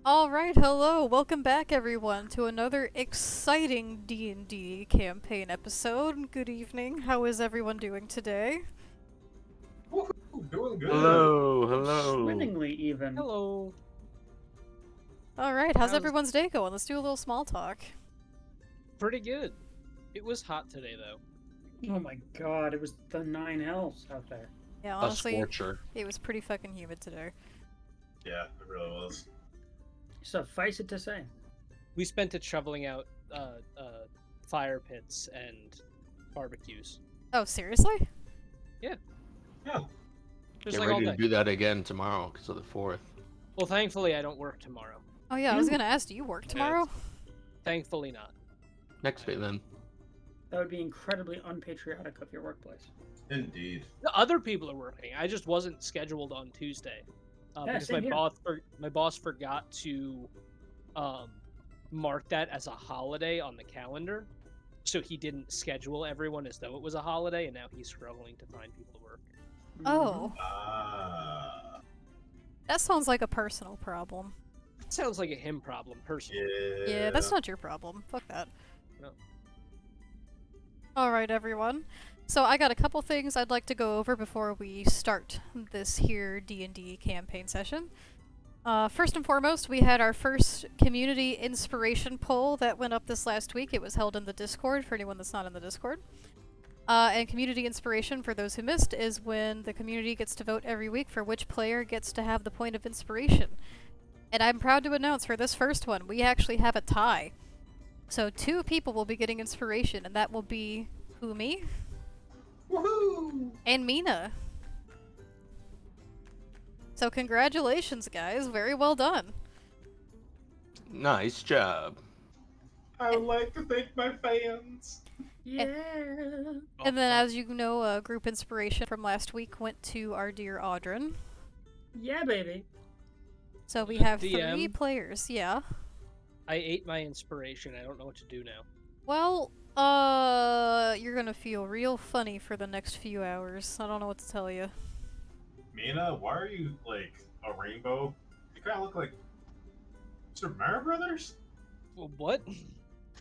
Alright, hello, welcome back everyone to another exciting D&D campaign episode. Good evening, how is everyone doing today? Woohoo, doing good. Hello, hello. Swimmingly even. Hello. Alright, how's How's- everyone's day going? Let's do a little small talk. Pretty good. It was hot today, though. Oh my god, it was the 9 L's out there. Yeah, A honestly, scorcher. it was pretty fucking humid today. Yeah, it really was. Suffice it to say. We spent it shoveling out fire pits and barbecues. Oh, seriously? Yeah. Just Get like all ready day. to do that again tomorrow because of the 4th. Well, thankfully, I don't work tomorrow. Oh yeah, I was You- gonna ask, do you work tomorrow? Thankfully not. Next day then. That would be incredibly unpatriotic of your workplace. Indeed. The other people are working. I just wasn't scheduled on Tuesday Yeah, because same here. my boss forgot to mark that as a holiday on the calendar, so he didn't schedule everyone as though it was a holiday, and now he's struggling to find people to work. Oh, Ah. that sounds like a personal problem. Sounds like a him problem, personally. Yeah, that's not your problem. Fuck that. No. Alright, everyone. So I got a couple things I'd like to go over before we start this here D&D campaign session. First and foremost, we had our first community inspiration poll that went up this last week. It was held in the Discord for anyone that's not in the Discord. And community inspiration, for those who missed, is when the community gets to vote every week for which player gets to have the point of inspiration. And I'm proud to announce for this first one, we actually have a tie. So 2 people will be getting inspiration, and that will be Humi Woohoo! and Mina. So congratulations, guys. Very well done. Nice job. I would like to thank my fans. Yeah. And then, as you know, group inspiration from last week went to our dear Audrin. Yeah, baby. So we have DM. 3 players, yeah. I ate my inspiration. I don't know what to do now. Well, you're gonna feel real funny for the next few hours. I don't know what to tell you. Mina, why are you like a rainbow? You kind of look like Super Mario Brothers. Well, what?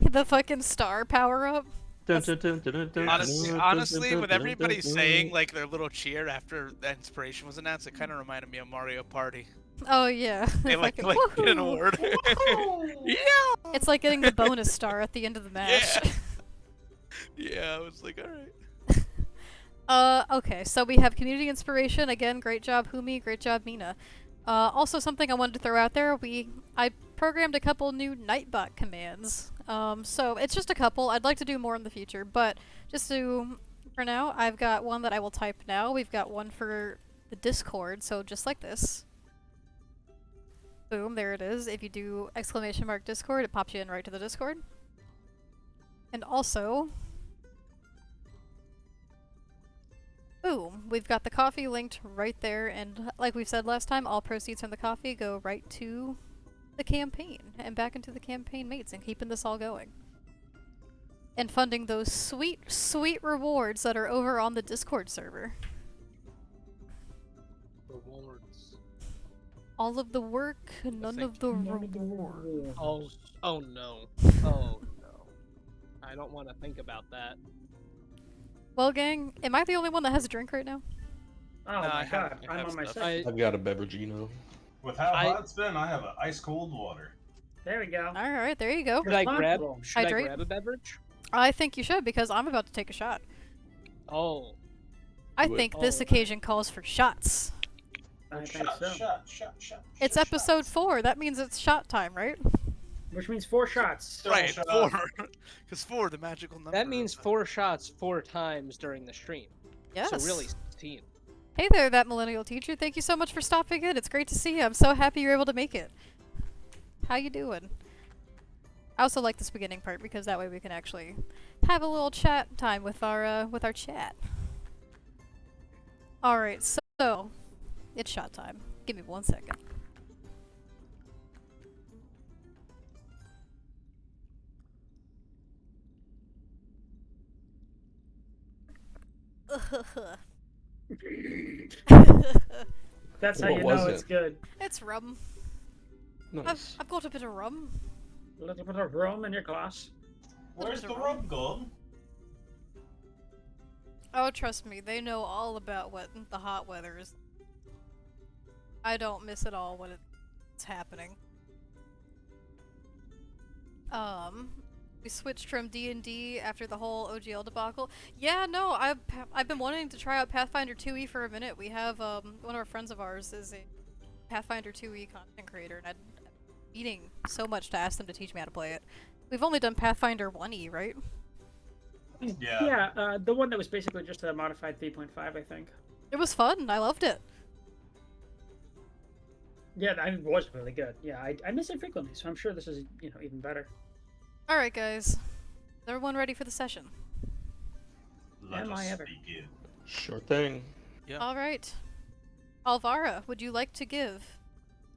The fucking star power-up? Honestly, with everybody saying like their little cheer after the inspiration was announced, it kind of reminded me of Mario Party. Oh, yeah. They like Fucking get an woohoo! award. Yeah. It's like getting the bonus star at the end of the match. Yeah. Yeah, I was like, all right. Okay, so we have community inspiration. Again, great job, Humi. Great job, Mina. Also, something I wanted to throw out there. I programmed a couple new Nightbot commands. So it's just a couple. I'd like to do more in the future, but for now, I've got one that I will type now. We've got one for the Discord, so just like this. Boom, there it is. If you do ! Discord, it pops you in right to the Discord. And also, boom, we've got the coffee linked right there, and like we've said last time, all proceeds from the coffee go right to the campaign and back into the campaign mates and keeping this all going. And funding those sweet, sweet rewards that are over on the Discord server. Rewards. All of the work, none of the None of the reward. rewards. Oh no. Oh no. I don't want to think about that. Well, gang, am I the only one that has a drink right now? Oh No, my I have- god, I I'm have on my stuff. second. I've got a beverageino. With how I- hot it's been, I have an ice cold water. There we go. Alright, there you go. Should I grab? Responsible. Should I Hydrate. grab a beverage? I think you should, because I'm about to take a shot. Oh. I Do it. think this Oh. occasion calls for shots. I think Shot, so. shot. It's shot, episode shots. 4, that means it's shot time, right? Which means 4 shots. Right, shut 4. up. Because 4, the magical number. That means of- 4 shots 4 times during the stream. Yes. So really 16. Hey there, that millennial teacher. Thank you so much for stopping in. It's great to see you. I'm so happy you're able to make it. How you doing? I also like this beginning part because that way we can actually have a little chat time with our chat. All right, so it's shot time. Give me 1 second. That's how What you was know it? it's good. It's rum. Nice. I've got a bit of rum. A little bit of rum in your glass. Where's bit the of rum gone? Oh, trust me, they know all about what the hot weather is. I don't miss it all when it's happening. We switched from D&D after the whole OGL debacle. Yeah, no, I've been wanting to try out Pathfinder 2e for a minute. We have one of our friends of ours is a Pathfinder 2e content creator, and I'm needing so much to ask them to teach me how to play it. We've only done Pathfinder 1e, right? Yeah. Yeah, the one that was basically just a modified 3.5, I think. It was fun. I loved it. Yeah, it was really good. Yeah, I miss it frequently, so I'm sure this is, even better. All right, guys. Is everyone ready for the session? Let Am us I ever? begin. Sure thing. Yeah. All right. Alvara, would you like to give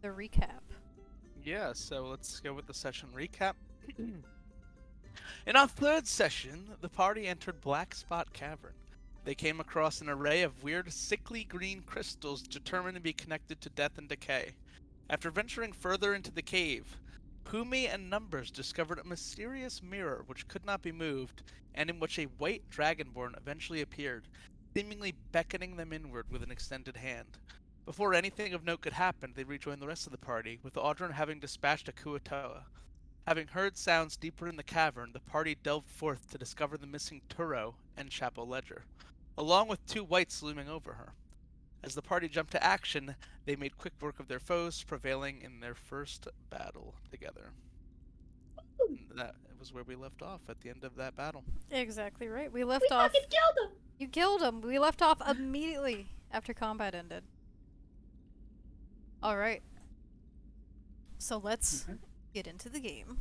the recap? Yeah, so let's go with the session recap. In our third session, the party entered Black Spot Cavern. They came across an array of weird, sickly green crystals determined to be connected to death and decay. After venturing further into the cave, Pumi and Numbers discovered a mysterious mirror which could not be moved, and in which a white dragonborn eventually appeared, seemingly beckoning them inward with an extended hand. Before anything of note could happen, they rejoined the rest of the party, with Audron having dispatched a Kuatoa. Having heard sounds deeper in the cavern, the party delved forth to discover the missing Turo and Chapel Ledger, along with two whites looming over her. As the party jumped to action, they made quick work of their foes, prevailing in their first battle together. And that was where we left off at the end of that battle. Exactly right. We left off. killed him! You killed him. We left off immediately after combat ended. All right. So let's Okay. get into the game.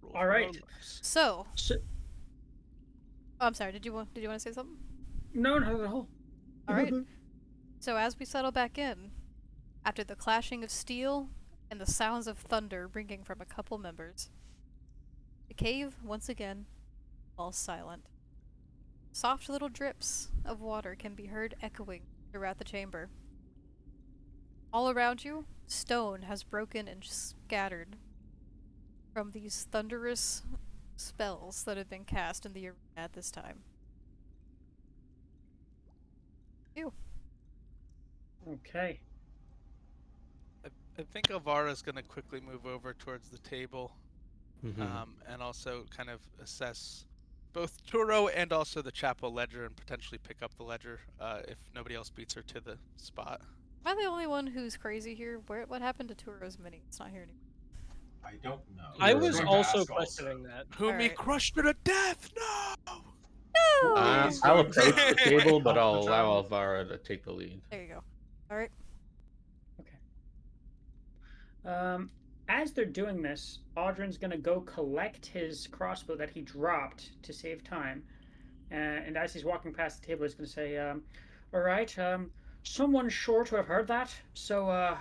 Roll All for right. our lives. So, So, I'm sorry. Did you want to say something? no, not at all. All right. So as we settle back in, after the clashing of steel and the sounds of thunder ringing from a couple members, the cave once again falls silent. Soft little drips of water can be heard echoing throughout the chamber. All around you, stone has broken and scattered from these thunderous spells that have been cast in the arena at this time. Ew. Okay. I think Alvara's going to quickly move over towards the table and also kind of assess both Turo and also the Chapel Ledger and potentially pick up the ledger if nobody else beats her to the spot. Am I the only one who's crazy here? What happened to Turo's mini? It's not here anymore. I don't know. I was was going to also ask questioning that. Pumi Alright. crushed her to death! No! No! Please I'll don't approach the try. table, but Help I'll the allow child. Alvara to take the lead. There you go. Alright. As they're doing this, Audron's gonna go collect his crossbow that he dropped to save time. And as he's walking past the table, he's gonna say, all right, someone's sure to have heard that, so,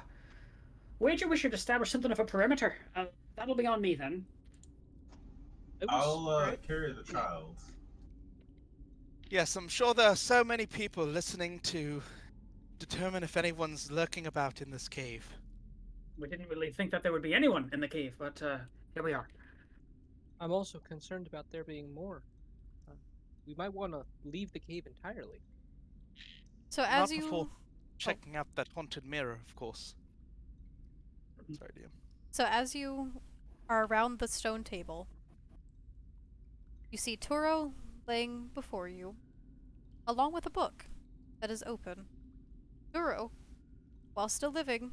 wager we should establish something of a perimeter. That'll be on me then. It was, I'll carry the child. Yes, I'm sure there are so many people listening to determine if anyone's lurking about in this cave. We didn't really think that there would be anyone in the cave, but here we are. I'm also concerned about there being more. We might want to leave the cave entirely. So as Not you before checking out that haunted mirror, of course. Sorry, DM. are around the stone table, you see Turo laying before you, along with a book that is open. Turo, while still living,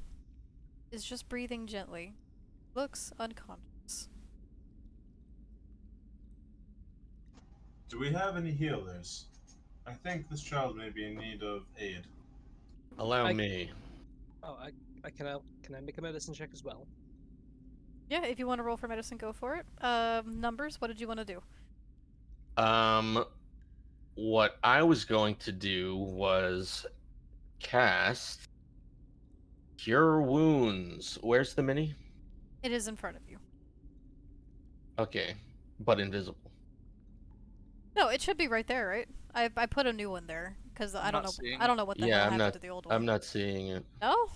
is just breathing gently. Looks unconscious. Do we have any healers? I think this child may be in need of aid. Allow I- me. Oh, can I make a medicine check as well? Yeah, if you want to roll for medicine, go for it. Numbers, what did you want to do? What I was going to do was cast Cure Wounds. Where's the mini? It is in front of you. Okay, but invisible. No, it should be right there, right? I put a new one there because I I'm don't not know. seeing I don't know what the Yeah, hell I'm happened not- to the old one. I'm not seeing it. No.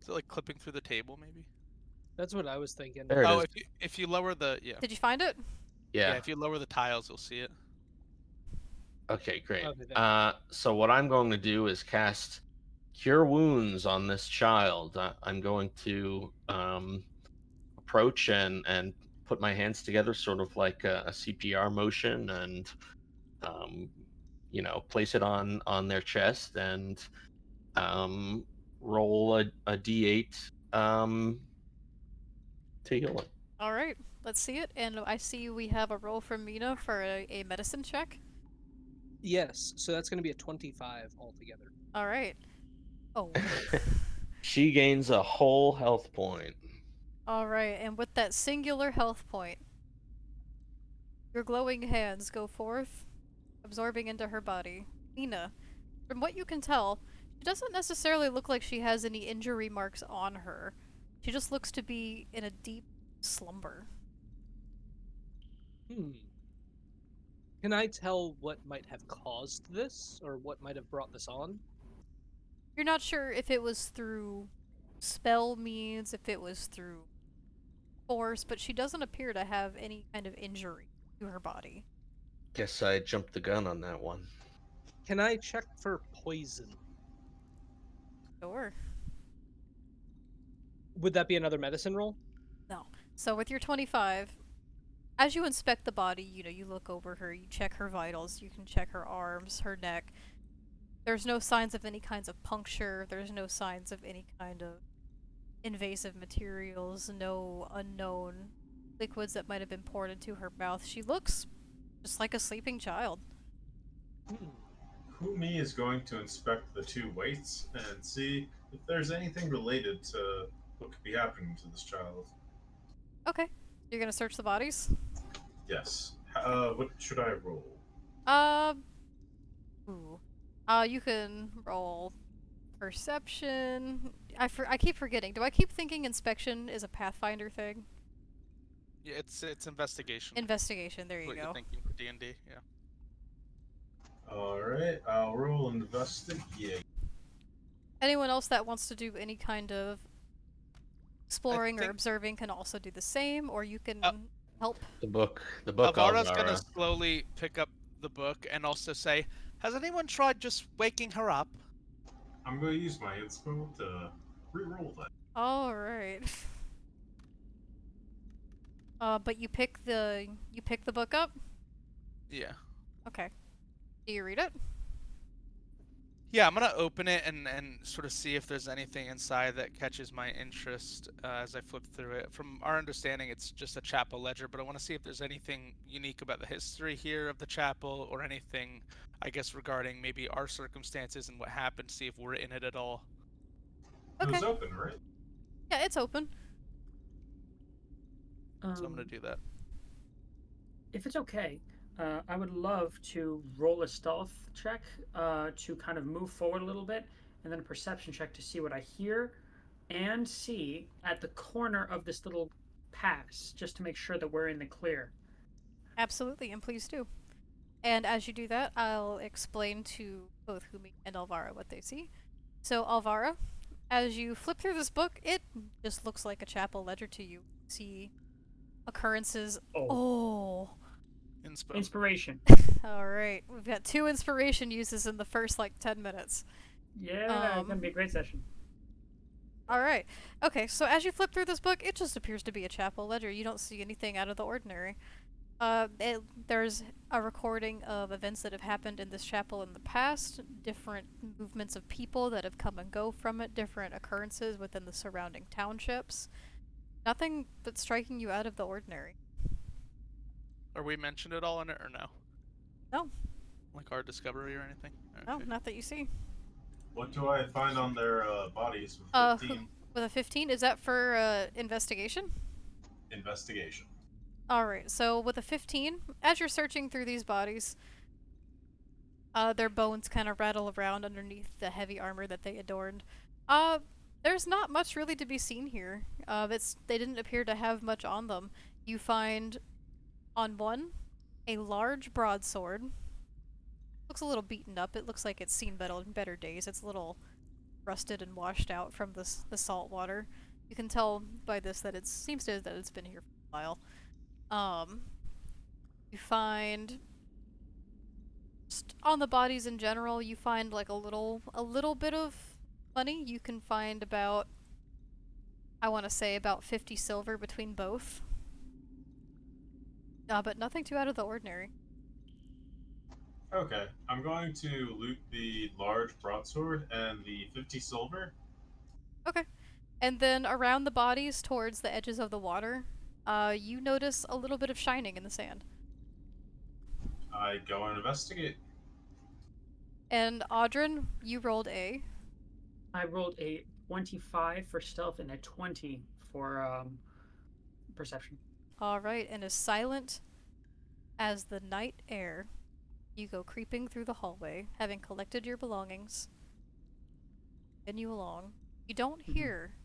Is it like clipping through the table, maybe? That's what I was thinking. There it Oh, is. if you lower the Did you find it? Yeah. if you lower the tiles, you'll see it. Okay, great. Okay, thank So what I'm going to do is cast Cure Wounds on this child. I'm going to approach and put my hands together, sort of like a CPR motion, and um, place it on their chest and um, roll a d8 to heal it. All right, let's see it. And I see we have a roll from Mina for a medicine check. Yes, so that's going to be a 25 altogether. All right. Oh. She gains a whole health point. All right, and with that singular health point, your glowing hands go forth, absorbing into her body. Mina, from what you can tell, she doesn't necessarily look like she has any injury marks on her. She just looks to be in a deep slumber. Can I tell what might have caused this, or what might have brought this on? You're not sure if it was through spell means, if it was through force, but she doesn't appear to have any kind of injury to her body. Guess I jumped the gun on that one. Can I check for poison? Sure. Would that be another medicine roll? No. So with your 25, as you inspect the body, you look over her, you check her vitals, you can check her arms, her neck. There's no signs of any kinds of puncture, there's no signs of any kind of invasive materials, no unknown liquids that might have been poured into her mouth. She looks just like a sleeping child. Kumi is going to inspect the two weights and see if there's anything related to what could be happening to this child. Okay. You're gonna search the bodies? Yes. What should I roll? Ooh. You can roll perception. I keep forgetting. Do I keep thinking inspection is a Pathfinder thing? Yeah, it's investigation. Investigation, there you What go. you're thinking for D&D, yeah. Alright, I'll roll investigate. Anyone else that wants to do any kind of exploring or think- observing can also do the same, or you can help. The book, Alvara's Alvara. gonna slowly pick up the book and also say, "Has anyone tried just waking her up?" I'm going to use my inspo to re-roll that. Alright. But you pick the book up? Yeah. Okay. Do you read it? Yeah, I'm gonna open it and sort of see if there's anything inside that catches my interest as I flip through it. From our understanding, it's just a chapel ledger, but I want to see if there's anything unique about the history here of the chapel, or anything, I guess, regarding maybe our circumstances and what happened. See if we're in it at all. It was Okay. open, right? Yeah, it's open. So I'm gonna do that. If it's okay, I would love to roll a stealth check to kind of move forward a little bit, and then a perception check to see what I hear and see at the corner of this little pass, just to make sure that we're in the clear. Absolutely, and please do. And as you do that, I'll explain to both Humi and Alvara what they see. So, Alvara, as you flip through this book, it just looks like a chapel ledger to you. See occurrences. Oh. Inspo. Inspiration. Alright, we've got 2 inspiration uses in the first, 10 minutes. Yeah, it's gonna be a great session. Alright. Okay, so as you flip through this book, it just appears to be a chapel ledger. You don't see anything out of the ordinary. There's a recording of events that have happened in this chapel in the past, different movements of people that have come and go from it, different occurrences within the surrounding townships. Nothing that's striking you out of the ordinary. Are we mentioned at all in it or no? No. Like our discovery or anything? No, Okay. not that you see. What do I find on their bodies with 15? With a 15, is that for investigation? Investigation. Alright, so with a 15, as you're searching through these bodies, their bones kind of rattle around underneath the heavy armor that they adorned. There's not much really to be seen here. They didn't appear to have much on them. You find on one a large broadsword. Looks a little beaten up. It looks like it's seen better days. It's a little rusted and washed out from the salt water. You can tell by this that it seems that it's been here for a while. You find just on the bodies in general, you find like a little bit of money. You can find about, I want to say, about 50 silver between both. But nothing too out of the ordinary. Okay, I'm going to loot the large broadsword and the 50 silver. Okay. And then around the bodies, towards the edges of the water, you notice a little bit of shining in the sand. I go and investigate. And Audrin, you rolled a. I rolled a 25 for stealth and a 20 for perception. Alright, and as silent as the night air, you go creeping through the hallway, having collected your belongings. Continue along. You don't hear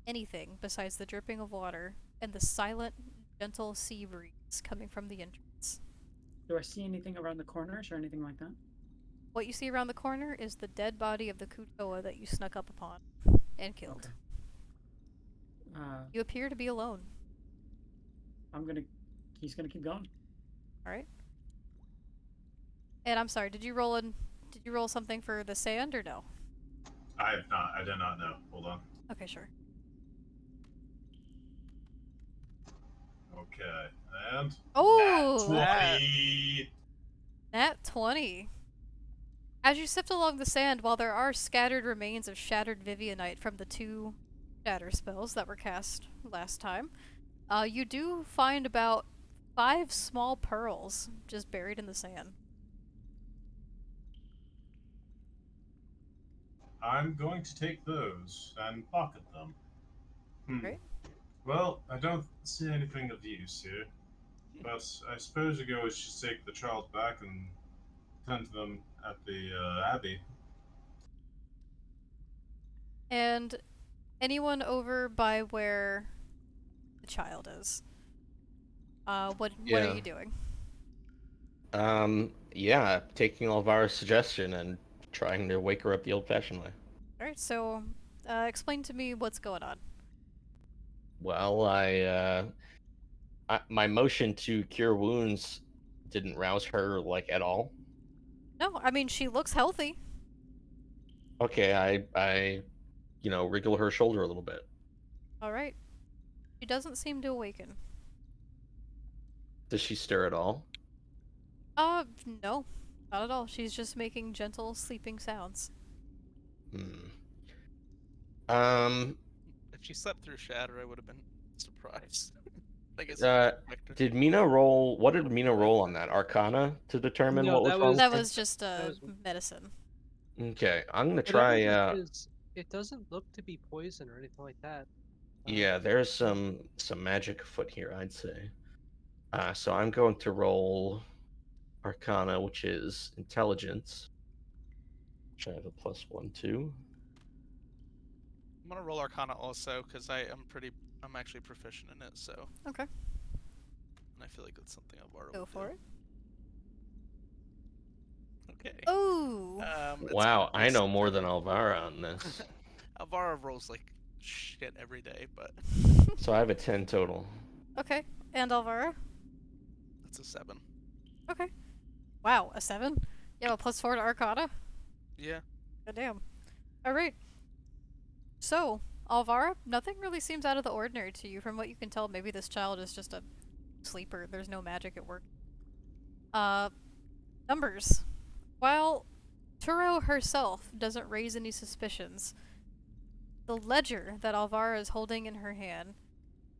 anything besides the dripping of water and the silent, gentle sea breeze coming from the entrance. Do I see anything around the corners or anything like that? What you see around the corner is the dead body of the Kutoa that you snuck up upon and killed. Okay. You appear to be alone. He's gonna keep going. Alright. And I'm sorry, did you roll something for the sand or no? I have not. I did not know. Hold on. Okay, sure. Okay, and Oh! nat 20. Nat 20. As you sift along the sand, while there are scattered remains of shattered Vivianite from the 2 shatter spells that were cast last time, you do find about 5 small pearls just buried in the sand. I'm going to take those and pocket them. Right? Well, I don't see anything of use here, but I suppose we always should take the child back and tend to them at the abbey. And anyone over by where the child is, what are Yeah. you doing? Yeah, taking Alvara's suggestion and trying to wake her up the old-fashioned way. Alright, so explain to me what's going on. Well, my motion to cure wounds didn't rouse her like at all. No, I mean she looks healthy. Okay, I wriggle her shoulder a little bit. Alright. She doesn't seem to awaken. Does she stir at all? No. Not at all. She's just making gentle sleeping sounds. Um, If she slept through Shatter, I would have been surprised. I guess did Mina roll? What did Mina roll on that? Arcana to determine No, what was that wrong? was- That with her? was just was- medicine. Okay, I'm gonna Whatever try. this is, it doesn't look to be poison or anything like that. Yeah, there's some magic afoot here, I'd say. So I'm going to roll Arcana, which is Intelligence, which I have a +1 to. I'm gonna roll Arcana also because I'm actually proficient in it. So. Okay. And I feel like that's something Alvaro Go would for do. it. Okay. Ooh. It's Wow, gonna be I know more 7. than Alvara on this. Alvaro rolls like shit every day, but So I have a 10 total. Okay. And Alvara? it's a 7. Okay. Wow, a 7? You have a +4 to Arcana? Yeah. Goddamn. Alright. So, Alvara, nothing really seems out of the ordinary to you. From what you can tell, maybe this child is just a sleeper. There's no magic at work. Numbers. While Turo herself doesn't raise any suspicions, the ledger that Alvara is holding in her hand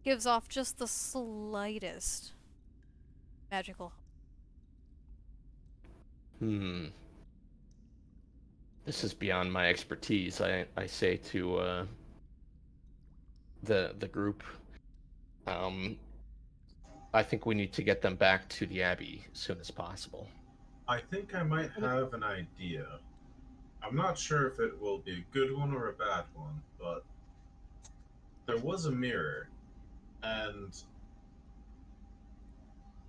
gives off just the slightest magical. This is beyond my expertise. I say to the group. I think we need to get them back to the Abbey as soon as possible. I think I might have an idea. I'm not sure if it will be a good one or a bad one, but there was a mirror, and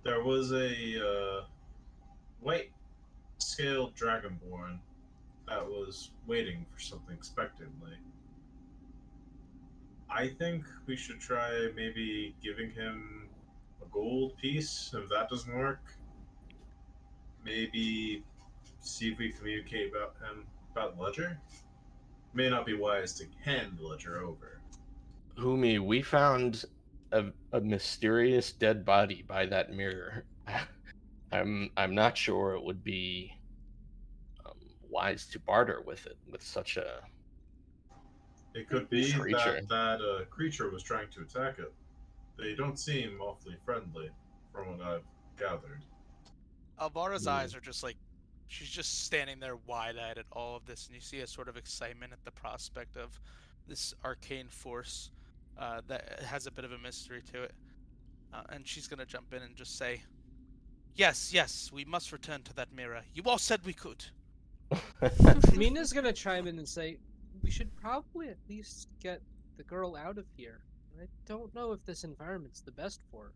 there was a white-scaled dragonborn that was waiting for something expectantly. I think we should try maybe giving him a gold piece. If that doesn't work, maybe see if we communicate about Ledger. May not be wise to hand the Ledger over. Humi, we found a mysterious dead body by that mirror. I'm not sure it would be wise to barter with it with such a It could be creature. that creature was trying to attack it. They don't seem awfully friendly, from what I've gathered. Alvara's Hmm. eyes are just like, she's just standing there wide-eyed at all of this, and you see a sort of excitement at the prospect of this arcane force that has a bit of a mystery to it. And she's gonna jump in and just say, "Yes, yes, we must return to that mirror. You all said we could." Mina's gonna chime in and say, we should probably at least get the girl out of here. I don't know if this environment's the best for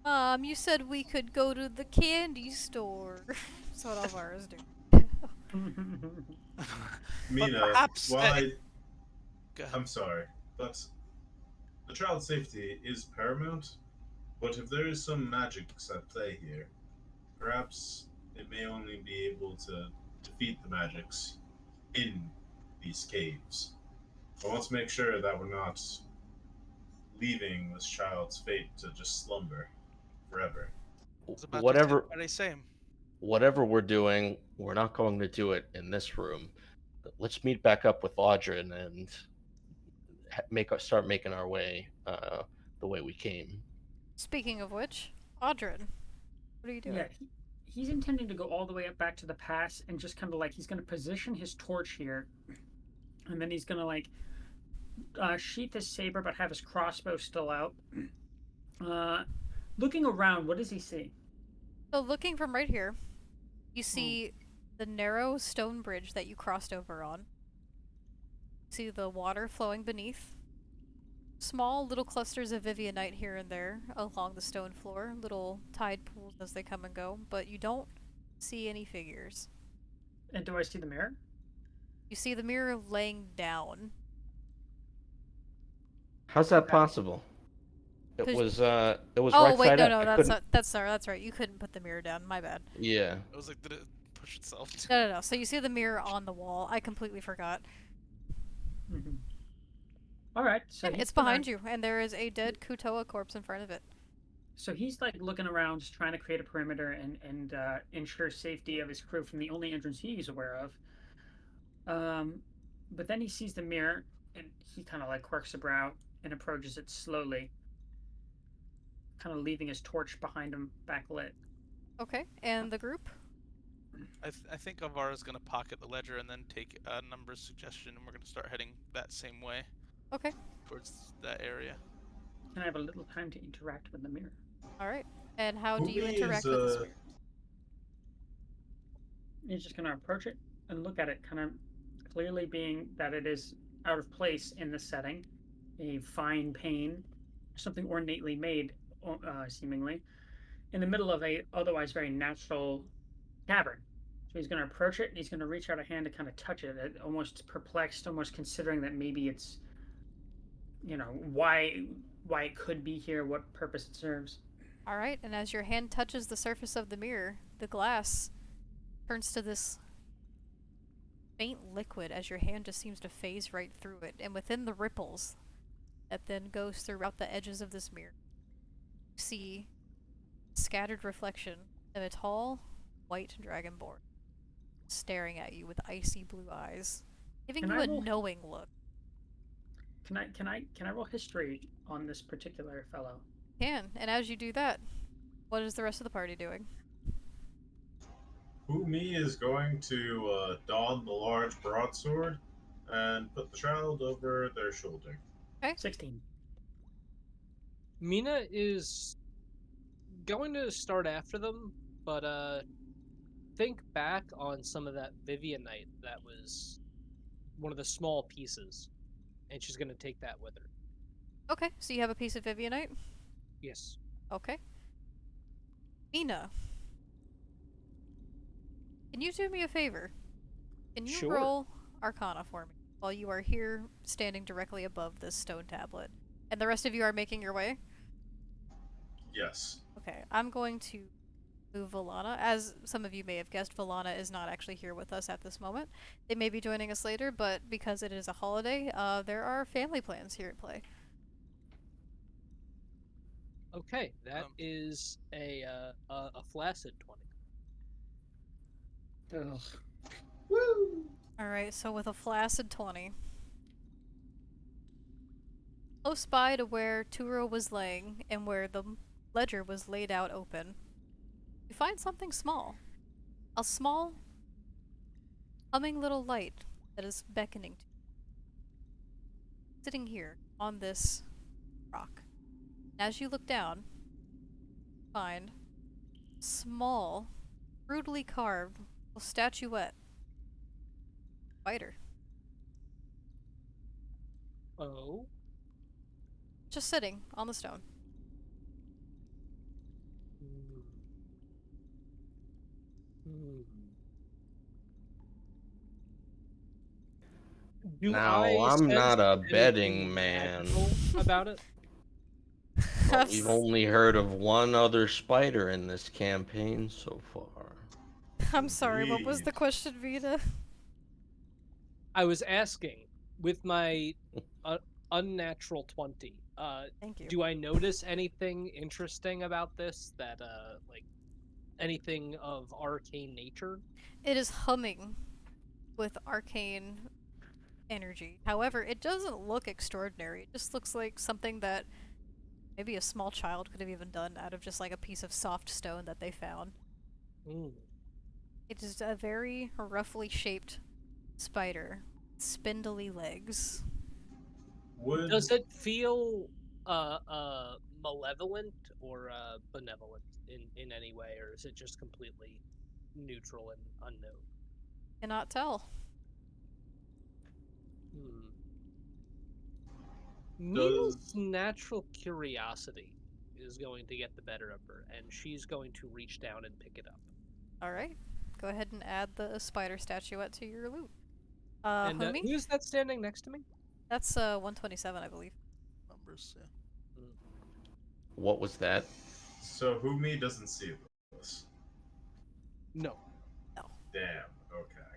her. You said we could go to the candy store. That's what Alvara's doing. But Mina, perhaps, while I, go ahead. I'm sorry, but the child's safety is paramount. But if there is some magics at play here, perhaps it may only be able to defeat the magics in these caves. I want to make sure that we're not leaving this child's fate to just slumber forever. I was about to say whatever the very same. whatever we're doing, we're not going to do it in this room. Let's meet back up with Audrin and start making our way the way we came. Speaking of which, Audrin, what are you doing? Yeah, he's intending to go all the way up back to the pass and just kind of like he's going to position his torch here, and then he's going to like sheath his saber but have his crossbow still out. Looking around, what does he see? So looking from right here, you see the narrow stone bridge that you crossed over on. See the water flowing beneath. Small little clusters of Vivianite here and there along the stone floor, little tide pools as they come and go, but you don't see any figures. And do I see the mirror? You see the mirror laying down. How's that Okay. possible? It 'Cause- was Oh right wait, side no, up. no, I that's couldn't- not, that's right. You couldn't put the mirror down. My bad. Yeah. I was like, did it push itself? No. So you see the mirror on the wall. I completely forgot. Mm-hmm. All right, so Yeah, it's behind you, and there is a dead Kutoa corpse in front of it. So he's like looking around, just trying to create a perimeter and ensure safety of his crew from the only entrance he's aware of. But then he sees the mirror, and he kind of like quirks a brow and approaches it slowly, kind of leaving his torch behind him, backlit. Okay, and the group? I think Alvara's gonna pocket the ledger and then take a numbers suggestion, and we're gonna start heading that same way Okay, towards that area. Can I have a little time to interact with the mirror? alright. And how do you Humi interact is, with this mirror? He's just gonna approach it and look at it, kind of clearly being that it is out of place in the setting, a fine pane, something ornately made, seemingly, in the middle of a otherwise very natural cavern. So he's going to approach it and he's going to reach out a hand to kind of touch it, almost perplexed, almost considering that maybe it's, why it could be here, what purpose it serves. Alright, and as your hand touches the surface of the mirror, the glass turns to this faint liquid as your hand just seems to phase right through it, and within the ripples that then goes throughout the edges of this mirror, you see a scattered reflection of a tall, white dragonborn staring at you with icy blue eyes, giving Can you I a roll- knowing look. Can I roll history on this particular fellow? And as you do that, what is the rest of the party doing? Humi is going to don the large broadsword and put the child over their shoulder. 16. Mina is going to start after them, but think back on some of that Vivianite that was one of the small pieces, and she's going to take that with her. Okay, so you have a piece of Vivianite? Yes. Okay. Mina, can you do me a favor? Can you Sure. roll Arcana for me while you are here standing directly above this stone tablet? And the rest of you are making your way? Yes. Okay, I'm going to move Valana. As some of you may have guessed, Valana is not actually here with us at this moment. They may be joining us later, but because it is a holiday, there are family plans here at play. Okay, that Um, is a flaccid 20. Ugh. Woo! Alright, so with a flaccid 20. Close by to where Turo was laying and where the ledger was laid out open, you find something small. A small, humming little light that is beckoning to you. Sitting here on this rock. As you look down, you find a small, brutally carved little statuette spider. Oh. Just sitting on the stone. Hmm. Hmm. Do Now, I I'm sense not a anything betting man, magical about it? but we've only heard of one other spider in this campaign so far. I'm sorry, what was Indeed. the question, Vita? I was asking with my unnatural 20. Thank you. Do I notice anything interesting about this that like anything of arcane nature? It is humming with arcane energy. However, it doesn't look extraordinary. It just looks like something that maybe a small child could have even done out of just like a piece of soft stone that they found. Mm. It is a very roughly shaped spider, spindly legs. Would Does it feel malevolent or benevolent in any way, or is it just completely neutral and unknown? Cannot tell. Hmm. does Mina's natural curiosity is going to get the better of her, and she's going to reach down and pick it up. Alright. Go ahead and add the spider statuette to your loot. And Homie? who's that standing next to me? That's 127, I believe. numbers, yeah. Mm. What was that? so Humi doesn't see this? No. No. Damn. Okay.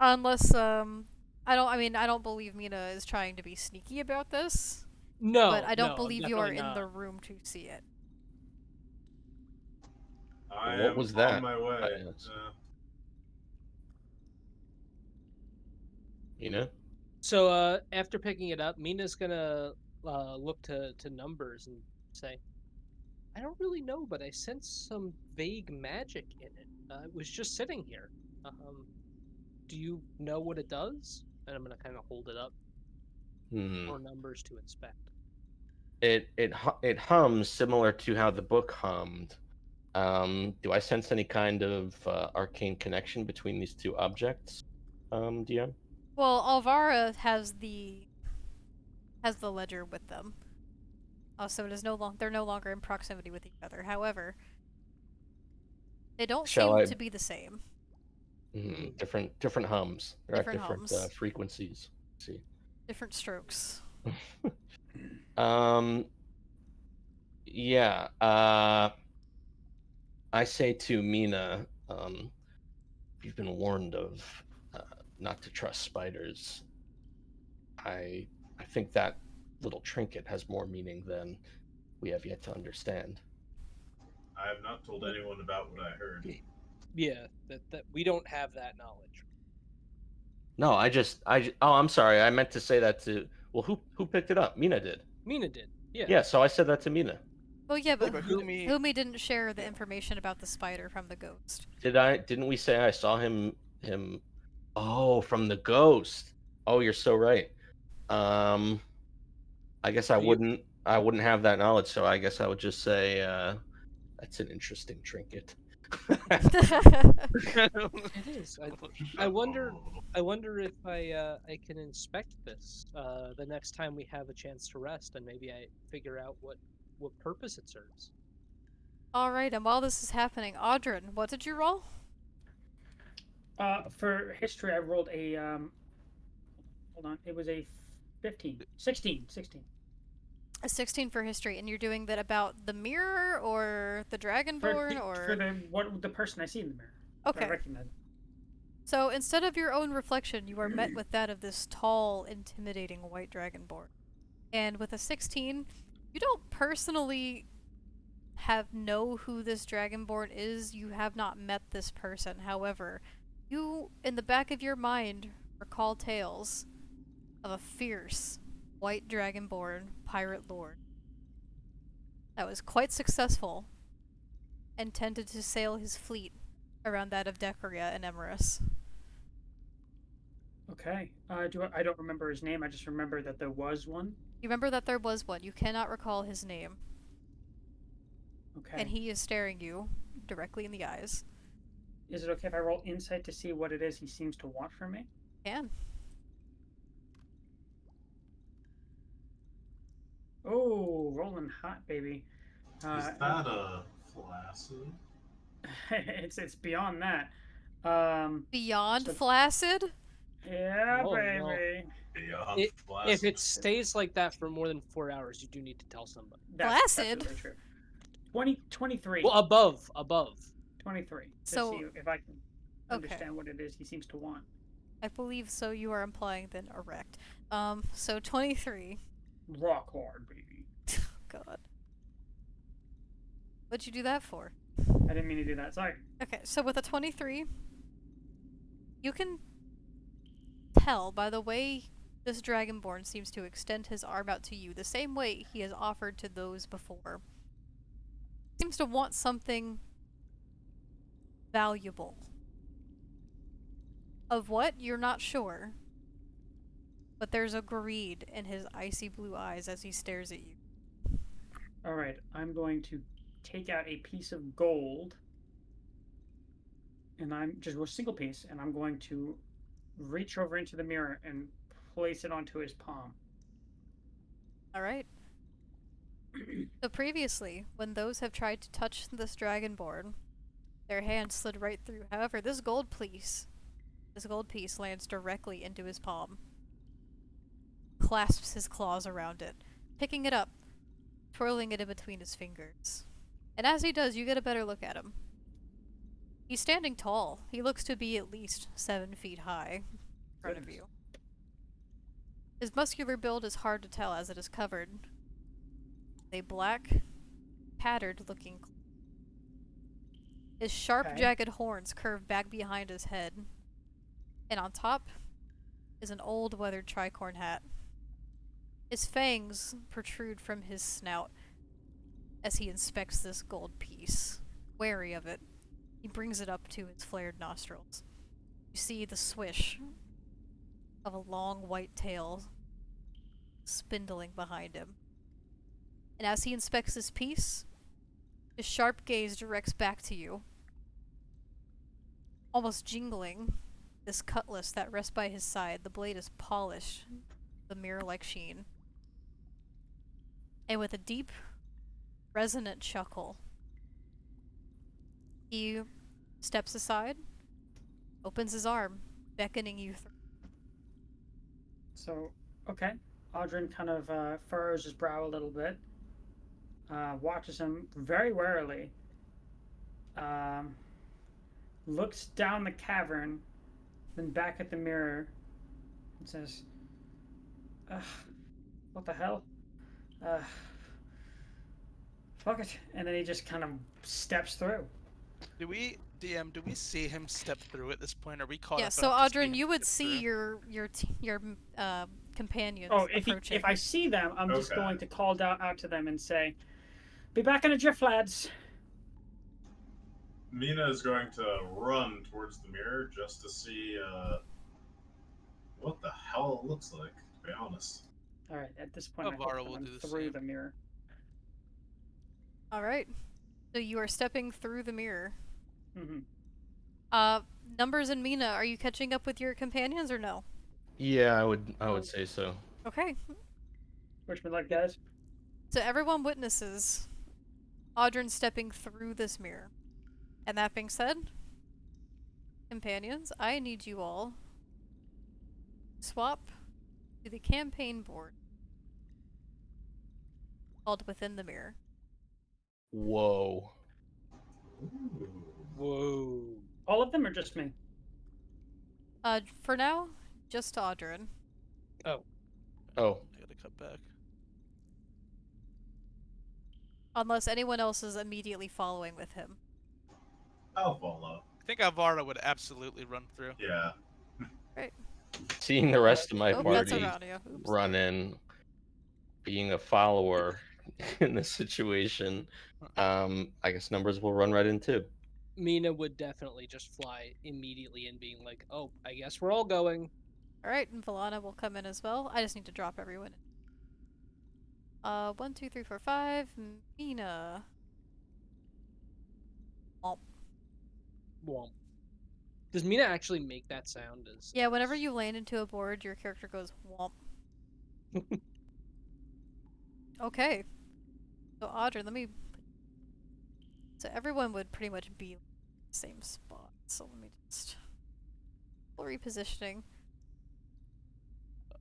Unless, I don't believe Mina is trying to be sneaky about this, but No, I don't no, I'm believe you are definitely in not. the room to see it. I What am was on that? my way. Yes. You know? So after picking it up, Mina's gonna look to numbers and say, I don't really know, but I sense some vague magic in it. It was just sitting here. Do you know what it does? And I'm gonna kind of hold it up Hmm. for numbers to inspect. It hums similar to how the book hummed. Do I sense any kind of arcane connection between these two objects, DM? Well, Alvara has the ledger with them. So it is they're no longer in proximity with each other. However, they don't Shall seem I? to be the same. Mm. Different hums. They're at Different different hums. frequencies. Let's see. Different strokes. Um. Yeah. I say to Mina, you've been warned of uh, not to trust spiders. I I think that little trinket has more meaning than we have yet to understand. I have not told anyone about what I heard. Yeah, that we don't have that knowledge. No, oh, I'm sorry. I meant to say that to. Well, who picked it up? Mina did. Mina did. Yeah. Yeah, so I said that to Mina. Well, yeah, Yeah, but but You- Humi didn't share the Yeah. information about the spider from the ghost. Didn't we say I saw him? Oh, from the ghost. Oh, you're so right. Um, I guess do you? I wouldn't have that knowledge, so I guess I would just say that's an interesting trinket. It is. I wonder if I can inspect this the next time we have a chance to rest, and maybe I figure out what purpose it serves. Alright, and while this is happening, Audrin, what did you roll? For history, I rolled a hold on, it was a 15, 16, 16. A 16 for history, and you're doing that about the mirror or the Dragonborn or the person I see in the mirror. okay. I recognize. So instead of your own reflection, you are met with that of this tall, intimidating white Dragonborn. And with a 16, you don't personally know who this Dragonborn is. You have not met this person. However, you, in the back of your mind, recall tales of a fierce white Dragonborn pirate lord that was quite successful and tended to sail his fleet around that of Decaria and Emerus. Okay. I don't remember his name. I just remember that there was one. You remember that there was one. You cannot recall his name. Okay. And he is staring you directly in the eyes. Is it okay if I roll insight to see what it is he seems to want from me? Can. Oh, rolling hot, baby. Is that a flaccid? it's beyond that. Beyond so- flaccid? Yeah, Oh, baby. no. Beyond If flaccid. it stays like that for more than 4 hours, you do need to tell somebody. That's Flaccid? absolutely true. 23. Well, above. 23. To So- see if I can Okay. understand what it is he seems to want. I believe so. You are implying then erect. So 23. Rock hard, baby. God. What'd you do that for? I didn't mean to do that. Sorry. Okay, so with a 23, you can tell by the way this Dragonborn seems to extend his arm out to you, the same way he has offered to those before. Seems to want something valuable. Of what, you're not sure. But there's a greed in his icy blue eyes as he stares at you. Alright, I'm going to take out a piece of gold. And I'm just a single piece, and I'm going to reach over into the mirror and place it onto his palm. Alright. So previously, when those have tried to touch this Dragonborn, their hand slid right through. However, this gold piece lands directly into his palm. Clasps his claws around it, picking it up, twirling it in between his fingers. And as he does, you get a better look at him. He's standing tall. He looks to be at least 7 feet high in front of you. His muscular build is hard to tell as it is covered with a black, tattered-looking. His sharp, Okay. jagged horns curve back behind his head, and on top is an old, weathered tricorn hat. His fangs protrude from his snout as he inspects this gold piece. Wary of it, he brings it up to his flared nostrils. You see the swish of a long white tail spindling behind him. And as he inspects this piece, his sharp gaze directs back to you, almost jingling this cutlass that rests by his side. The blade is polished, the mirror-like sheen. And with a deep, resonant chuckle, he steps aside, opens his arm, beckoning you through. So, okay. Audrin kind of furrows his brow a little bit, watches him very warily, looks down the cavern, then back at the mirror, and says, ugh, what the hell? Fuck it. And then he just kind of steps through. Do we see him step through at this point? Are we caught Yeah, up so enough to see Audrin, him you would step see through? your companions Oh, approaching. if I see them, I'm just Okay. going to call out to them and say, be back in a jiff, lads. Mina is going to run towards the mirror just to see what the hell it looks like, to be honest. Alright, at this point, I Alvaro hope will that do I'm the through same. the mirror. Alright. So you are stepping through the mirror. Mm-hmm. Numbers and Mina, are you catching up with your companions or no? Yeah, I would say so. Okay. Wish me luck, guys. So everyone witnesses Audrin stepping through this mirror. And that being said, companions, I need you all to swap to the campaign board called Within the Mirror. Whoa. Ooh. Whoa. All of them, or just me? For now, just Audrin. Oh. I gotta cut back. Unless anyone else is immediately following with him. I'll follow. I think Alvaro would absolutely run through. Yeah. Right. Seeing the rest of my Oh, that's party Aradia. Oops. run in, being a follower in this situation, I guess numbers will run right in too. Mina would definitely just fly immediately in, being like, "Oh, I guess we're all going." Alright, and Valana will come in as well. I just need to drop everyone in. 1, 2, 3, 4, 5. Mina. Oh. Womp. Does Mina actually make that sound? Yeah, whenever you land into a board, your character goes womp. Okay. So Audrey, let me... So everyone would pretty much be in the same spot. So let me just... Repositioning.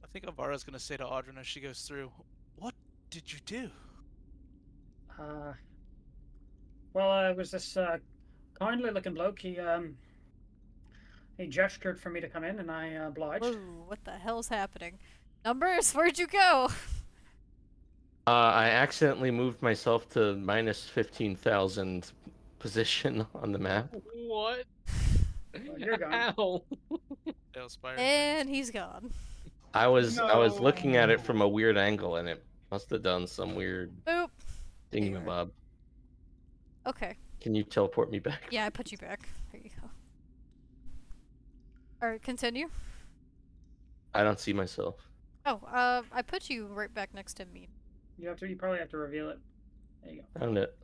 I think Alvaro's gonna say to Audrin as she goes through, "What did you do?" Well, it was this kindly looking bloke. He gestured for me to come in, and I obliged. Whoa, what the hell's happening? Numbers, where'd you go? I accidentally moved myself to minus 15,000 position on the map. What? Well, you're gone. How? Tailspire. And he's gone. I was looking at it from No. a weird angle, and it must have done some weird Boop. thingamabob. Okay. Can you teleport me back? Yeah, I put you back. There you go. Alright, continue. I don't see myself. Oh, I put you right back next to me. You probably have to reveal it. There you go. Found it.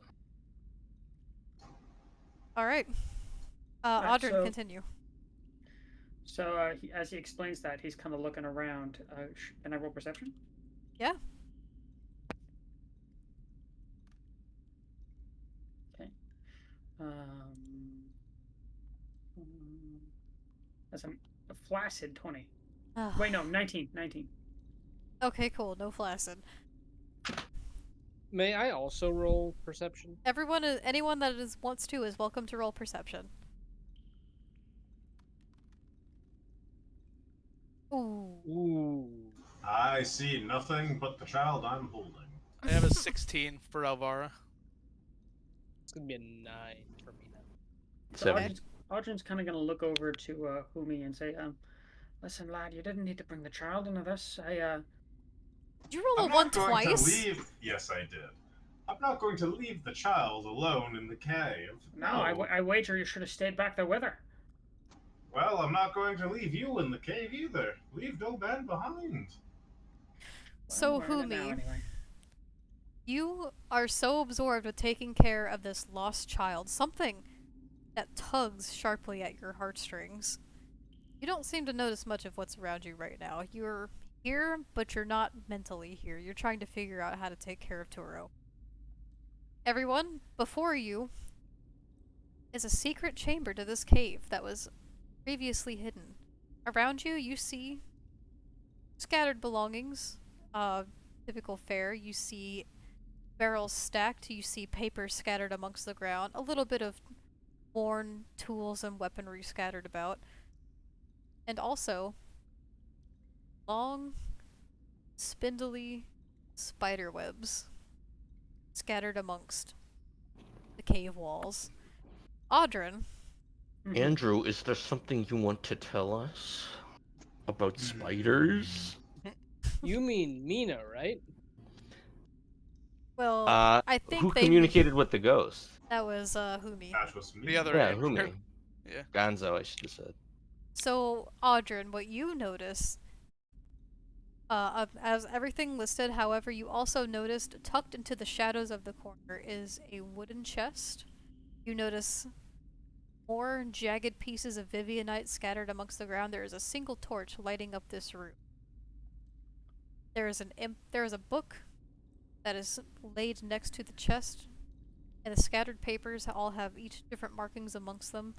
Alright. Alright, Audrin, so- continue. So as he explains that, he's kind of looking around. Can I roll perception? Yeah. Okay. That's a flaccid 20. Wait, no, 19. 19. Okay, cool. No flaccid. May I also roll perception? Anyone that wants to is welcome to roll perception. Ooh. Ooh. I see nothing but the child I'm holding. I have a 16 for Alvaro. It's gonna be a 9 for Mina. So Seven. Audrin's kind of going to look over to Humi and say, listen, lad, you didn't need to bring the child into this. Did you roll I'm a 1 not going twice? to leave. Yes, I did. I'm not going to leave the child alone in the cave. No, I wager you should have stayed back there with her. Well, I'm not going to leave you in the cave either. Leave no man behind. So, Well, we're in it now Humi, anyway. you are so absorbed with taking care of this lost child, something that tugs sharply at your heartstrings. You don't seem to notice much of what's around you right now. You're here, but you're not mentally here. You're trying to figure out how to take care of Turo. Everyone, before you is a secret chamber to this cave that was previously hidden. Around you, you see scattered belongings, typical fare. You see barrels stacked, you see paper scattered amongst the ground, a little bit of worn tools and weaponry scattered about, and also long, spindly spider webs scattered amongst the cave walls. Audrin, Andrew, is there something you want to tell us about spiders? You mean Mina, right? well, I think who they communicated with the ghost? That was Humi. That was me. The other Yeah, Andrew. Humi. Yeah. Gonzo, I should have said. So, Audrin, what you notice, as everything listed, however, you also noticed tucked into the shadows of the corner is a wooden chest. You notice more jagged pieces of Vivianite scattered amongst the ground. There is a single torch lighting up this room. There is a book that is laid next to the chest, and the scattered papers all have each different markings amongst them.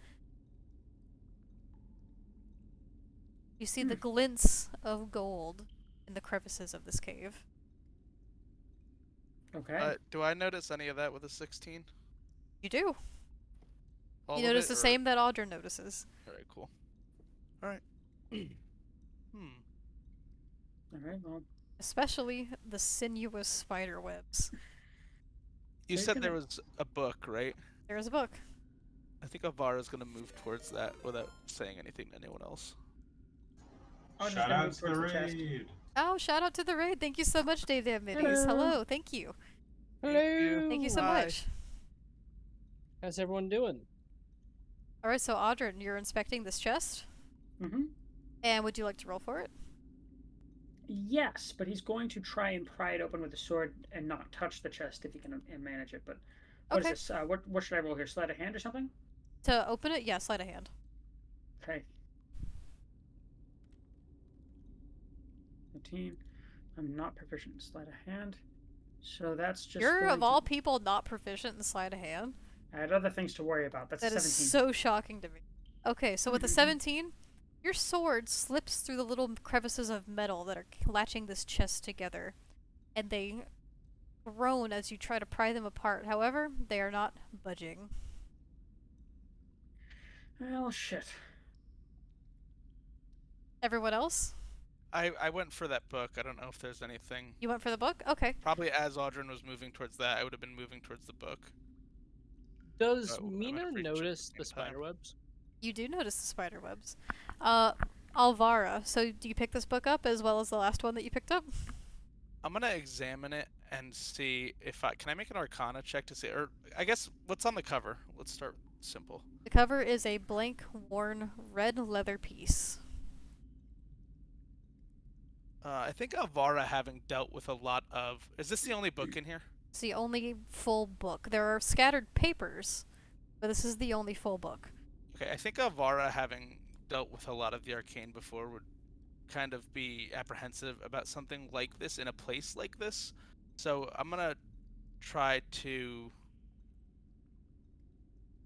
You see the glints of gold in the crevices of this cave. Okay. Do I notice any of that with a 16? You do. All You of notice it, the or... same that Audra notices. Alright, cool. Alright. All right. Well, Especially the sinuous spider webs. You They're said there gonna- was a book, right? There is a book. I think Avara's gonna move towards that without saying anything to anyone else. I'm just Shout gonna out move to the towards the chest. raid. Oh, shout out to the raid. Thank you so much, DM Minis. Hello. Thank you. Hello. Thank you so Hi. much. How's everyone doing? Alright, so Audrey, you're inspecting this chest. Mm-hmm. And would you like to roll for it? Yes, but he's going to try and pry it open with the sword and not touch the chest if he can manage it. But what is Okay. this? What should I roll here? Sleight of hand or something? To open it, yeah, sleight of hand. Okay. 15. I'm not proficient in sleight of hand, so that's just. You're, going of to- all people, not proficient in sleight of hand. I had other things to worry about. That's That a is 17. so shocking to me. Okay, so with a 17, your sword slips through the little crevices of metal that are latching this chest together, and they groan as you try to pry them apart. However, they are not budging. Well, shit. Everyone else? I went for that book. I don't know if there's anything. You went for the book? Okay. Probably as Audrin was moving towards that, I would have been moving towards the book. Does Oh, I might Mina have reached at the notice same the time. spider webs? You do notice the spider webs. Alvara, so do you pick this book up as well as the last one that you picked up? I'm gonna examine it and see if I can I make an Arcana check to see, or I guess what's on the cover. Let's start simple. The cover is a blank, worn red leather piece. I think Avara, having dealt with a lot of. Is this the only book in here? It's the only full book. There are scattered papers, but this is the only full book. Okay, I think Avara, having dealt with a lot of the arcane before, would kind of be apprehensive about something like this in a place like this. So I'm gonna try to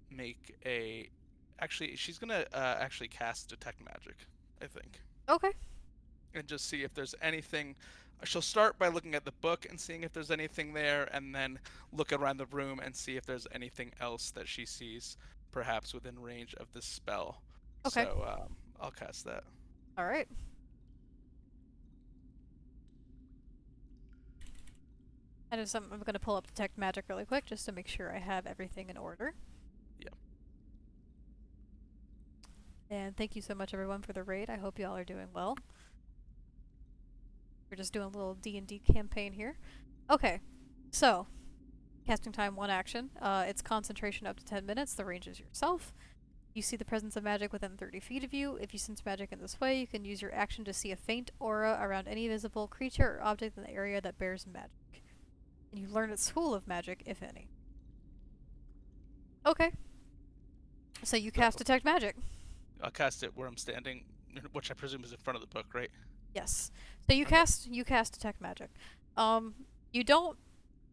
make a. Actually, she's gonna actually cast Detect Magic, I think, Okay. and just see if there's anything. She'll start by looking at the book and seeing if there's anything there, and then look around the room and see if there's anything else that she sees, perhaps within range of this spell. Okay. So I'll cast that. All right. I'm going to pull up Detect Magic really quick just to make sure I have everything in order. Yep. And thank you so much, everyone, for the raid. I hope you all are doing well. We're just doing a little D&D campaign here. Okay, so casting time, 1 action. It's concentration up to 10 minutes. The range is yourself. You see the presence of magic within 30 feet of you. If you sense magic in this way, you can use your action to see a faint aura around any visible creature or object in the area that bears magic. And you learn its school of magic, if any. Okay. So you cast Detect Magic. I'll cast it where I'm standing, which I presume is in front of the book, right? Yes. So you Okay. cast Detect Magic. You don't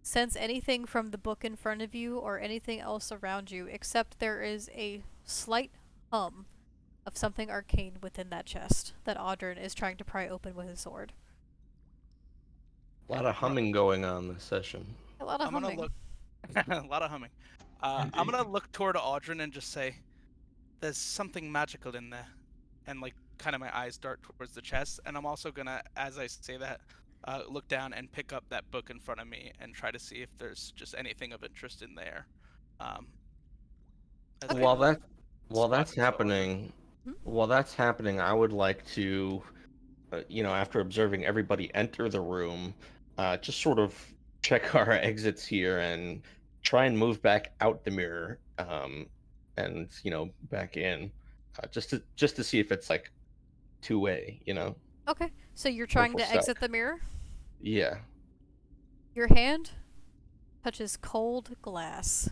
sense anything from the book in front of you or anything else around you, except there is a slight hum of something arcane within that chest that Audrin is trying to pry open with his sword. A lot of humming going on this session. A lot of I'm humming. gonna look. A lot of humming. I'm gonna look toward Audrin and just say, "There's something magical in there," and like kind of my eyes dart towards the chest. And I'm also gonna, as I say that, look down and pick up that book in front of me and try to see if there's just anything of interest in there. As I While look that while spot that's to Audrin. happening, I would like to, after observing everybody enter the room, just sort of check our exits here and try and move back out the mirror, and back in, just to see if it's like two-way, Okay. So you're or if trying we're to exit stuck. the mirror? Yeah. Your hand touches cold glass.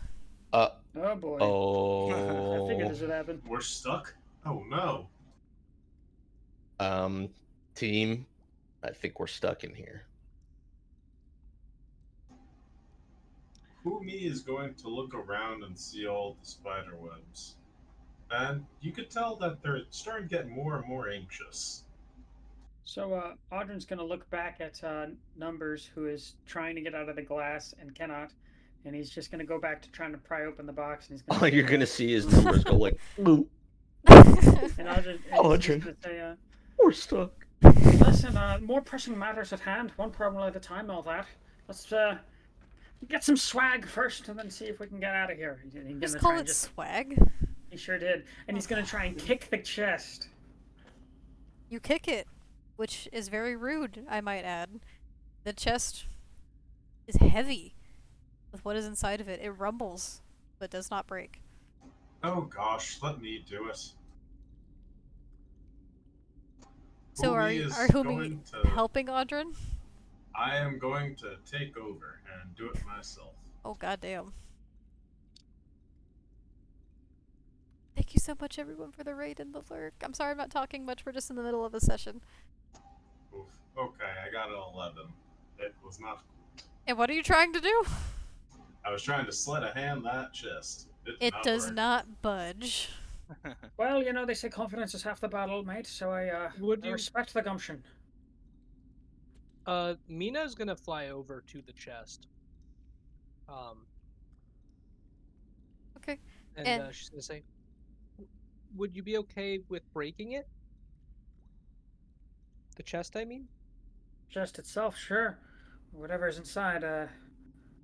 Uh Oh boy. I figured oh. this would happen. We're stuck? Oh no. Team, I think we're stuck in here. Who me is going to look around and see all the spider webs? And you could tell that they're starting to get more and more anxious. So Audrey's going to look back at Numbers, who is trying to get out of the glass and cannot, and he's just going to go back to trying to pry open the box, and he's going to All say, you're gonna see is numbers go like, boop, and Audrey, Oh, he's Audrey. going to say, we're stuck. listen, more pressing matters at hand, one problem at a time, all that. Let's get some swag first, and then see if we can get out of here. He's going Just to call try it and just, swag. he sure did, and he's going to try and kick the chest. You kick it, which is very rude, I might add. The chest is heavy with what is inside of it. It rumbles, but does not break. Oh gosh, let me do it. So are Humi is Humi going to. helping Audrin? I am going to take over and do it myself. Oh goddamn. Thank you so much everyone for the raid and the lurk. I'm sorry I'm not talking much, we're just in the middle of a session. Oof. Okay, I got an 11. It was not. And what are you trying to do? I was trying to sleight of hand that chest. It does work. not budge. Well, you know, they say confidence is half the battle, mate, so I respect the gumption. Mina's gonna fly over to the chest. Okay. And she's gonna say, would you be okay with breaking it? The chest, I mean? Chest itself, sure. Whatever's inside,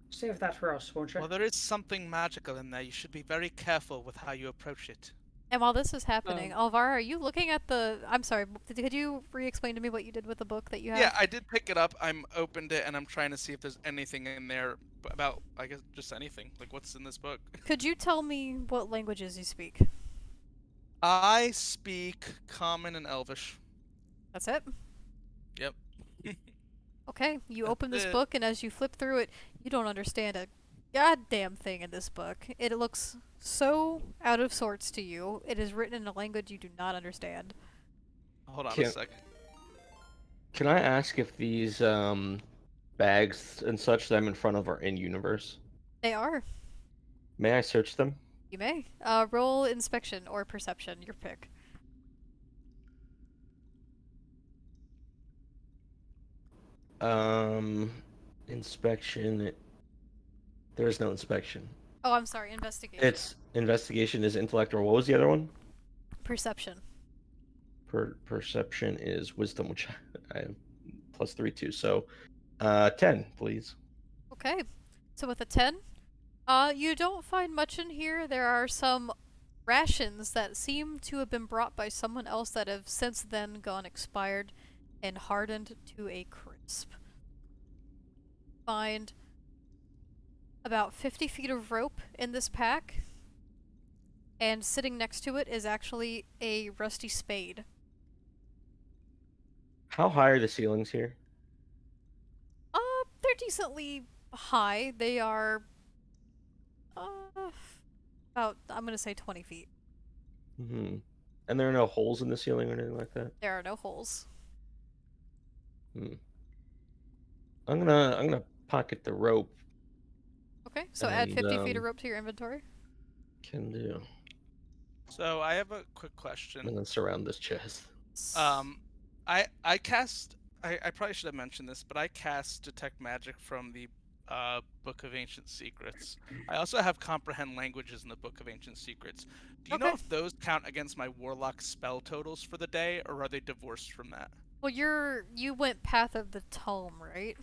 save that for us, won't you? Well, there is something magical in there. You should be very careful with how you approach it. And while this is happening, Alvaro, are you looking at the... I'm sorry, could you re-explain to me what you did with the book that you have? Yeah, I did pick it up. I'm opened it, and I'm trying to see if there's anything in there about, I guess, just anything. Like, what's in this book? Could you tell me what languages you speak? I speak Common and Elvish. That's it? Yep. Okay, you That's open this it. book, and as you flip through it, you don't understand a goddamn thing in this book. It looks so out of sorts to you. It is written in a language you do not understand. Hold on a second. Can I ask if these bags and such that I'm in front of are in universe? They are. May I search them? You may. Roll inspection or perception, your pick. Inspection. There is no inspection. Oh, I'm sorry, investigation. It's investigation is intellect, or what was the other one? Perception. Perception is wisdom, which I have +3 too. So, 10, please. Okay. So with a 10, you don't find much in here. There are some rations that seem to have been brought by someone else that have since then gone expired and hardened to a crisp. Find about 50 feet of rope in this pack, and sitting next to it is actually a rusty spade. How high are the ceilings here? They're decently high. They are about, I'm gonna say 20 feet. Mm-hmm. And there are no holes in the ceiling or anything like that? There are no holes. I'm gonna pocket the rope. Okay, so add 50 feet And, of rope to your inventory. Can do. So I have a quick question. And then surround this chest. I cast. I probably should have mentioned this, but I cast Detect Magic from the Book of Ancient Secrets. I also have Comprehend Languages in the Book of Ancient Secrets. Do you know if those count against my Warlock spell totals for the day, or are they divorced from that? Well, you went Path of the Tome, right?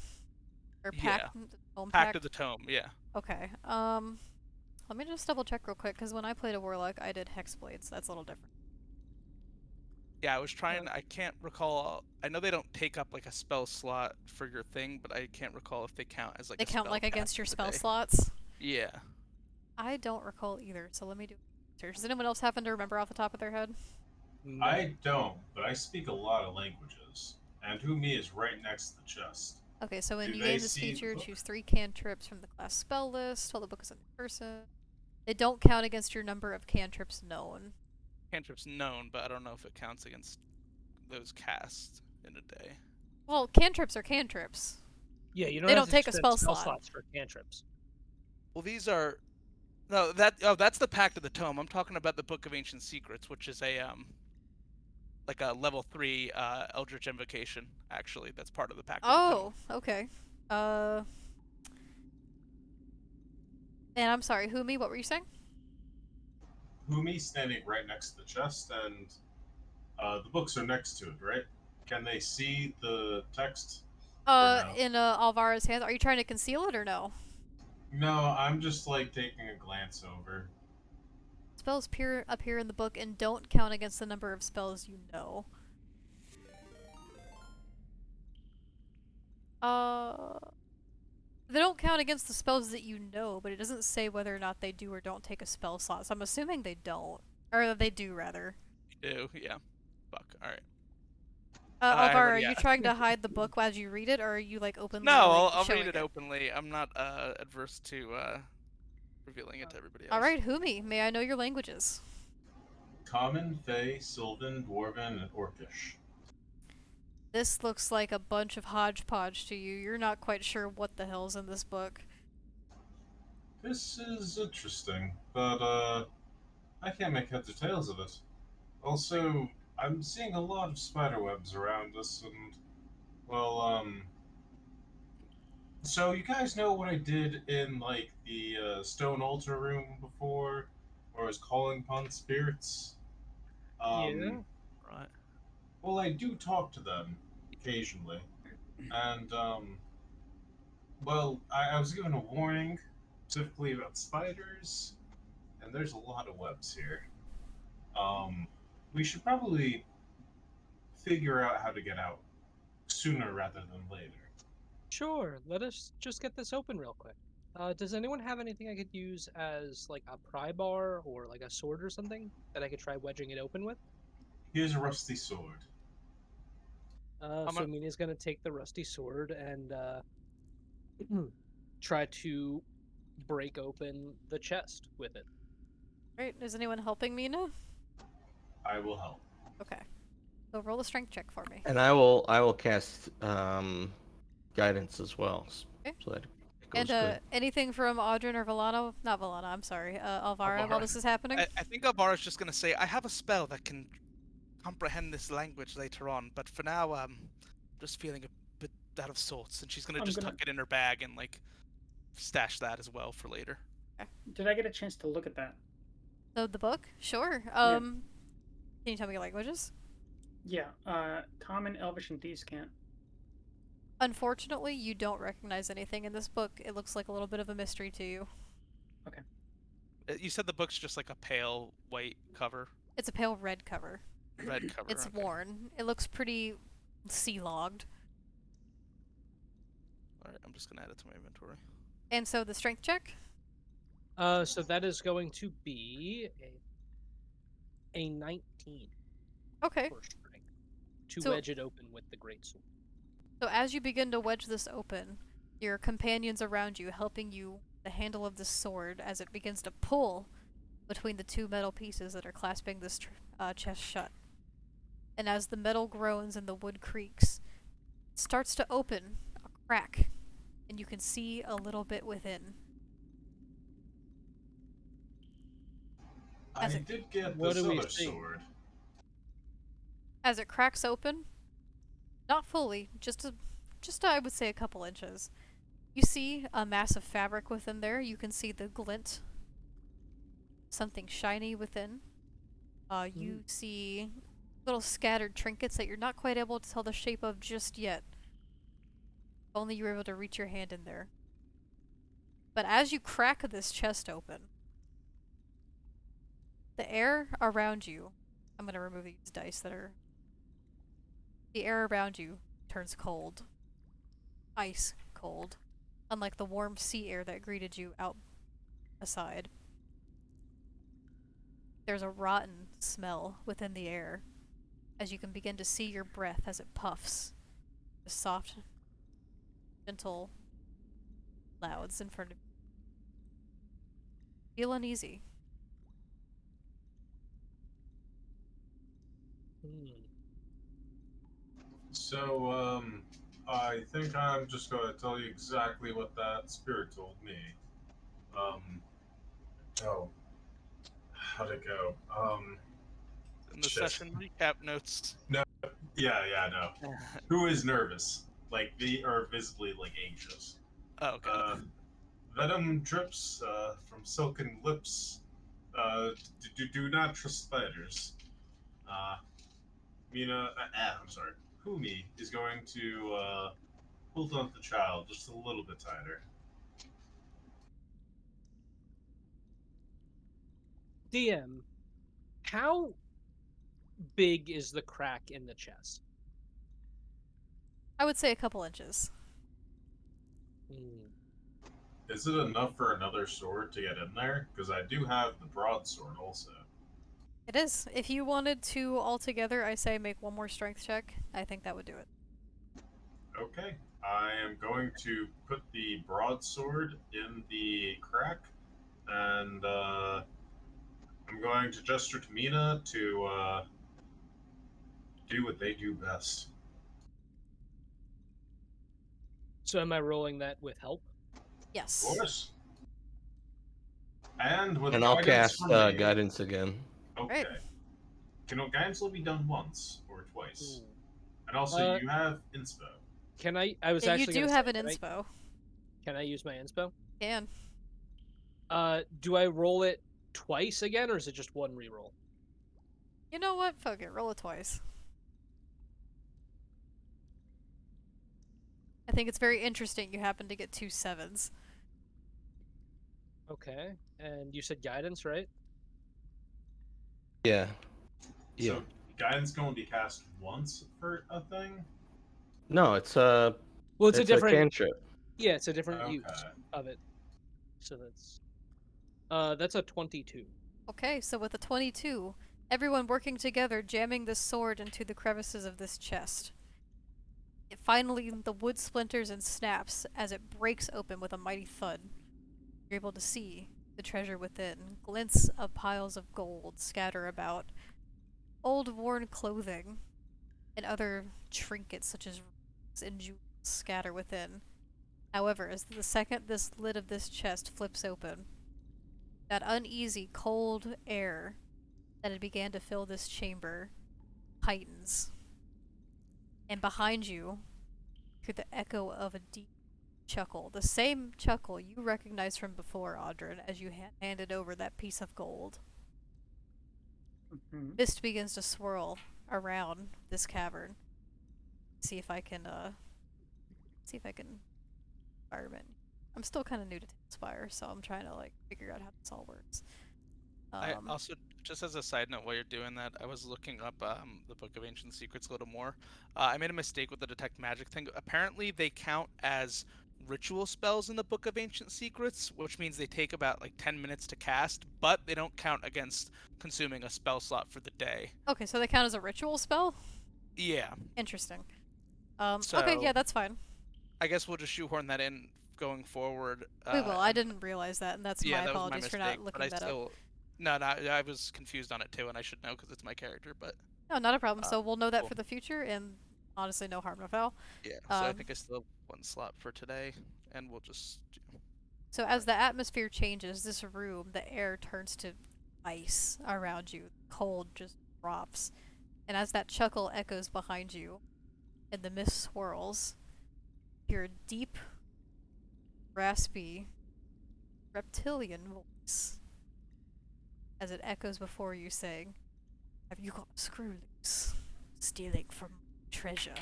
Or Pact, Yeah. Tome Pact of the Tome, yeah. Okay. Let me just double check real quick, because when I played a Warlock, I did Hexblades. That's a little different. Yeah, I was trying. I can't recall. I know they don't take up like a spell slot for your thing, but I can't recall if they count as like. They a count spell like against cast your for the spell day. slots? Yeah. I don't recall either, so let me do research. Does anyone else happen to remember off the top of their head? No. I don't, but I speak a lot of languages. And Humi is right next to the chest. Okay, so when Do you they name this see feature, the book? choose 3 cantrips from the class spell list. While the book is in person. They don't count against your number of cantrips known. Cantrip's known, but I don't know if it counts against those cast in a day. Well, cantrips are cantrips. Yeah, you don't They have don't to take a spend spell spell slot. slots for cantrips. Well, these are No, that's the Pact of the Tome. I'm talking about the Book of Ancient Secrets, which is a like a level 3 Eldritch Invocation. Actually, that's part of the Pact of the Tome. Oh, okay. Uh, and I'm sorry, Humi, what were you saying? Humi standing right next to the chest, and the books are next to it, right? Can they see the text or no? In Alvara's hands. Are you trying to conceal it or no? No, I'm just like taking a glance over. Spells appear in the book and don't count against the number of spells you know. They don't count against the spells that you know, but it doesn't say whether or not they do or don't take a spell slot. So I'm assuming they don't, or they do rather. You do, yeah. Fuck. All right. Alvara, are Yeah. you trying to hide the book as you read it, or are you like openly No, like I'll showing read it openly. I'm not adverse to revealing it to everybody else. All right, Humi, may I know your languages? Common, Fey, Sylvan, Dwarven, and Orcish. This looks like a bunch of hodgepodge to you. You're not quite sure what the hell's in this book. This is interesting, but I can't make heads or tails of it. Also, I'm seeing a lot of spiderwebs around us, and well, so you guys know what I did in like the stone altar room before, where I was calling upon spirits? Yeah. Right. Well, I do talk to them occasionally, and well, I was given a warning specifically about spiders, and there's a lot of webs here. Um, we should probably figure out how to get out sooner rather than later. Sure. Let us just get this open real quick. Does anyone have anything I could use as like a pry bar or like a sword or something that I could try wedging it open with? Here's a rusty sword. I'm So gonna, Mina's gonna take the rusty sword and try to break open the chest with it. Right, is anyone helping Mina? I will help. Okay. So roll a strength check for me. And I will cast guidance as well, Okay. so that it goes And good. anything from Audrin or Volano? Not Volano, I'm sorry. Alvara, while Alvara. this is happening? I think Alvara's just gonna say I have a spell that can comprehend this language later on, but for now, just feeling a bit out of sorts, and she's gonna I'm just gonna- tuck it in her bag and like stash that as well for later. Did I get a chance to look at that? The book? Sure. Yeah. Can you tell me your languages? Yeah. Common, Elvish, and Descant. Unfortunately, you don't recognize anything in this book. It looks like a little bit of a mystery to you. You said the book's just like a pale white cover, It's a pale red cover. red cover. It's okay. worn. It looks pretty sea-logged. All right, I'm just gonna add it to my inventory. And so the strength check? So that is going to be a 19 Okay. for strength to So- wedge it open with the greatsword. So as you begin to wedge this open, your companions around you helping you the handle of the sword as it begins to pull between the two metal pieces that are clasping this chest shut. And as the metal groans and the wood creaks, it starts to open a crack, and you can see a little bit within. I As it- did get What this do we other see? sword. As it cracks open, not fully, just I would say a couple inches. You see a mass of fabric within there. You can see the glint, something shiny within. You see little scattered trinkets that you're not quite able to tell the shape of just yet. If only you were able to reach your hand in there. But as you crack this chest open, the air around you, I'm going to remove these dice that are... The air around you turns cold. Ice cold. Unlike the warm sea air that greeted you out aside. There's a rotten smell within the air as you can begin to see your breath as it puffs. The soft, gentle clouds in front of you. Feel uneasy. So, I think I'm just going to tell you exactly what that spirit told me. Um, Oh, how'd it go? In the Shit. session recap notes. Yeah, no. Who is nervous? Like, they are visibly, like, anxious. Oh, okay. Venom drips from silken lips. Do not trust spiders. I'm sorry. Kumi is going to hold on to the child just a little bit tighter. DM, how big is the crack in the chest? I would say a couple inches. Hmm. Is it enough for another sword to get in there? Because I do have the broadsword also. It is. If you wanted to altogether, I say make one more strength check. I think that would do it. Okay. I am going to put the broadsword in the crack, and I'm going to gesture to Mina to do what they do best. So am I rolling that with help? Of Yes. course. And with And I'll guidance cast from me. guidance again. Okay. Right. Can guidance will be done once or twice? Ooh. And also, you have inspo. Can I? I was Yeah, you actually do gonna have say, an inspo. Can I use my inspo? Can. Do I roll it twice again, or is it just one reroll? You know what? Fuck it. Roll it twice. I think it's very interesting you happen to get 2 7s. Okay. And you said guidance, right? Yeah. Yeah. So, guidance going to be cast once for a thing? No, it's Well, it's a a different. cantrip. Yeah, it's a different Okay. use of it. So that's a 22. Okay, so with a 22, everyone working together, jamming this sword into the crevices of this chest. Finally, the wood splinters and snaps as it breaks open with a mighty thud. You're able to see the treasure within. Glints of piles of gold scatter about. Old worn clothing and other trinkets such as rings and jewels scatter within. However, as the second this lid of this chest flips open, that uneasy, cold air that had began to fill this chamber heightens. And behind you, through the echo of a deep chuckle, the same chuckle you recognized from before, Audrin, as you handed over that piece of gold. Mhm. Mist begins to swirl around this cavern. See if I can environment. I'm still kind of new to Spire, so I'm trying to like figure out how this all works. I also, just as a side note, while you're doing that, I was looking up the Book of Ancient Secrets a little more. I made a mistake with the detect magic thing. Apparently, they count as ritual spells in the Book of Ancient Secrets, which means they take about like 10 minutes to cast, but they don't count against consuming a spell slot for the day. Okay, so they count as a ritual spell? Yeah. Interesting. So Okay, yeah, that's fine. I guess we'll just shoehorn that in going forward. We will. I and- didn't realize that, and that's yeah, my that was my apologies for mistake. not But looking I that still, up. no, I was confused on it too, and I should know because it's my character. But No, not a problem. uh, So we'll know that cool. for the future, and honestly, no harm, no foul. Yeah, so I Um, think I still have one slot for today, and we'll just do. So as the atmosphere changes, this room, the air turns to ice around you. Cold just drops. And as that chuckle echoes behind you, and the mist swirls, you hear a deep, raspy, reptilian voice as it echoes before you saying, "Have you got a screw loose? Stealing from treasure."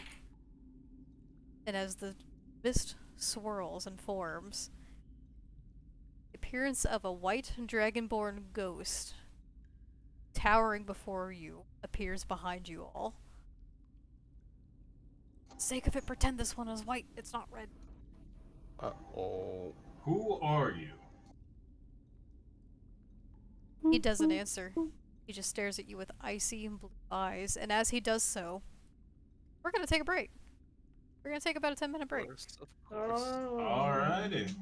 And as the mist swirls and forms, the appearance of a white dragonborn ghost towering before you appears behind you all. Sake of it, pretend this one is white. It's not red. Uh-oh. Who are you? He doesn't answer. He just stares at you with icy blue eyes, and as he does so, we're gonna take a break. We're gonna take about a 10-minute break. Of course. Alrighty.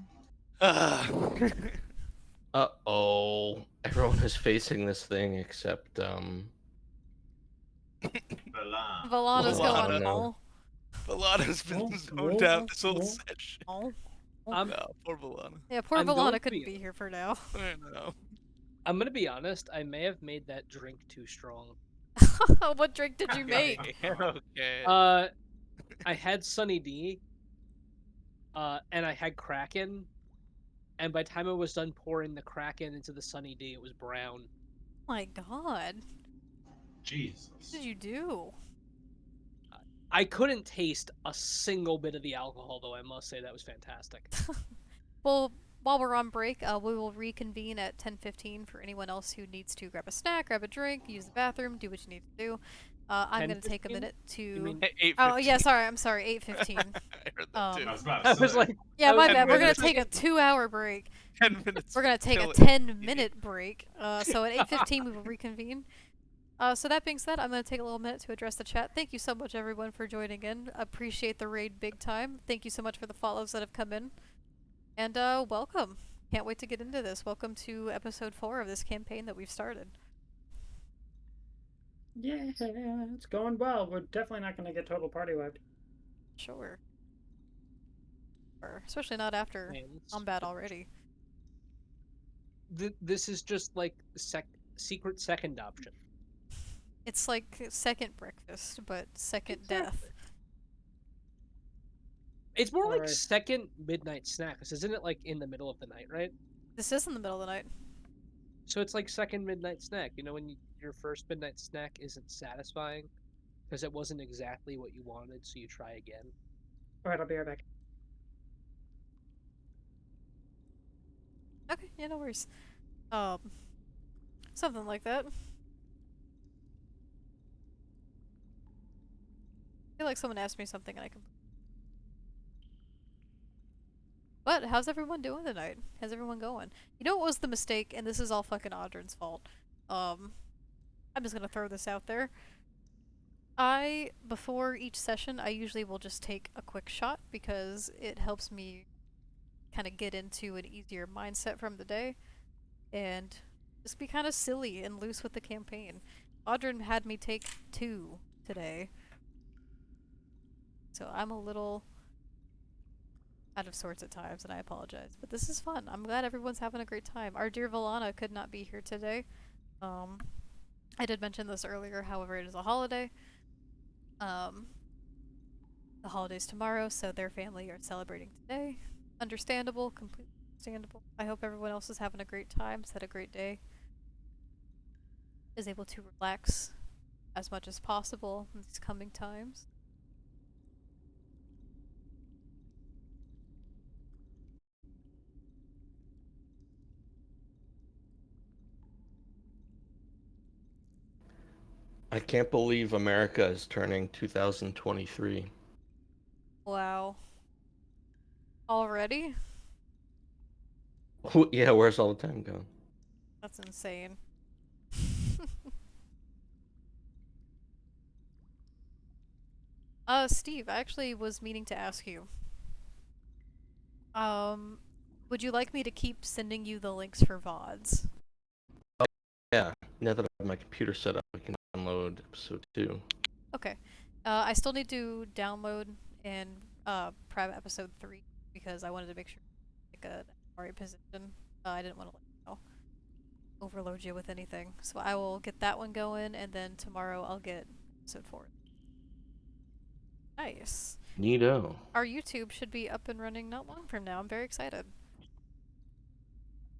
Uh-oh. Everyone is facing this thing except Balan. Valana's Valana. going, No. Valana's been Oh, zoned oh, out this whole oh. session. oh. I'm No, poor Valana. Yeah, poor I'm going Valana to couldn't be- be here for now. I know. I'm gonna be honest. I may have made that drink too strong. What drink did you make? Okay. I had Sunny D. And I had Kraken. And by the time I was done pouring the Kraken into the Sunny D, it was brown. My God, what Jesus. did you do? I couldn't taste a single bit of the alcohol, though. I must say that was fantastic. Well, while we're on break, we will reconvene at 10:15 for anyone else who needs to grab a snack, grab a drink, use the bathroom, do what you need to do. I'm gonna take a 10:15? minute You to. mean 8:15. Oh yeah, sorry. I'm sorry. 8:15. I heard that too. I was about I to was say. like, Yeah, I was my ten bad. We're gonna minutes. take a 2-hour break. 10 minutes. We're gonna take a till 10-minute break. So at 8:15 we will reconvene. So that being said, I'm gonna take a little minute to address the chat. Thank you so much, everyone, for joining in. Appreciate the raid big time. Thank you so much for the follows that have come in, and welcome. Can't wait to get into this. Welcome to episode 4 of this campaign that we've started. Yeah, it's going well. We're definitely not going to get total party wiped. Sure. Especially not after plans. combat already. This is just like secret second option. It's like second breakfast, but second death. It's more like Alright. second midnight snack, 'cause isn't it like in the middle of the night, right? This is in the middle of the night. So it's like second midnight snack. You know, when your first midnight snack isn't satisfying because it wasn't exactly what you wanted, so you try again. Alright, I'll be right back. Okay, yeah, no worries. Something like that. I feel like someone asked me something and I can. But how's everyone doing tonight? How's everyone going? You know what was the mistake, and this is all fucking Audrin's fault. I'm just gonna throw this out there. Before each session, I usually will just take a quick shot because it helps me kind of get into an easier mindset from the day and just be kind of silly and loose with the campaign. Audrin had me take 2 today. So I'm a little out of sorts at times, and I apologize. But this is fun. I'm glad everyone's having a great time. Our dear Valana could not be here today. I did mention this earlier, however, it is a holiday. The holiday's tomorrow, so their family are celebrating today. Understandable, completely understandable. I hope everyone else is having a great time, had a great day, is able to relax as much as possible in these coming times. I can't believe America is turning 2023. Wow. Already? Yeah, where's all the time going? That's insane. Steve, I actually was meaning to ask you. Would you like me to keep sending you the links for VODs? Yeah, now that I have my computer set up, I can download episode 2. Okay. I still need to download and prep episode 3 because I wanted to make sure like a already position. I didn't want to overload you with anything. So I will get that one going, and then tomorrow I'll get episode 4. Nice. Neato. Our YouTube should be up and running not long from now. I'm very excited.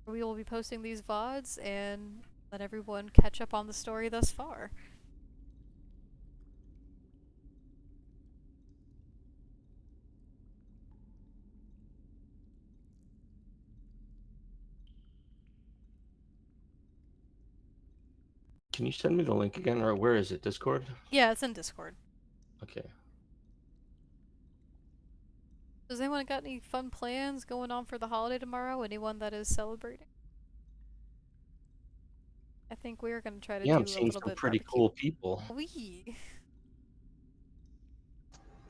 We will be posting these VODs and let everyone catch up on the story thus far. Can you send me the link again, or where is it? Discord? Yeah, it's in Discord. Okay. Does anyone got any fun plans going on for the holiday tomorrow? Anyone that is celebrating? I think we are going to try to Yeah, do I'm a seeing little some bit pretty barbecue. cool people. Wee.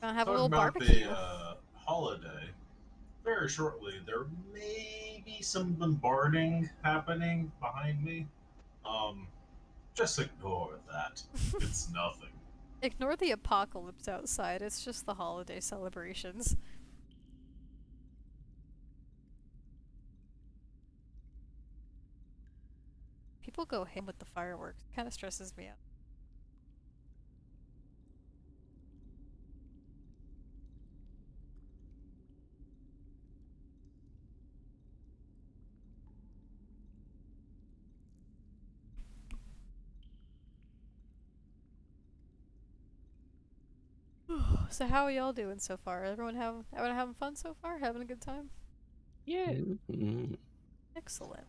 Gonna have a Talking little about barbecue. the holiday, very shortly, there may be some bombarding happening behind me. Just ignore that. It's nothing. Ignore the apocalypse outside. It's just the holiday celebrations. People go ham with the fireworks. It kind of stresses me out. So how are y'all doing so far? Everyone having fun so far? Having a good time? Yeah. Mhm. Excellent.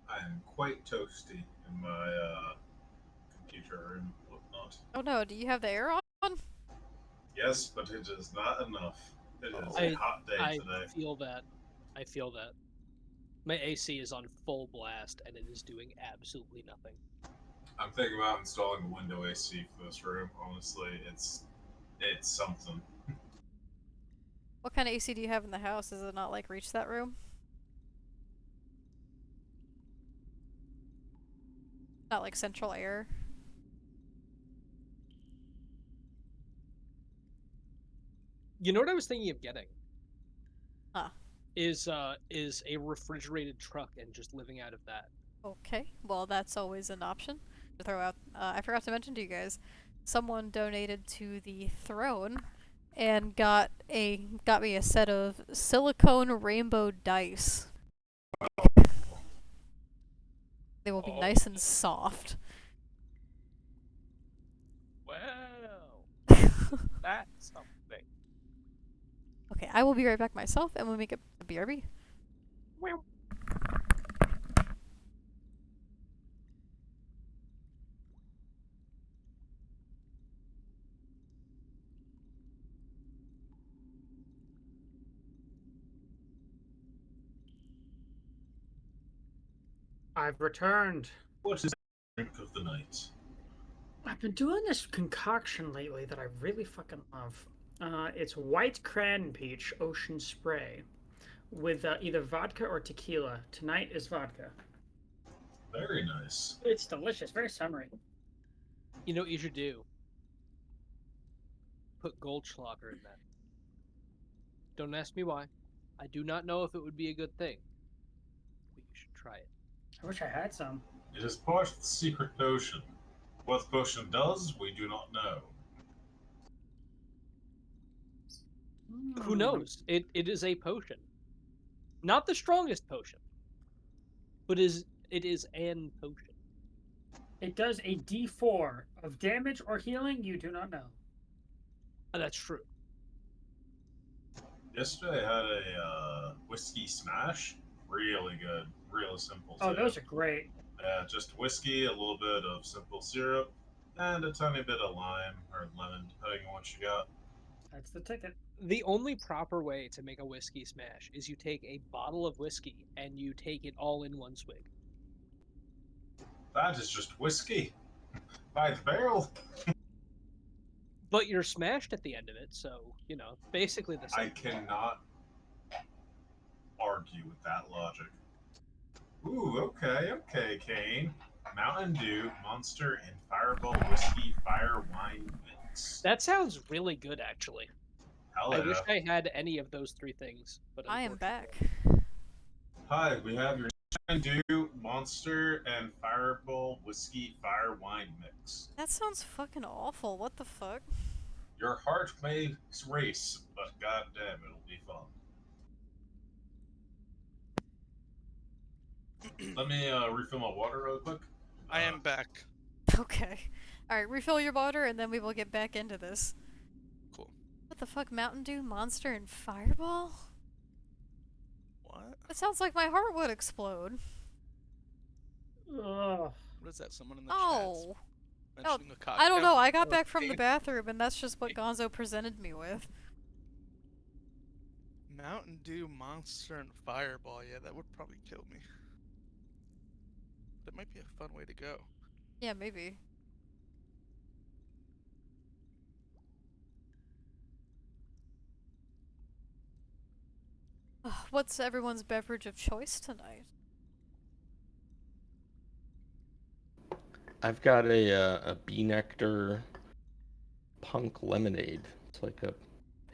I am quite toasty in my computer room, whatnot. Oh no, do you have the air on? Yes, but it is not enough. It is I a hot day I today. feel that. I feel that. My AC is on full blast and it is doing absolutely nothing. I'm thinking about installing a window AC for this room. Honestly, it's something. What kind of AC do you have in the house? Does it not like reach that room? Not like central air. You know what I was thinking of getting? Huh. Is a refrigerated truck and just living out of that. Okay. Well, that's always an option to throw out. I forgot to mention to you guys, someone donated to the throne and got me a set of silicone rainbow dice. They will be nice and soft. Wow. That's something. Okay, I will be right back myself, and we'll make it a BRB. Well. I've returned. What is the drink of the night? I've been doing this concoction lately that I really fucking love. It's white cran peach ocean spray with either vodka or tequila. Tonight is vodka. Very nice. It's delicious, very summery. You know what you should do? Put Goldschlager in that. Don't ask me why. I do not know if it would be a good thing. But you should try it. I wish I had some. It is part of the secret potion. What the potion does, we do not know. Who knows? It is a potion. Not the strongest potion. But it is an potion. It does a D4 of damage or healing, you do not know. That's true. Yesterday I had a whiskey smash. Really good. Real simple. Oh, too. those are great. Just whiskey, a little bit of simple syrup, and a tiny bit of lime or lemon, depending on what you got. That's the ticket. The only proper way to make a whiskey smash is you take a bottle of whiskey and you take it all in one swig. That is just whiskey. By the barrel. But you're smashed at the end of it, so, you know, basically the same. I cannot argue with that logic. Ooh, okay, Kane. Mountain Dew, Monster, and Fireball Whiskey Fire Wine Mix. That sounds really good, actually. Hell I yeah. wish I had any of those three things, but I am back. Hi, we have your Mountain Dew, Monster, and Fireball Whiskey Fire Wine Mix. That sounds fucking awful. What the fuck? Your heart may race, but goddamn, it'll be fun. Let me refill my water real quick. I am back. Okay. Alright, refill your water, and then we will get back into this. Cool. What the fuck? Mountain Dew, Monster, and Fireball? What? That sounds like my heart would explode. Ugh. What is that? Someone in the Oh. chat mentioning a cocktail? I don't know. I got or back from the Kane? bathroom, and that's just what Gonzo presented me with. Mountain Dew, Monster, and Fireball. Yeah, that would probably kill me. That might be a fun way to go. Yeah, maybe. What's everyone's beverage of choice tonight? I've got a bee nectar punk lemonade. It's like a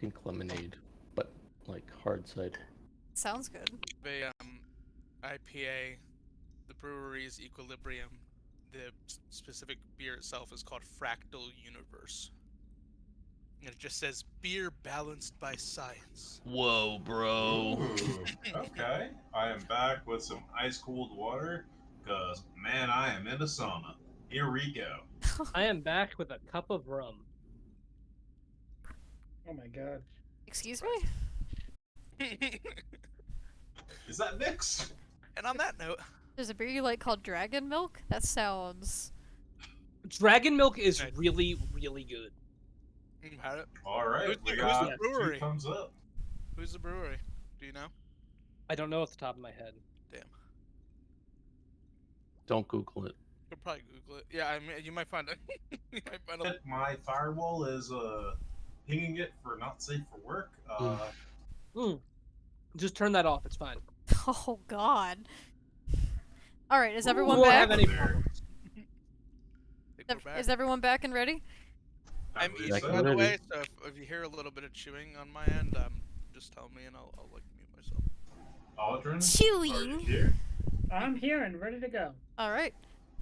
pink lemonade, but like hard cider. Sounds good. The IPA, the brewery's Equilibrium the specific beer itself is called Fractal Universe. And it just says beer balanced by science. Whoa, bro. Ooh, okay. I am back with some ice cold water, cause man, I am in a sauna. Here we go. I am back with a cup of rum. Oh my god. Excuse me? Is that mixed? And on that note, There's a beer you like called Dragon Milk? That sounds... Dragon milk is Nice. really, really good. you had it. All right, Who's we the got brewery? 2 thumbs up. Who's the brewery? Do you know? I don't know off the top of my head. Damn. Don't Google it. You'll probably Google it. Yeah, I mean, you might find it. You might find a... My firewall is pinging it for not safe for work. Just turn that off. It's fine. Oh, God. Alright, is everyone We won't back? have any There. problems. Think we're back. Is everyone back and ready? I'm believe eating, so. by the Ready. way, so if you hear a little bit of chewing on my end, just tell me and I'll like mute myself. Aldrin, are Chewing. you here? I'm here and ready to go. Alright.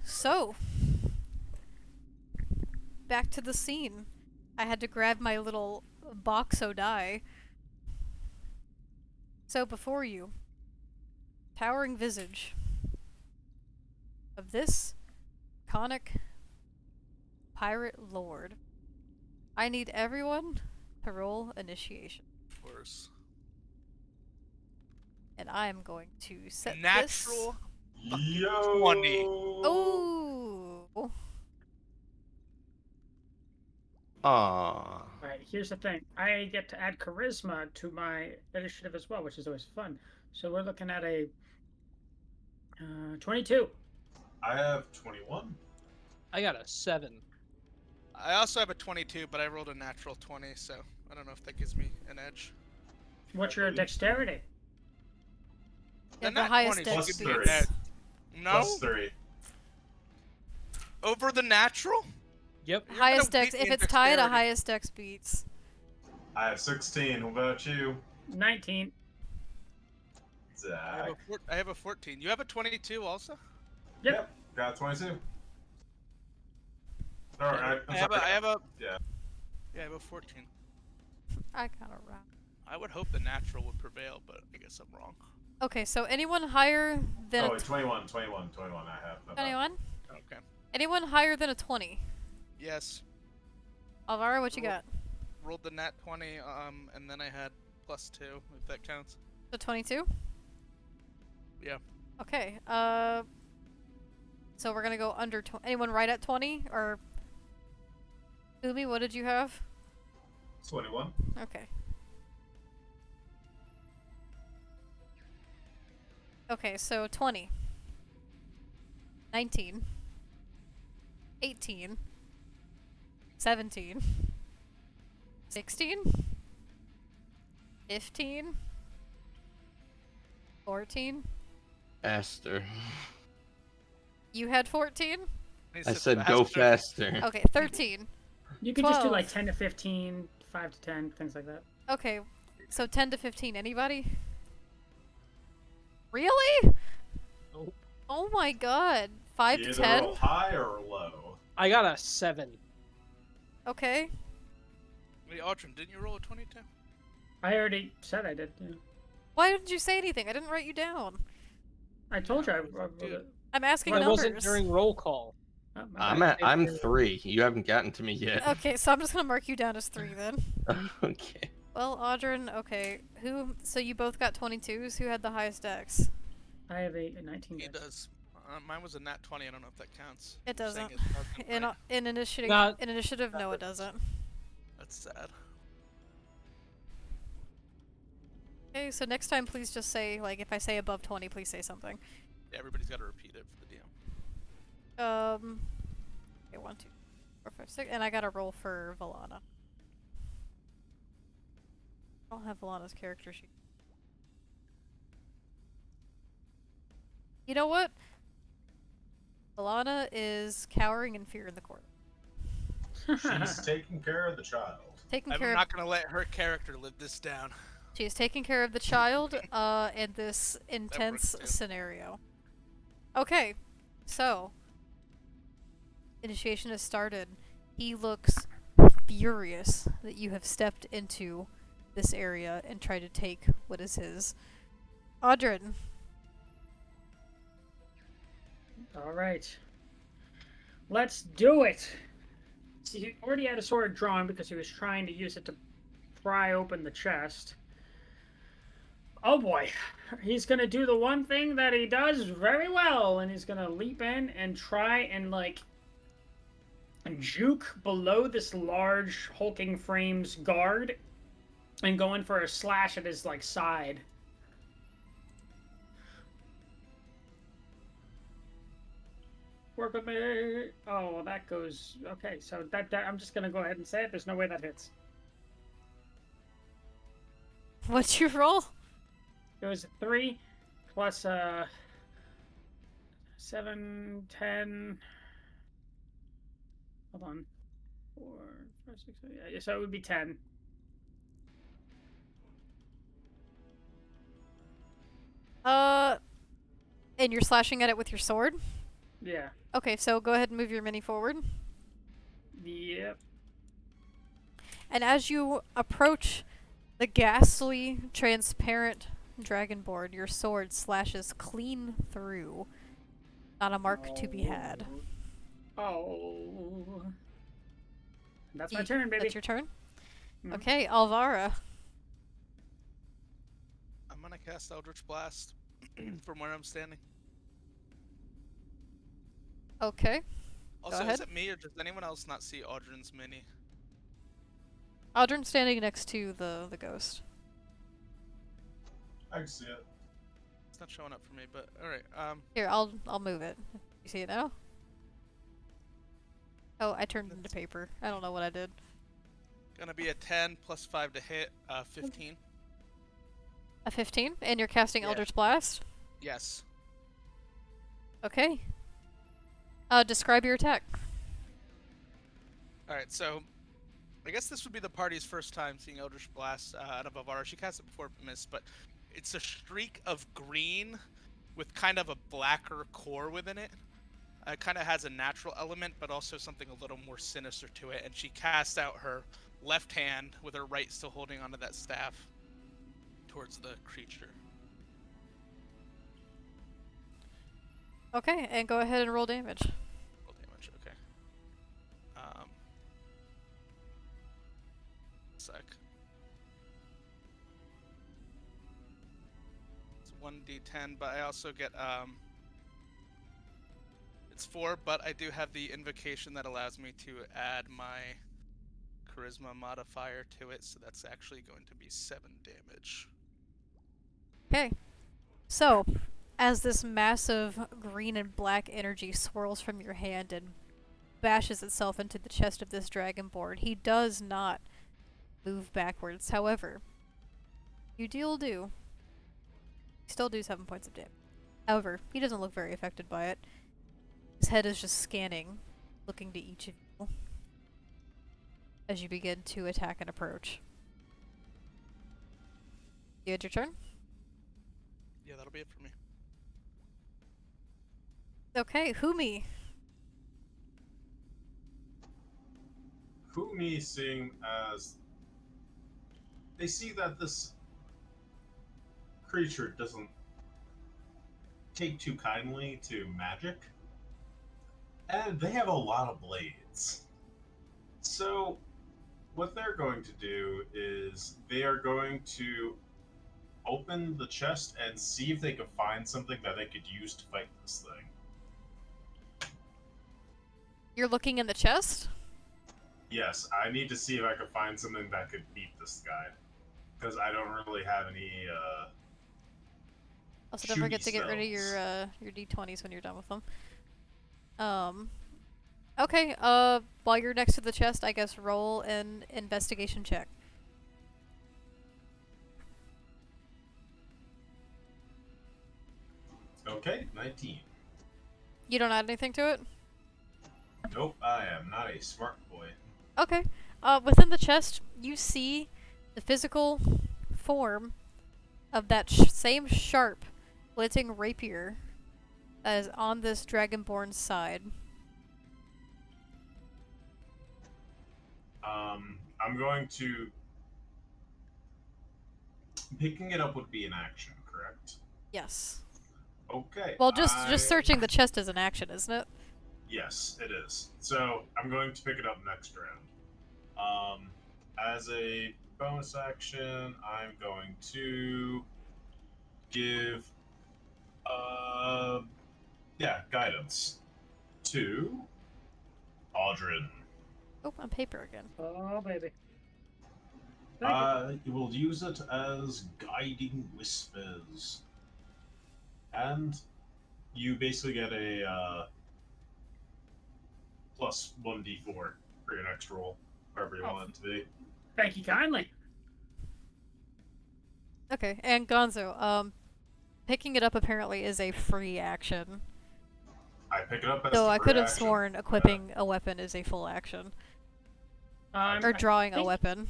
So. Back to the scene. I had to grab my little boxo die. So before you, towering visage of this iconic pirate lord. I need everyone to roll initiation. Of course. And I am going to set Natural. Yo. 20. this. Oh. Ah. Alright, here's the thing. I get to add charisma to my initiative as well, which is always fun. So we're looking at a 22. I have 21. I got a 7. I also have a 22, but I rolled a natural 20, so I don't know if that gives me an edge. What's your dexterity? Yeah, The the nat highest 20 dex should give me an beats. edge. No? Plus 3. Over the natural? Yep. You're Highest gonna dex. beat me If in it's tied, a dexterity. highest dex beats. I have 16. What about you, 19. I Zach? have a 14. You have a 22 also? Yep. Got 22. Alright, I have a Yeah. Yeah, I have a 14. I kind of round. I would hope the natural would prevail, but I guess I'm wrong. Okay, so anyone higher than Oh, a wait, 21. I have. 21? Okay. Anyone higher than a 20? Yes. Alvaro, what you Roll. got? Rolled the nat 20, and then I had plus 2, if that counts. The 22? Yeah. Okay, so we're gonna go under anyone right at 20? Or... Umi, what did you have? 21. Okay. Okay, so 20. 19. 18. 17. 16. 15. 14. Faster. You had 14? I said go faster. Okay, 13. You could just do 12. like 10 to 15, 5 to 10, things like that. Okay, so 10 to 15. Anybody? Really? Nope. Oh my god. 5 to Either 10? roll high or low. I got a 7. Okay. Wait, Aldrin, didn't you roll a 22? I already said I did. Yeah. Why didn't you say anything? I didn't write you down. I told you I Dude. rolled it. I'm asking I numbers. wasn't during roll call. Oh, my bad. I'm 3. You haven't gotten to me yet. Okay, so I'm just gonna mark you down as 3 then. Okay. Well, Audrin, okay. So you both got 22s? Who had the highest dex? I have a 19. He dex. does. Mine was a nat 20, I don't know if that counts. It You're saying doesn't. it's broken, In, right? in initiative, Not- no, it doesn't. That's sad. Okay, so next time, please just say, like, if I say above 20, please say something. Yeah, everybody's got to repeat it for the DM. Okay, 1, 2, 4, 5, 6, and I got a roll for Valana. I don't have Valana's character sheet. You know what? Valana is cowering in fear in the corner. She's taking care of the child. Taking I'm care of not going to let her character live this down. She is taking care of the child in this intense too. scenario. Okay, so initiation has started, he looks furious that you have stepped into this area and tried to take what is his. Audrin. All right. Let's do it. See, he already had a sword drawn because he was trying to use it to pry open the chest. Oh boy. He's going to do the one thing that he does very well, and he's going to leap in and try and, like, juke below this large hulking frame's guard and go in for a slash at his, like, side. Work with me. Oh, that goes... Okay, so that I'm just going to go ahead and say it. There's no way that hits. What's your roll? It was 3 plus 7, 10. Hold on. 4, 5, 6, 7, yeah, so it would be 10. And you're slashing at it with your sword? Yeah. Okay, so go ahead and move your mini forward. Yep. And as you approach the ghastly, transparent dragonborn, your sword slashes clean through. Not a mark to be had. Oh. That's my turn, baby. That's your turn? Mhm. Okay, Alvara. I'm gonna cast Eldritch Blast from where I'm standing. Okay. Also, ahead. is it me or does anyone else not see Audrin's mini? Audrin's standing next to the ghost. I can see it. It's not showing up for me, but alright. Here, I'll move it. You see it now? Oh, I turned it into paper. I don't know what I did. Gonna be a 10 plus 5 to hit, 15. A 15? And you're casting Yeah. Eldritch Blast? Yes. Okay. Describe your attack. Alright, so I guess this would be the party's first time seeing Eldritch Blast out of Avara. She cast it before Miss, but it's a streak of green with kind of a blacker core within it. It kind of has a natural element, but also something a little more sinister to it. And she casts out her left hand with her right still holding onto that staff towards the creature. Okay, and go ahead and roll damage. Roll damage, okay. Sec. It's 1d10, but I also get it's 4, but I do have the invocation that allows me to add my charisma modifier to it, so that's actually going to be 7 damage. Okay. So, as this massive green and black energy swirls from your hand and bashes itself into the chest of this dragonborn, he does not move backwards. However, you still do 7 points of damage. However, he doesn't look very affected by it. His head is just scanning, looking to each of you as you begin to attack and approach. You had your turn? Yeah, that'll be it for me. Okay, Humi. Humi seeing as they see that this creature doesn't take too kindly to magic, and they have a lot of blades. So what they're going to do is they are going to open the chest and see if they can find something that they could use to fight this thing. You're looking in the chest? Yes, I need to see if I can find something that could beat this guy. Because I don't really have any, Also, don't forget to get rid of spells. your d20s when you're done with them. Okay, while you're next to the chest, I guess roll an investigation check. Okay, 19. You don't add anything to it? Nope, I am not a smart boy. Okay. Within the chest, you see the physical form of that same sharp, glinting rapier that is on this dragonborn's side. I'm going to... Picking it up would be an action, correct? Yes. Okay. Well, just searching the chest is an action, isn't it? Yes, it is. So I'm going to pick it up next round. As a bonus action, I'm going to give, guidance to Audrin. Oh, on paper again. Oh, baby. Thank you. You will use it as guiding whispers, and you basically get a plus 1d4 for your next roll, wherever you want it to be. Thank you kindly. Okay, and Gonzo, picking it up apparently is a free action. I pick it up as So a I free could have action. sworn equipping a weapon is a full action. Or drawing a weapon.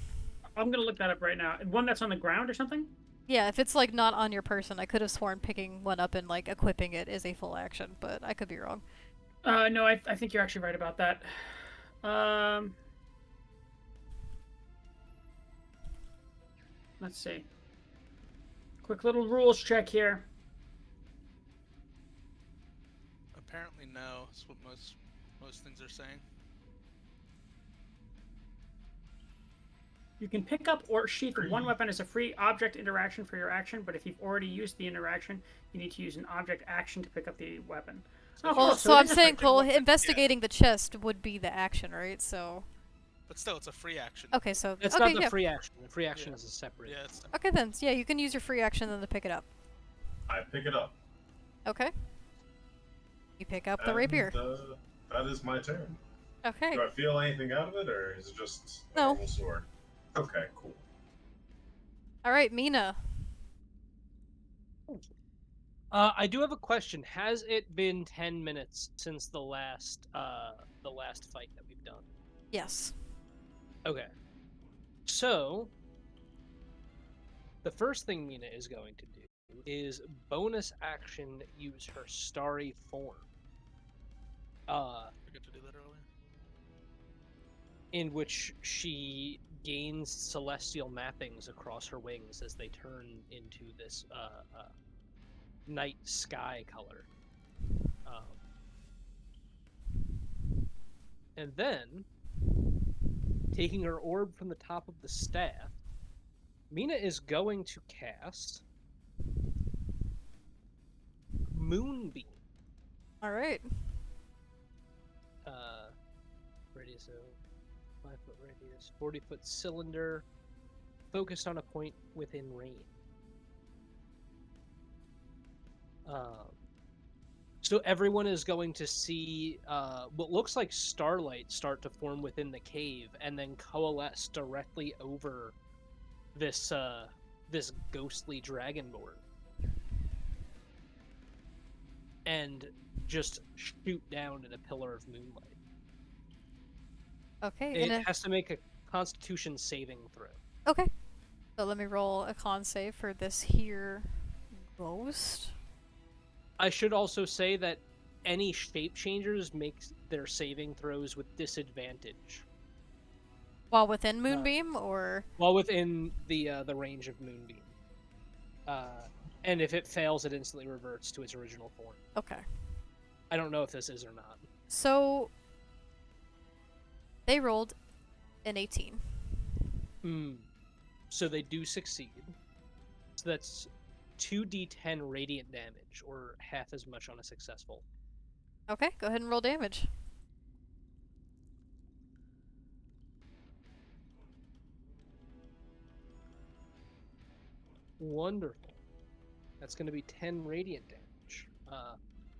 I'm gonna look that up right now. One that's on the ground or something? Yeah, if it's like not on your person, I could have sworn picking one up and like equipping it is a full action, but I could be wrong. No, I think you're actually right about that. Let's see. Quick little rules check here. Apparently, no. That's what most things are saying. You can pick up or sheath one weapon as a free object interaction for your action, but if you've already used the interaction, you need to use an object action to pick up the weapon. Well, so I'm saying, Cole, investigating the chest would be the action, right? So. But still, it's a free action. Okay, so It's okay, not the yeah. free action. The free action is a separate. Yeah, it's Okay then, yeah, you can use your free action then to pick it up. I pick it up. Okay. You pick up the And, rapier. That is my turn. Okay. Do I feel anything out of it, or is it just a No. normal sword? Okay, cool. All right, Mina. I do have a question. Has it been 10 minutes since the last fight that we've done? Yes. Okay. So, the first thing Mina is going to do is bonus action use her starry form. I forgot to do that earlier. In which she gains celestial mappings across her wings as they turn into this night sky color. And then, taking her orb from the top of the staff, Mina is going to cast Moonbeam. All right. Radius of 5-foot radius, 40-foot cylinder, focused on a point within range. So everyone is going to see what looks like starlight start to form within the cave, and then coalesce directly over this this ghostly dragonborn, and just shoot down in a pillar of moonlight. Okay. It has to make a Constitution saving throw. Okay. So let me roll a con save for this here ghost. I should also say that any shape changers make their saving throws with disadvantage While within Moonbeam, or? while within the range of Moonbeam. And if it fails, it instantly reverts to its original form. Okay. I don't know if this is or not. So they rolled an 18. So they do succeed. So that's 2d10 radiant damage, or half as much on a successful. Okay, go ahead and roll damage. Wonderful. That's going to be 10 radiant damage.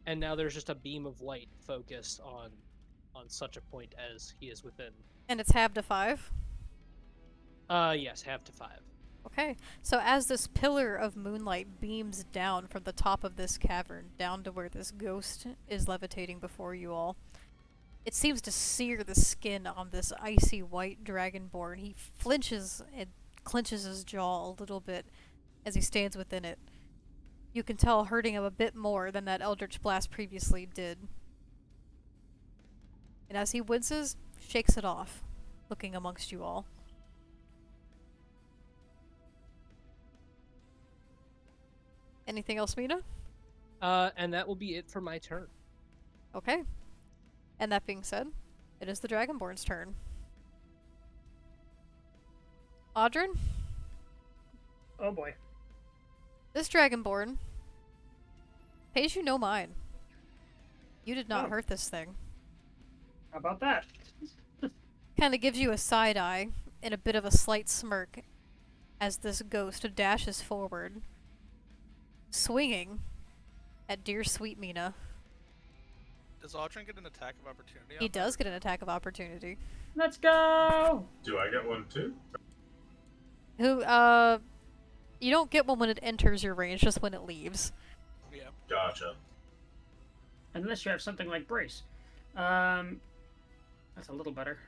And now there's just a beam of light focused on such a point as he is within. And it's halved to 5. Yes, half to 5. Okay, so as this pillar of moonlight beams down from the top of this cavern down to where this ghost is levitating before you all, it seems to sear the skin on this icy white dragonborn. He flinches and clenches his jaw a little bit as he stands within it. You can tell hurting him a bit more than that Eldritch Blast previously did. And as he winces, shakes it off. looking amongst you all. Anything else, Mina? And that will be it for my turn. Okay. And that being said, it is the Dragonborn's turn. Audrin, Oh boy. this Dragonborn pays you no mind. You did not Oh. hurt this thing. How about that? Kind of gives you a side eye and a bit of a slight smirk as this ghost dashes forward, swinging at dear sweet Mina. Does Audrin get an attack of opportunity? He on that? does get an attack of opportunity. Let's go! Do I get one too? You don't get one when it enters your range, just when it leaves. Yeah. Gotcha. Unless you have something like brace. That's a little better.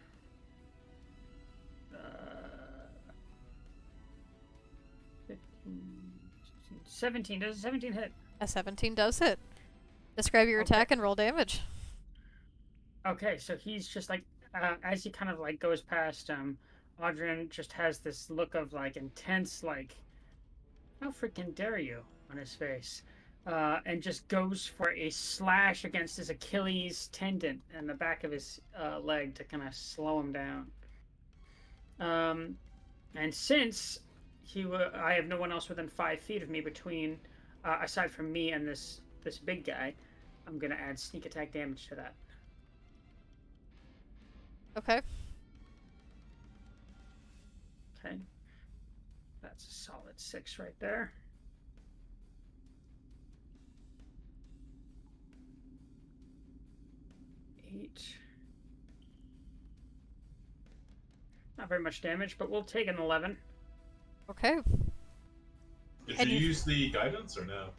15, 16, 17. Does a 17 hit? A 17 does hit. Describe your Okay. attack and roll damage. Okay, so he's just like, as he kind of like goes past, Audrin just has this look of like intense, like, how freaking dare you on his face. And just goes for a slash against his Achilles tendon and the back of his leg to kind of slow him down. And since I have no one else within 5 feet of me between, aside from me and this big guy, I'm gonna add sneak attack damage to that. Okay. Okay, that's a solid 6 right there. Not very much damage, but we'll take an 11. Okay. Did And you you- use the guidance or no?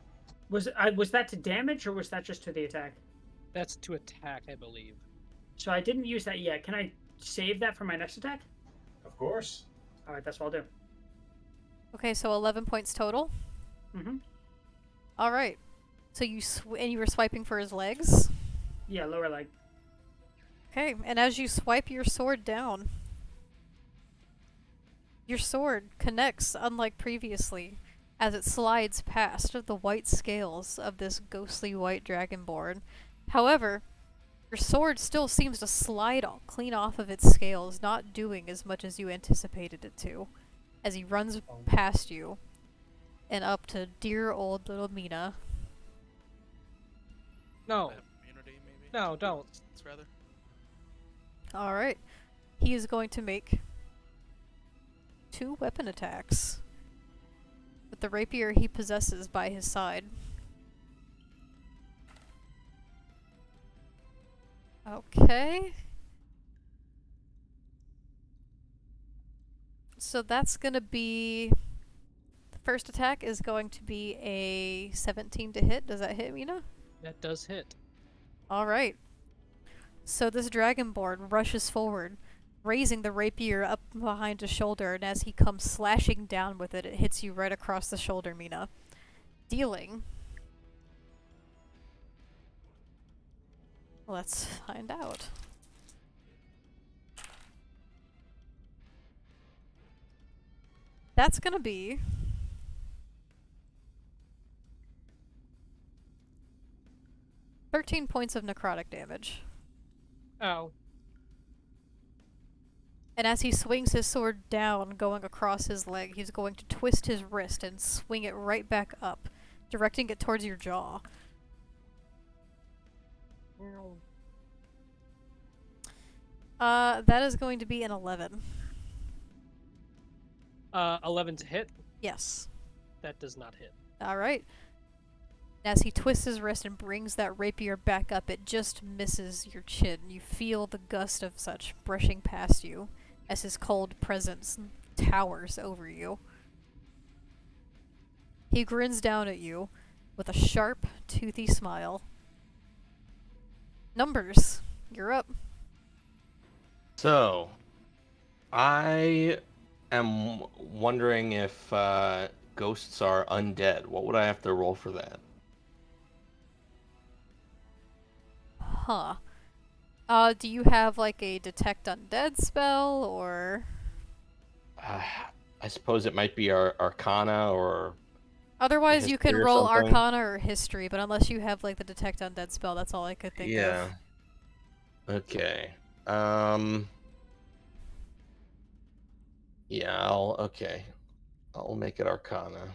Was that to damage or was that just to the attack? That's to attack, I believe. So I didn't use that yet. Can I save that for my next attack? Of course. All right, that's what I'll do. Okay, so 11 points total. Mm-hmm. All right. So and you were swiping for his legs? Yeah, lower leg. Okay, and as you swipe your sword down, your sword connects, unlike previously, as it slides past the white scales of this ghostly white dragonborn. However, your sword still seems to slide clean off of its scales, not doing as much as you anticipated it to, as he runs past you and up to dear old little Mina. No, I have immunity, maybe. no, don't. Resistance, rather. Alright. He is going to make 2 weapon attacks with the rapier he possesses by his side. Okay. So that's gonna be... The first attack is going to be a 17 to hit. Does that hit, Mina? That does hit. Alright. So this dragonborn rushes forward, raising the rapier up behind his shoulder, and as he comes slashing down with it, it hits you right across the shoulder, Mina. Dealing... Let's find out. That's gonna be... 13 points of necrotic damage. Oh. And as he swings his sword down, going across his leg, he's going to twist his wrist and swing it right back up, directing it towards your jaw. That is going to be an 11. 11 to hit. Yes. That does not hit. Alright. As he twists his wrist and brings that rapier back up, it just misses your chin. You feel the gust of such brushing past you as his cold presence towers over you. He grins down at you with a sharp, toothy smile. Numbers, you're up. So, I am wondering if ghosts are undead. What would I have to roll for that? Huh. Do you have like a detect undead spell or? I suppose it might be our Arcana or Otherwise, you can history or roll something. Arcana or History, but unless you have like the detect undead spell, that's all I could think Yeah. of. Okay. Yeah, okay. I'll make it Arcana.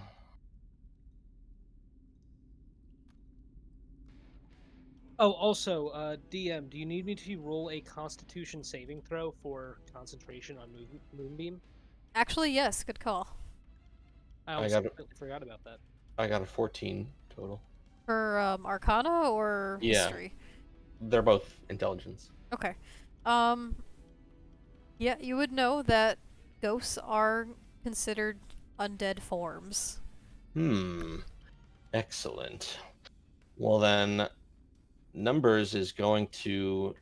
Oh, also, DM, do you need me to roll a Constitution saving throw for concentration on Moonbeam? Actually, yes, good call. I I almost got completely forgot about that. I got a 14 total. For Arcana or Yeah. History? They're both intelligence. Okay. Um, yeah, you would know that ghosts are considered undead forms. Excellent. Well then, Numbers is going to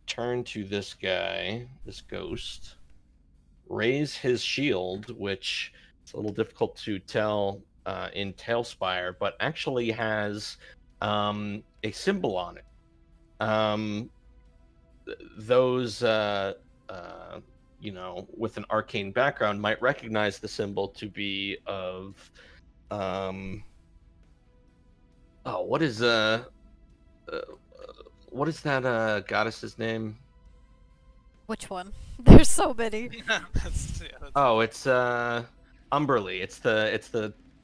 turn to this guy, this ghost, raise his shield, which is a little difficult to tell in Tailspire, but actually has a symbol on it. Those with an arcane background might recognize the symbol to be of oh, uh what is that goddess's name? Which one? There's so many. That's Oh, it's Umberly.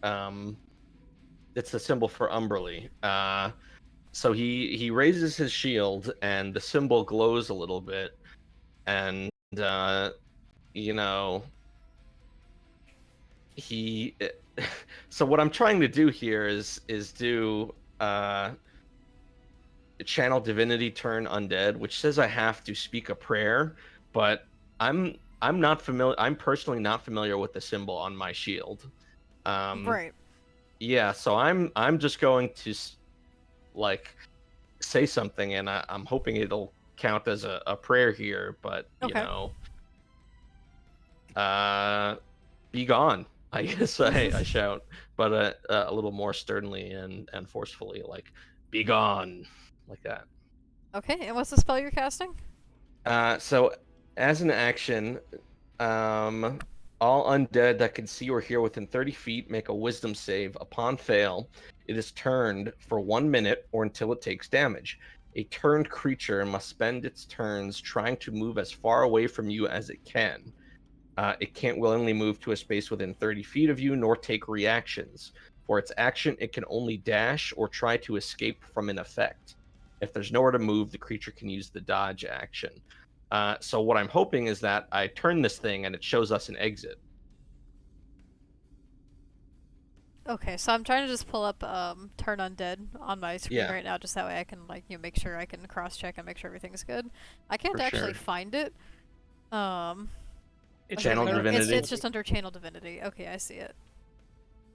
Um it's the symbol for Umberly. So he raises his shield and the symbol glows a little bit, and you know he so what I'm trying to do here is do channel divinity turn undead, which says I have to speak a prayer, but I'm not familiar. I'm personally not familiar with the symbol on my shield. Right. Yeah, so I'm just going to like say something, and I'm hoping it'll count as a prayer here. But Okay. be gone. I guess I shout, but a little more sternly and forcefully, like be gone, like that. Okay, and what's the spell you're casting? So as an action, all undead that can see or hear within 30 feet make a wisdom save. Upon fail, it is turned for 1 minute or until it takes damage. A turned creature must spend its turns trying to move as far away from you as it can. It can't willingly move to a space within 30 feet of you, nor take reactions. For its action, it can only dash or try to escape from an effect. If there's nowhere to move, the creature can use the dodge action. So what I'm hoping is that I turn this thing and it shows us an exit. Okay, so I'm trying to just pull up Turn Undead on my screen Yeah, right now, just that way I can make sure I can cross check and make sure everything's good. I can't for actually sure. find it. It's Here Channel we go. Divinity. It's just under Channel Divinity. Okay, I see it.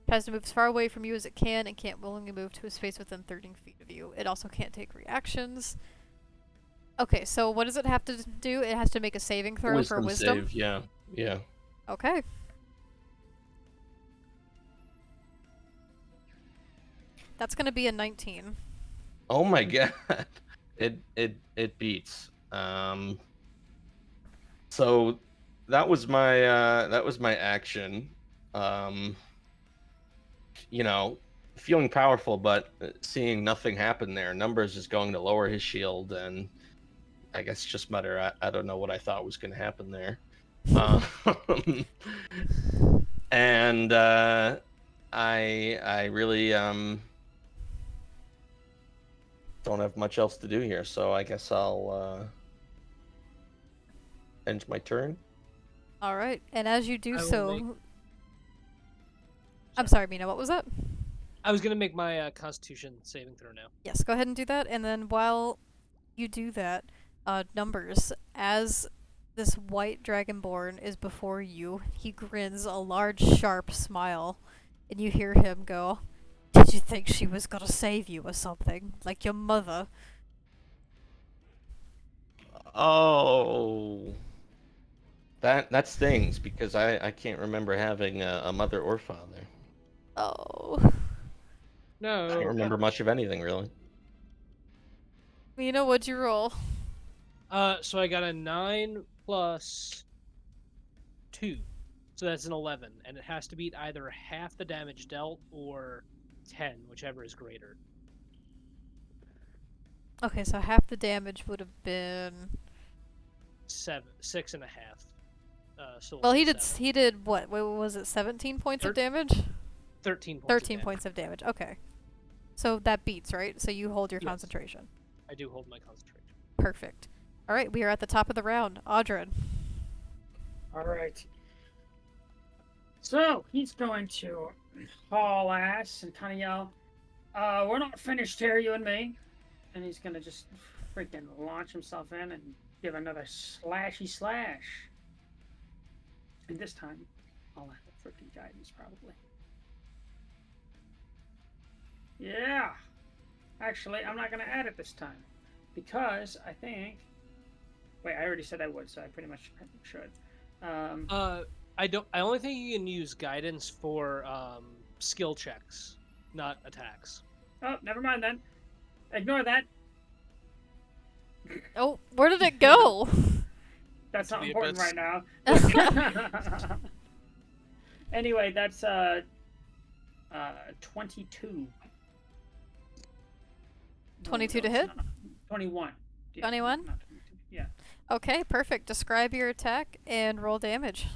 Tries to move as far away from you as it can and can't willingly move to a space within 30 feet of you. It also can't take reactions. Okay, so what does it have to do? It has to make a saving throw for wisdom. Save. Yeah. Okay. That's gonna be a 19. Oh my god, it beats. So that was my action. Um, feeling powerful, but seeing nothing happen there. Numbers is going to lower his shield, and I guess just matter. I don't know what I thought was going to happen there. Um, and I really don't have much else to do here, so I guess I'll end my turn. All right, and as you do I will so, make- I'm sorry, Mina. What was that? I was gonna make my Constitution saving throw now. Yes, go ahead and do that. And then while you do that, Numbers, as this white dragonborn is before you, he grins a large, sharp smile, and you hear him go, "Did you think she was gonna save you or something? Like your mother?" Oh, that stings because I can't remember having a mother or father. Oh. I don't No. remember much of anything really. Mina, what'd you roll? So I got a 9 plus 2. So that's an 11. And it has to beat either half the damage dealt or 10, whichever is greater. Okay, so half the damage would have been. 6.5. So Well, we'll he say did. 7. He did what? What was it? 17 points of damage. 13 points. 13 points of damage. Okay. So that beats, right? So you hold your Yes. concentration. I do hold my concentration. Perfect. All right, we are at the top of the round. Audrin. All right. So he's going to haul ass and kind of yell, "We're not finished here, you and me." And he's gonna just freaking launch himself in and give another slashy slash. And this time, I'll have a freaking guidance probably. Yeah. Actually, I'm not gonna add it this time because I think. Wait, I already said I would, so I pretty much should. I only think you can use guidance for skill checks, not attacks. Oh, never mind then. Ignore that. Oh, where did it go? That's To not the important abyss. right now. Anyway, that's 22. 22 to it's hit? not. 21. Yeah, 21? not 22. Yeah. Okay, perfect. Describe your attack and roll damage.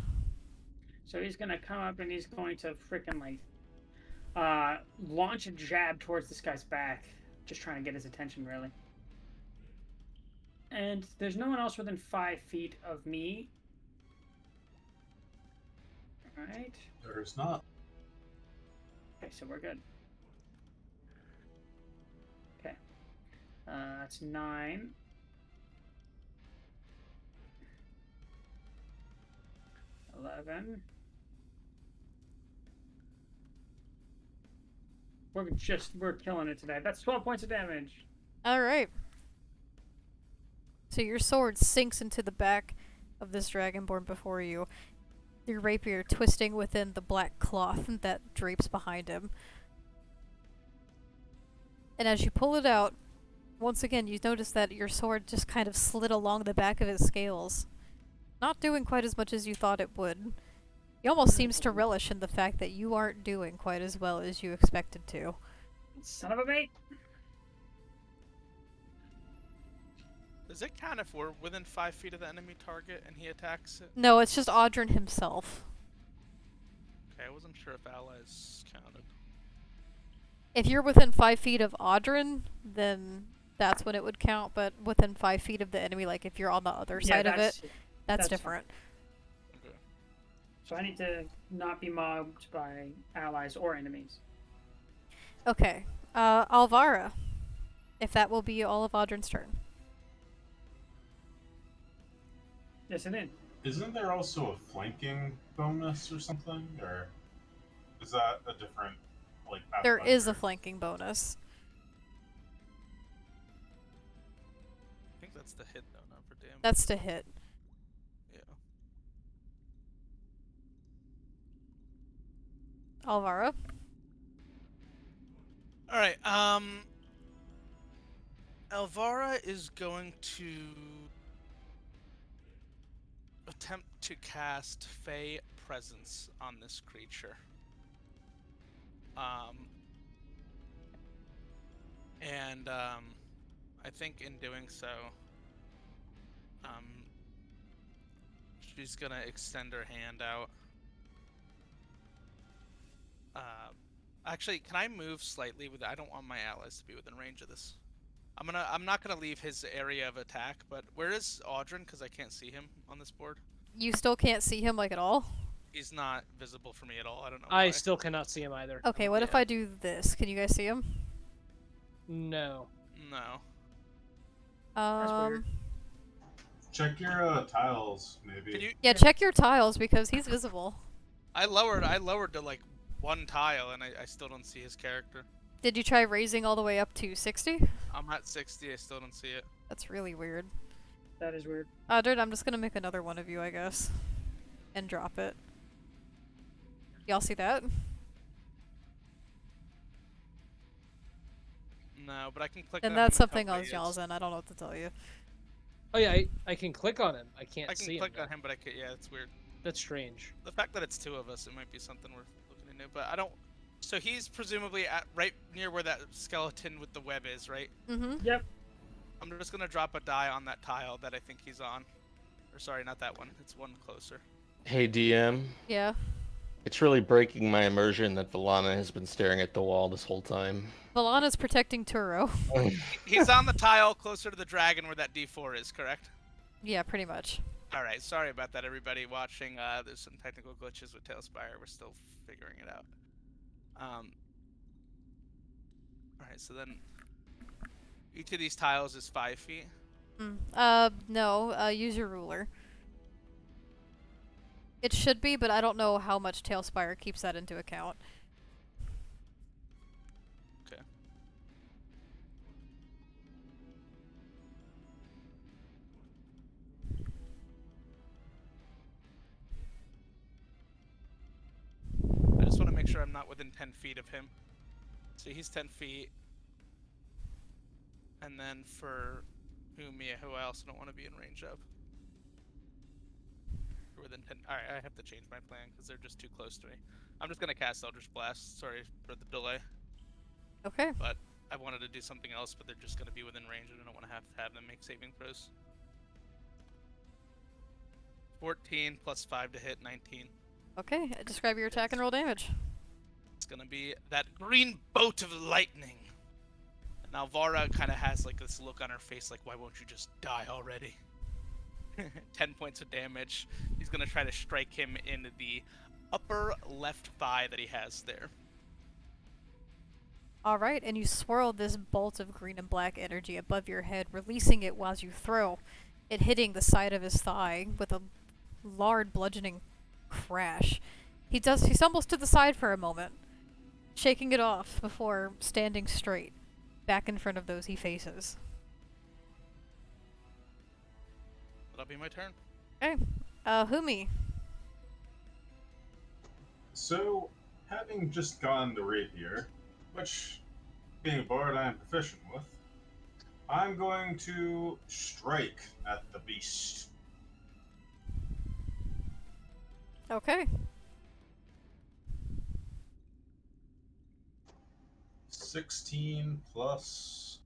So he's gonna come up and he's going to freaking like launch a jab towards this guy's back, just trying to get his attention, really. And there's no one else within 5 feet of me. All right. There's not. Okay, so we're good. Okay. That's 9. 11. We're killing it today. That's 12 points of damage. All right. So your sword sinks into the back of this dragonborn before you, your rapier twisting within the black cloth that drapes behind him. And as you pull it out, once again you notice that your sword just kind of slid along the back of his scales. Not doing quite as much as you thought it would. He almost seems to relish in the fact that you aren't doing quite as well as you expected to. Son of a bait. Does it count if we're within 5 feet of the enemy target and he attacks it? No, it's just Audrin himself. Okay, I wasn't sure if allies counted. If you're within 5 feet of Audrin, then that's when it would count, but within 5 feet of the enemy, like if you're on the other side of it, that's different. Okay. So I need to not be mobbed by allies or enemies. Okay. Alvara. If that will be all of Audrin's turn. Yes, it is. Isn't there also a flanking bonus or something? Or is that a different, like, There is a Pathfinder? flanking bonus. I think that's the hit though, not for damage. That's to hit. Yeah. Alvara. All right. Elvara is going to attempt to cast Fey Presence on this creature. I think in doing so, she's gonna extend her hand out. Actually, can I move slightly with? I don't want my allies to be within range of this. I'm not gonna leave his area of attack, but where is Audrin? Because I can't see him on this board. You still can't see him, like, at all? He's not visible for me at all. I don't know. I why. still cannot see him either. Okay, what if Yeah. I do this? Can you guys see him? No. No. weird. Check your tiles, maybe. Can you? Yeah, check your tiles because he's visible. I lowered to like 1 tile, and I still don't see his character. Did you try raising all the way up to 60? I'm at 60. I still don't see it. That's really weird. That is weird. Dude, I'm just gonna make another one of you, I guess. And drop it. Y'all see that? No, but I can click. And on that's him and something tell else where he y'all's is. in. I don't know what to tell you. Oh yeah, I can click on him. I can't I can see click him. on him, but I can't. Yeah, it's weird. That's strange. The fact that it's 2 of us, it might be something worth looking into. But I don't. So he's presumably at right near where that skeleton with the web is, right? Mm-hmm. Yep. I'm just gonna drop a die on that tile that I think he's on. Or sorry, not that one. It's one closer. Hey, DM. Yeah. It's really breaking my immersion that Valana has been staring at the wall this whole time. Valana's protecting Turo. He's on the tile closer to the dragon where that D4 is, correct? Yeah, pretty much. Alright, sorry about that, everybody watching. There's some technical glitches with Tailspire. We're still figuring it out. Alright, so then each of these tiles is 5 feet. No. Use your ruler. It should be, but I don't know how much Tailspire keeps that into account. Okay. I just want to make sure I'm not within 10 feet of him. So he's 10 feet. And then for Umia, who I also don't want to be in range of. We're within 10. Alright, I have to change my plan because they're just too close to me. I'm just going to cast Eldritch Blast. Sorry for the delay. Okay. But I wanted to do something else, but they're just going to be within range, and I don't want to have them make saving throws. 14 plus 5 to hit, 19. Okay. Describe your attack and roll damage. It's going to be that green bolt of lightning. And now Vara kind of has like this look on her face like, why won't you just die already? 10 points of damage. He's going to try to strike him in the upper left thigh that he has there. Alright, and you swirl this bolt of green and black energy above your head, releasing it while you throw it, hitting the side of his thigh with a loud bludgeoning crash. He stumbles to the side for a moment, shaking it off before standing straight, back in front of those he faces. That'll be my turn. Okay. Humi. So, having just gotten the rapier, which, being a bard, I am proficient with, I'm going to strike at the beast. Okay. 16 plus...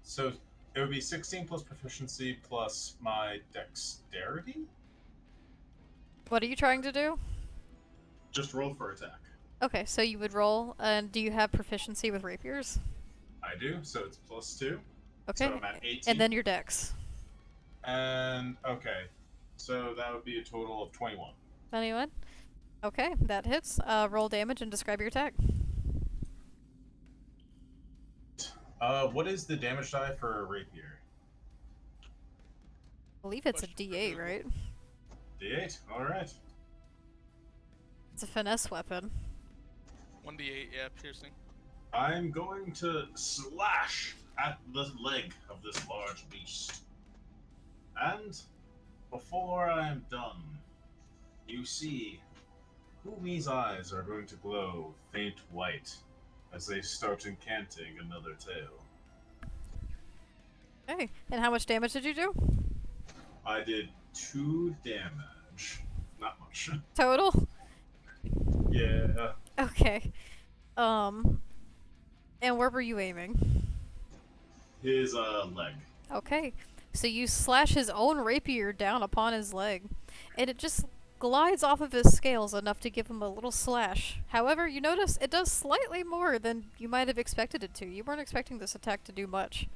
So it would be 16 plus proficiency plus my dexterity? What are you trying to do? Just roll for attack. Okay, so you would roll, and do you have proficiency with rapiers? I do, so it's plus 2. Okay. So I'm at 18. And then your dex. And, okay. So that would be a total of 21. 21? Okay, that hits. Roll damage and describe your attack. What is the damage die for a rapier? I believe it's a Question for D8, Google. right? D8? Alright. It's a finesse weapon. 1d8, yeah, piercing. I'm going to slash at the leg of this large beast. And before I am done, you see Humi's eyes are going to glow faint white as they start incanting another tale. Okay, and how much damage did you do? I did 2 damage. Not much. Total? Yeah. Okay. And where were you aiming? His leg. Okay, so you slash his own rapier down upon his leg, and it just glides off of his scales enough to give him a little slash. However, you notice it does slightly more than you might have expected it to. You weren't expecting this attack to do much.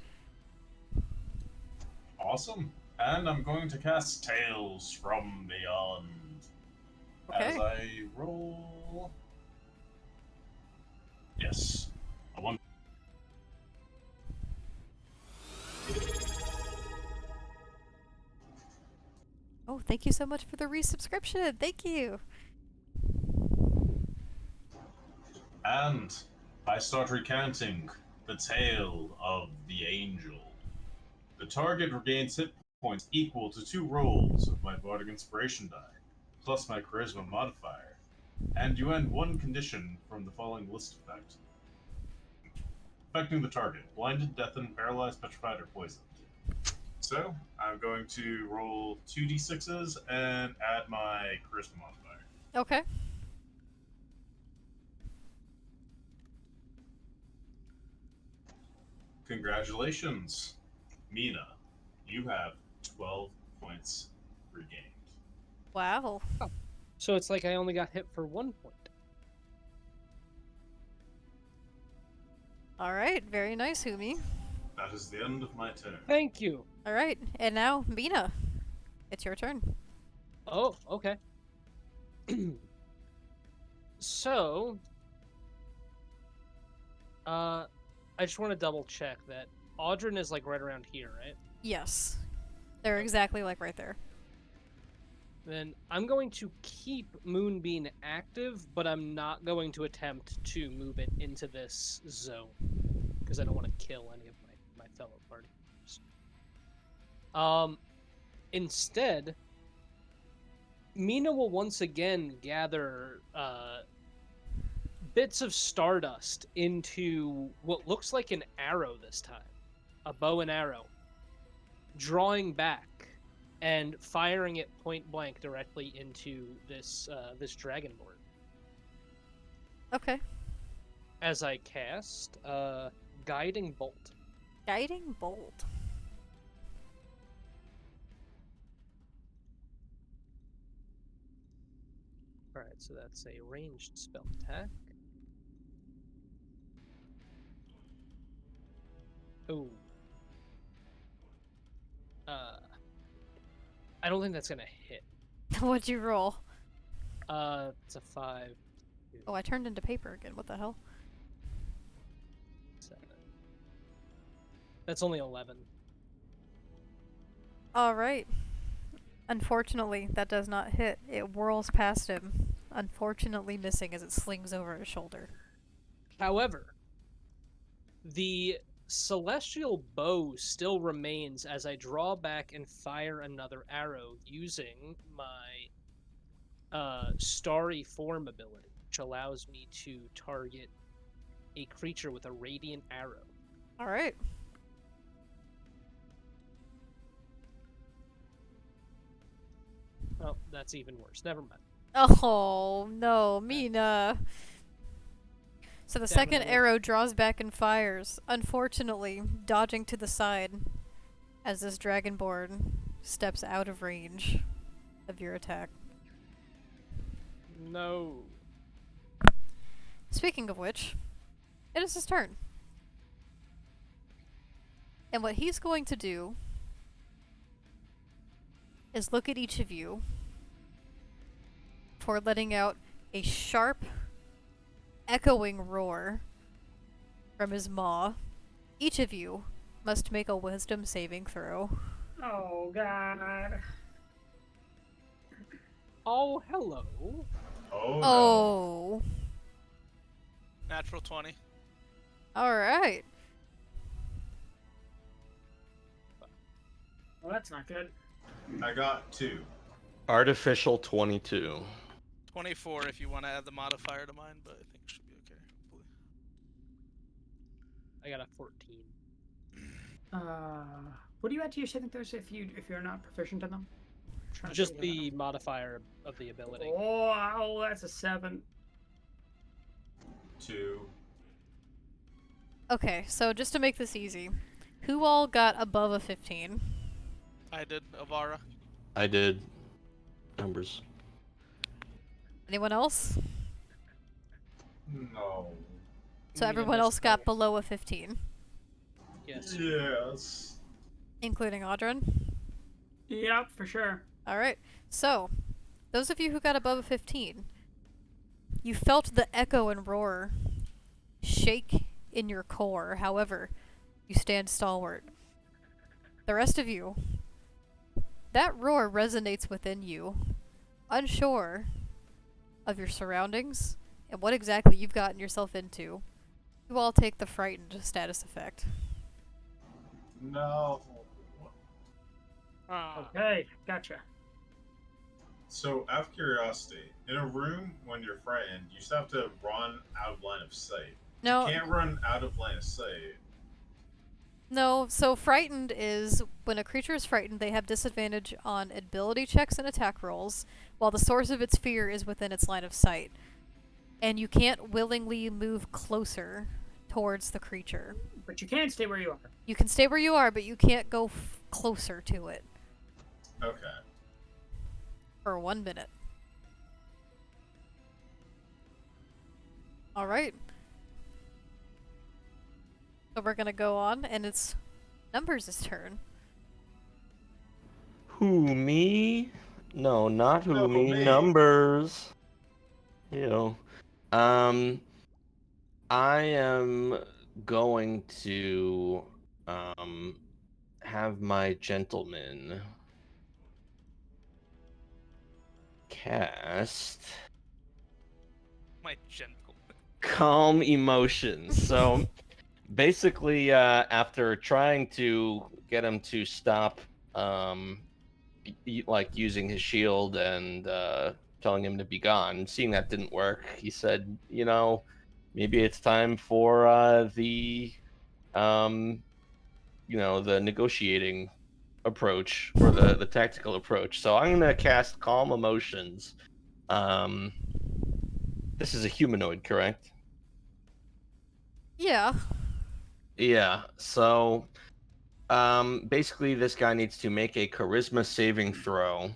Awesome. And I'm going to cast Tales from Beyond. As Okay. I roll... Yes. A 1. Oh, thank you so much for the resubscription. Thank you. And I start recounting the tale of the angel. The target regains hit points equal to 2 rolls of my Bardic Inspiration die. plus my charisma modifier, and you end one condition from the following list effect. Affecting the target: blinded, deafened, paralyzed, petrified, or poisoned. So, I'm going to roll 2d6s and add my charisma modifier. Okay. Congratulations, Mina. You have 12 points regained. Wow. So it's like I only got hit for 1 point. All right. Very nice, Humi. That is the end of my turn. Thank you. All right. And now, Mina. It's your turn. Oh, okay. So, I just want to double check that Audrin is like right around here, right? Yes. They're exactly like right there. Then I'm going to keep Moonbeam active, but I'm not going to attempt to move it into this zone because I don't want to kill any of my fellow party members. Instead, Mina will once again gather bits of stardust into what looks like an arrow this time, a bow and arrow, drawing back and firing it point blank directly into this dragonborn. Okay. As I cast Guiding Bolt. Guiding bolt. Alright, so that's a ranged spell attack. Ooh. I don't think that's gonna hit. What'd you roll? It's a 5. Oh, I turned into paper again. What the hell? 7. That's only 11. All right. Unfortunately, that does not hit. It whirls past him, unfortunately missing as it slings over his shoulder. However, the celestial bow still remains as I draw back and fire another arrow using my starry form ability, which allows me to target a creature with a radiant arrow. All right. Oh, that's even worse. Never mind. Oh, no, Mina. So the second Definitely. arrow draws back and fires, unfortunately dodging to the side as this dragonborn steps out of range of your attack. No. Speaking of which, it is his turn. And what he's going to do is look at each of you for letting out a sharp, echoing roar from his maw. Each of you must make a wisdom saving throw. Oh, God. Oh, hello. Oh, no. Oh. Natural 20. Alright. Well, that's not good. I got 2. Artificial 22. 24 if you want to add the modifier to mine, but I think it should be okay. Hopefully. I got a 14. What do you add to your saving throws if you're not proficient in them? Trying to Just figure that the modifier of the ability. out. Oh, that's a 7. 2. Okay, so just to make this easy, who all got above a 15? I did Avara. I did numbers. Anyone else? No. So Mina everyone missed else got both. below a 15, Yes. Yes. including Audrin? Yep, for sure. Alright, so, those of you who got above a 15, you felt the echo and roar shake in your core. However, you stand stalwart. The rest of you, that roar resonates within you, unsure of your surroundings and what exactly you've gotten yourself into. You all take the frightened status effect. No. Ah. Okay, gotcha. So, out of curiosity, in a room when you're frightened, you still have to run out of line of sight. You No, can't run out of line of sight. no. So frightened is when a creature is frightened, they have disadvantage on ability checks and attack rolls, while the source of its fear is within its line of sight. And you can't willingly move closer towards the creature. But you can stay where you are. You can stay where you are, but you can't go closer to it Okay. for 1 minute. All right. So we're gonna go on, and it's Numbers' turn. Who, me? No, not who, No, me. me. Numbers. Ew. I am going to have my gentleman cast My gentle. Calm Emotions. So basically, after trying to get him to stop like using his shield and telling him to be gone, seeing that didn't work, he said, maybe it's time for the the negotiating approach or the tactical approach. So I'm gonna cast Calm Emotions. This is a humanoid, correct? Yeah. Yeah. So basically this guy needs to make a charisma saving throw,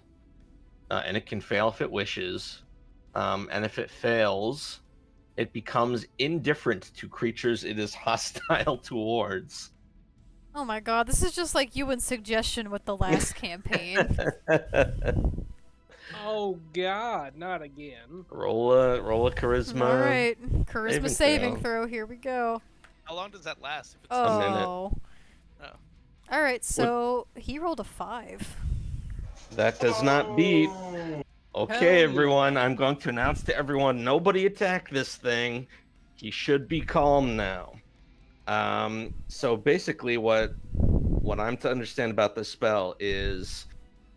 and it can fail if it wishes. And if it fails, it becomes indifferent to creatures it is hostile towards. Oh my god, this is just like you and Suggestion with the last campaign. Oh God, not again. roll a charisma. Alright, charisma saving throw. throw, here we go. How long does that last? If it's A minute. Oh. Oh. Alright, so he rolled a 5. That does not beat. Okay, Hell everyone, yeah. I'm going to announce to everyone, nobody attack this thing. He should be calm now. So basically what I'm to understand about this spell is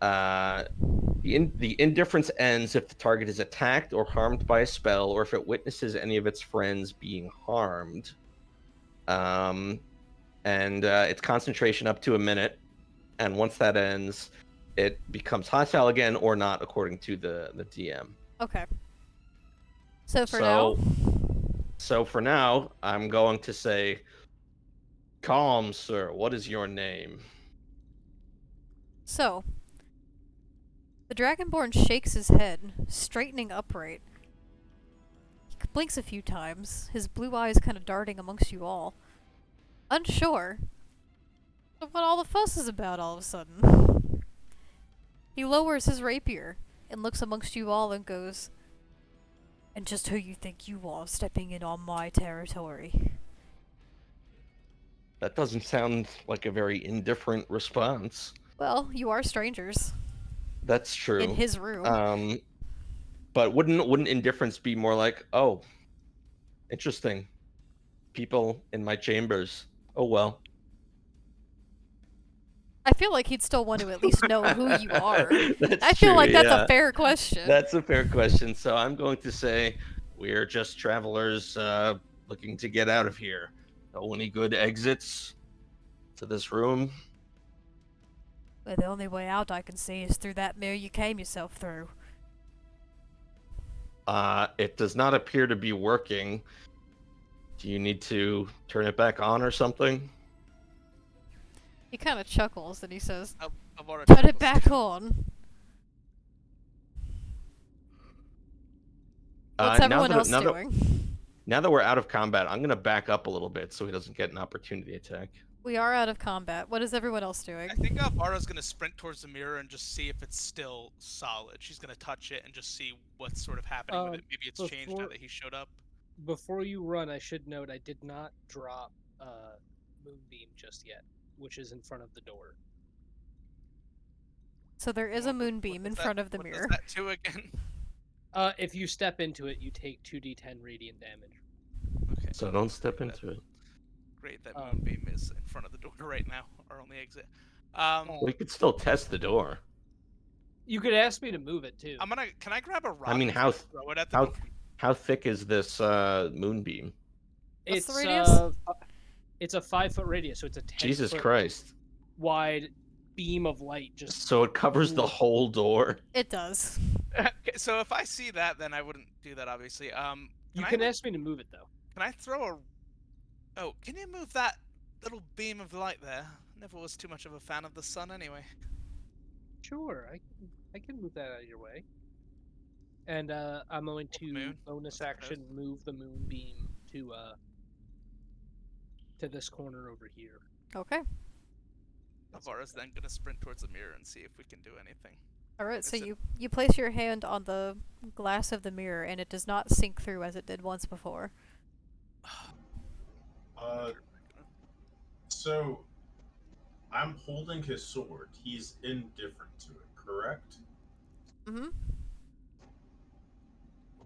the indifference ends if the target is attacked or harmed by a spell, or if it witnesses any of its friends being harmed. And it's concentration up to a minute, and once that ends, it becomes hostile again or not, according to the DM. Okay. So for now, So for now, I'm going to say, "Calm, sir. What is your name?" so the Dragonborn shakes his head, straightening upright. He blinks a few times, his blue eyes kind of darting amongst you all. Unsure of what all the fuss is about all of a sudden. He lowers his rapier and looks amongst you all and goes, "And just who you think you are stepping in on my territory?" That doesn't sound like a very indifferent response. Well, you are strangers That's true. in his room. But wouldn't indifference be more like, oh, interesting, people in my chambers. Oh well. I feel like he'd still want to at least know who you are. That's I feel true, like that's yeah. a fair question. That's a fair question. So I'm going to say we're just travelers looking to get out of here. Know any good exits to this room? Well, the only way out I can see is through that mirror you came yourself through. It does not appear to be working. Do you need to turn it back on or something? He kind of chuckles and he says, I've already "Put it back on." What's everyone else doing? Now that we're out of combat, I'm going to back up a little bit so he doesn't get an opportunity attack. We are out of combat. What is everyone else doing? I think Vara's gonna sprint towards the mirror and just see if it's still solid. She's gonna touch it and just see what's sort of happening with it. Maybe it's changed now that he showed up. Before you run, I should note I did not drop Moonbeam just yet, which is in front of the door. So there is a moonbeam in front of the mirror. What does that do again? If you step into it, you take 2d10 radiant damage. Okay. So don't step into it. Great, that moonbeam is in front of the door right now, our only exit. Well, you could still test the door. You could ask me to move it too. Can I grab a rock? I mean, and how throw it at the how door? how thick is this moonbeam? What's the It's radius? it's a 5-foot radius, so it's a 10 Jesus foot Christ! wide beam of light. Just So it covers the Ooh. whole door. It does. Okay, so if I see that, then I wouldn't do that, obviously. you I, can like, ask me to move it though. Can I throw a? Oh, can you move that little beam of light there? Never was too much of a fan of the sun, anyway. Sure, I can move that out of your way. And I'm going the to moon, bonus I action move the moonbeam to this corner over here. Okay. Avara's then gonna sprint towards the mirror and see if we can do anything. Alright, so Is it- you place your hand on the glass of the mirror and it does not sink through as it did once before. So I'm holding his sword. He's indifferent to it, correct? Mm-hmm.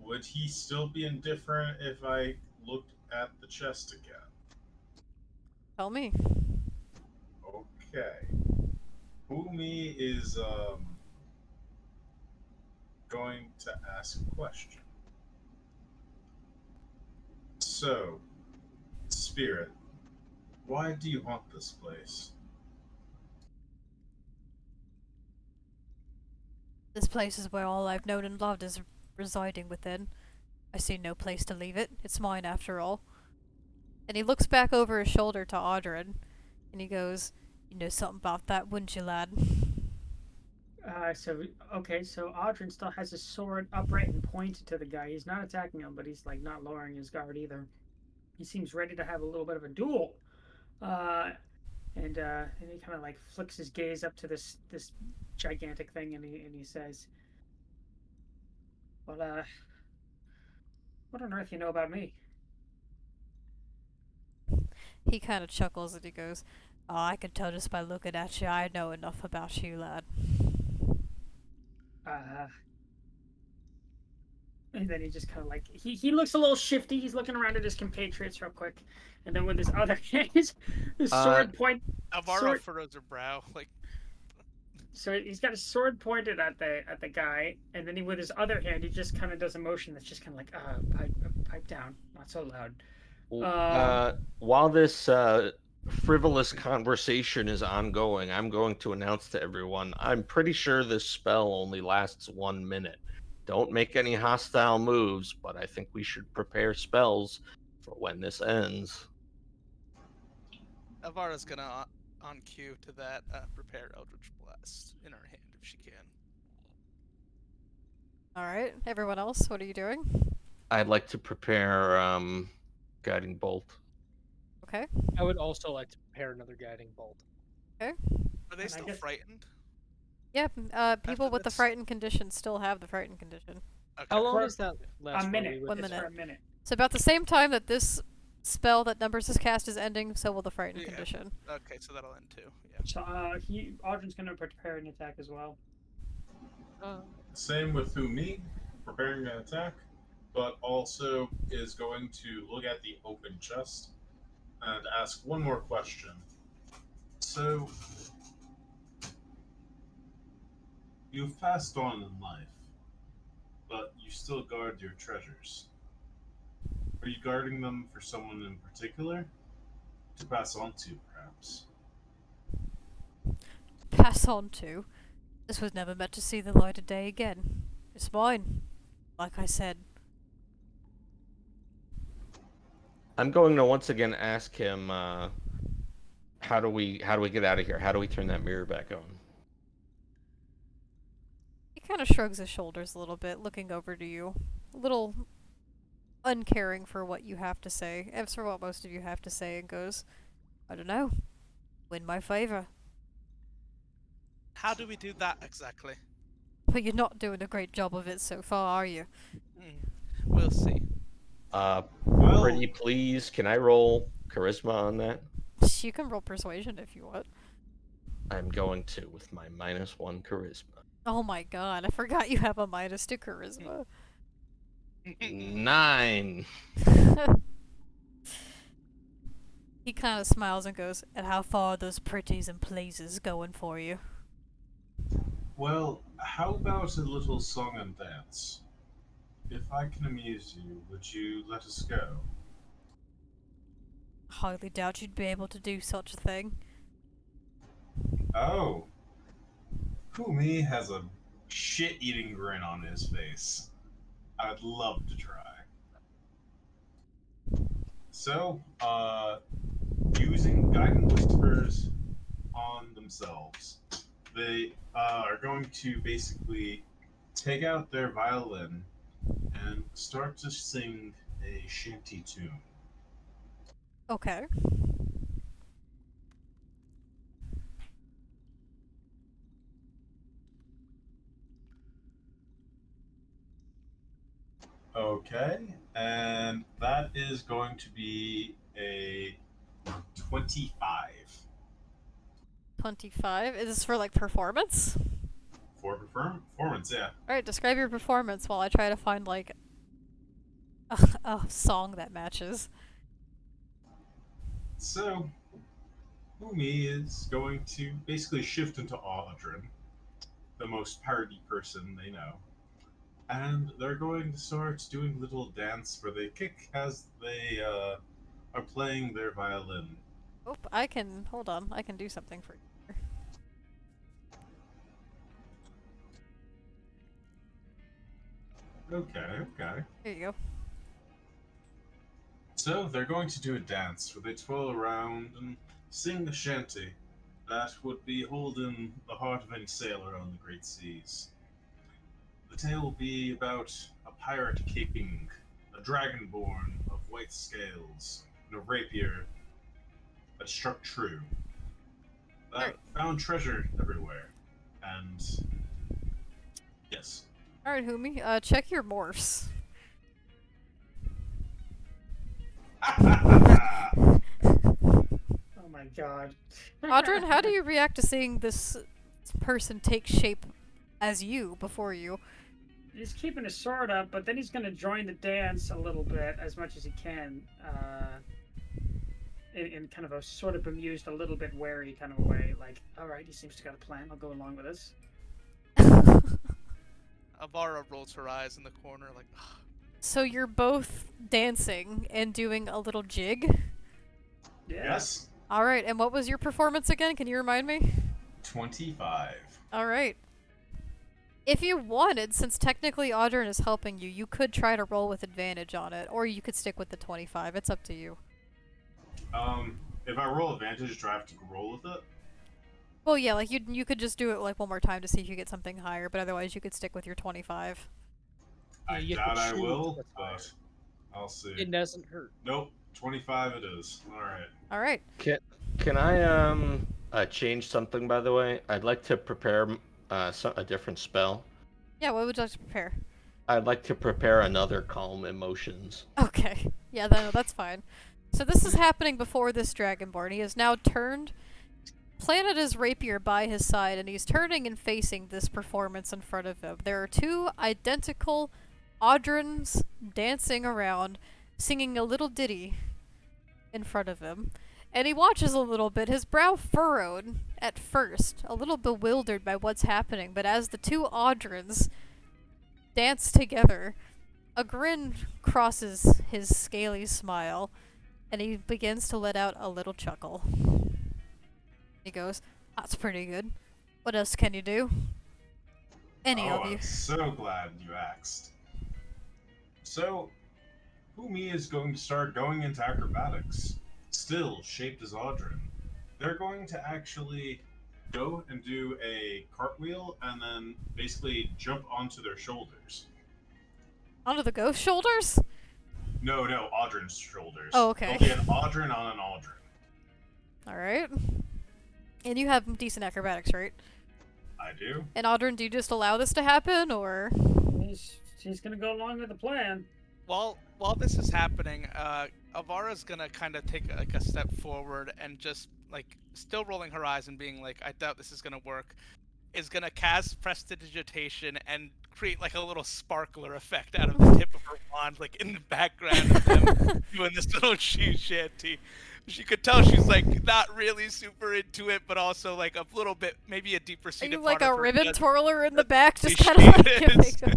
Would he still be indifferent if I looked at the chest again? Tell me. Okay. Humi is going to ask a question. So, Spirit, why do you haunt this place? This place is where all I've known and loved is residing within. I see no place to leave it. It's mine after all. And he looks back over his shoulder to Audrin, and he goes, "You know something about that, wouldn't you, lad?" So Audrin still has his sword upright and pointed to the guy. He's not attacking him, but he's like not lowering his guard either. He seems ready to have a little bit of a duel. And he kind of like flicks his gaze up to this gigantic thing, and he says, "Well, what on earth you know about me?" He kind of chuckles and he goes, "Oh, I can tell just by looking at you. I know enough about you, lad." And then he just kind of like he looks a little shifty. He's looking around at his compatriots real quick, and then with his other his sword point. Avara furrows her brow, like. So he's got his sword pointed at the guy, and then with his other hand, he just kind of does a motion that's just kind of like, pipe down, not so loud. While this frivolous conversation is ongoing, I'm going to announce to everyone, I'm pretty sure this spell only lasts 1 minute. Don't make any hostile moves, but I think we should prepare spells for when this ends. Avara's gonna, on cue to that, prepare Eldritch Blast in her hand if she can. Alright, everyone else, what are you doing? I'd like to prepare Guiding Bolt. Okay. I would also like to prepare another guiding bolt. Are they And still frightened? Yeah, people with the this- frightened condition still have the frightened condition. Okay. How long For does that last? A minute. One It's minute. for a minute. So about the same time that this spell that numbers his cast is ending, so will the frightened Yeah. condition. Okay, so that'll end too. Yeah. So Audrin's gonna prepare an attack as well. Same with Humi, preparing an attack, but also is going to look at the open chest and ask one more question. So, you've passed on in life, but you still guard your treasures. Are you guarding them for someone in particular? To pass on to, perhaps? Pass on to. This was never meant to see the light of day again. It's mine. Like I said. I'm going to once again ask him, how do we get out of here? How do we turn that mirror back on? He kind of shrugs his shoulders a little bit, looking over to you. A little uncaring for what you have to say, and for what most of you have to say, and goes, "I don't know. Win my favor." How do we do that exactly? But you're not doing a great job of it so far, are you? We'll see. Well, Pretty please, can I roll charisma on that? You can roll persuasion if you want. I'm going to with my -1 charisma. Oh my god, I forgot you have a -2 charisma. 9. He kind of smiles and goes, "And how far are those pretties and pleases going for you?" Well, how about a little song and dance? If I can amuse you, would you let us go? Highly doubt you'd be able to do such a thing. Oh, Kumi has a shit-eating grin on his face. I'd love to try. So, using guiding whispers on themselves, they are going to basically take out their violin and start to sing a shanty tune. Okay. Okay, and that is going to be a 25 25. Is this for like performance? for performance, yeah. Alright, describe your performance while I try to find like a song that matches. So, Umi is going to basically shift into Audrin, the most party person they know. And they're going to start doing a little dance where they kick as they are playing their violin. Oh, I can. Hold on. I can do something for you. Okay, okay. Here you go. So they're going to do a dance where they twirl around and sing a shanty that would be holding the heart of any sailor on the great seas. The tale will be about a pirate king, a dragonborn of white scales, and a rapier that struck true, that Alright. found treasure everywhere. And yes. Alright, Humi. Check your morphs. Oh my god. Audrin, how do you react to seeing this person take shape as you before you? He's keeping his sword up, but then he's gonna join the dance a little bit as much as he can, in kind of a sort of bemused, a little bit wary kind of a way. Like, all right, he seems to got a plan. I'll go along with this. Avara rolls her eyes in the corner, like, "Ugh." So you're both dancing and doing a little jig? Yeah. Yes. Alright, and what was your performance again? Can you remind me? 25. Alright. If you wanted, since technically Audrin is helping you, you could try to roll with advantage on it, or you could stick with the 25. It's up to you. If I roll advantage, do I have to roll with it? Well, yeah, like you could just do it like one more time to see if you get something higher, but otherwise you could stick with your 25. Yeah, I you have to doubt I choose will, what's but higher. I'll see. It doesn't hurt. Nope, 25 it is. Alright. Alright. Can I change something, by the way? I'd like to prepare a different spell. Yeah, what would you like to prepare? I'd like to prepare another calm emotions. Okay. Yeah, no, that's fine. So this is happening before this Dragonborn. He has now turned, planted his rapier by his side, and he's turning and facing this performance in front of him. There are two identical Audrins dancing around, singing a little ditty in front of him. And he watches a little bit, his brow furrowed at first, a little bewildered by what's happening, but as the two Audrins dance together, a grin crosses his scaly smile, and he begins to let out a little chuckle. He goes, "That's pretty good. What else can you do? Any of you." I'm so glad you asked. So, Umi is going to start going into acrobatics, still shaped as Audrin. They're going to actually go and do a cartwheel and then basically jump onto their shoulders. Onto the ghost shoulders? No, Audrin's shoulders. Oh, okay. There'll be an Audrin on an Audrin. Alright. And you have decent acrobatics, right? I do. And Audrin, do you just allow this to happen, or? He's gonna go along with the plan. While this is happening, Avara's gonna kind of take like a step forward and just like still rolling her eyes and being like, "I doubt this is gonna work." Is gonna cast prestidigitation and create like a little sparkler effect out of the tip of her wand, like in the background of them doing this little shoe shanty. She could tell she's like not really super into it, but also like a little bit, maybe a deeper Are seated you part like a of her ribbon does twirler in the back, just appreciate kind of like it. giving?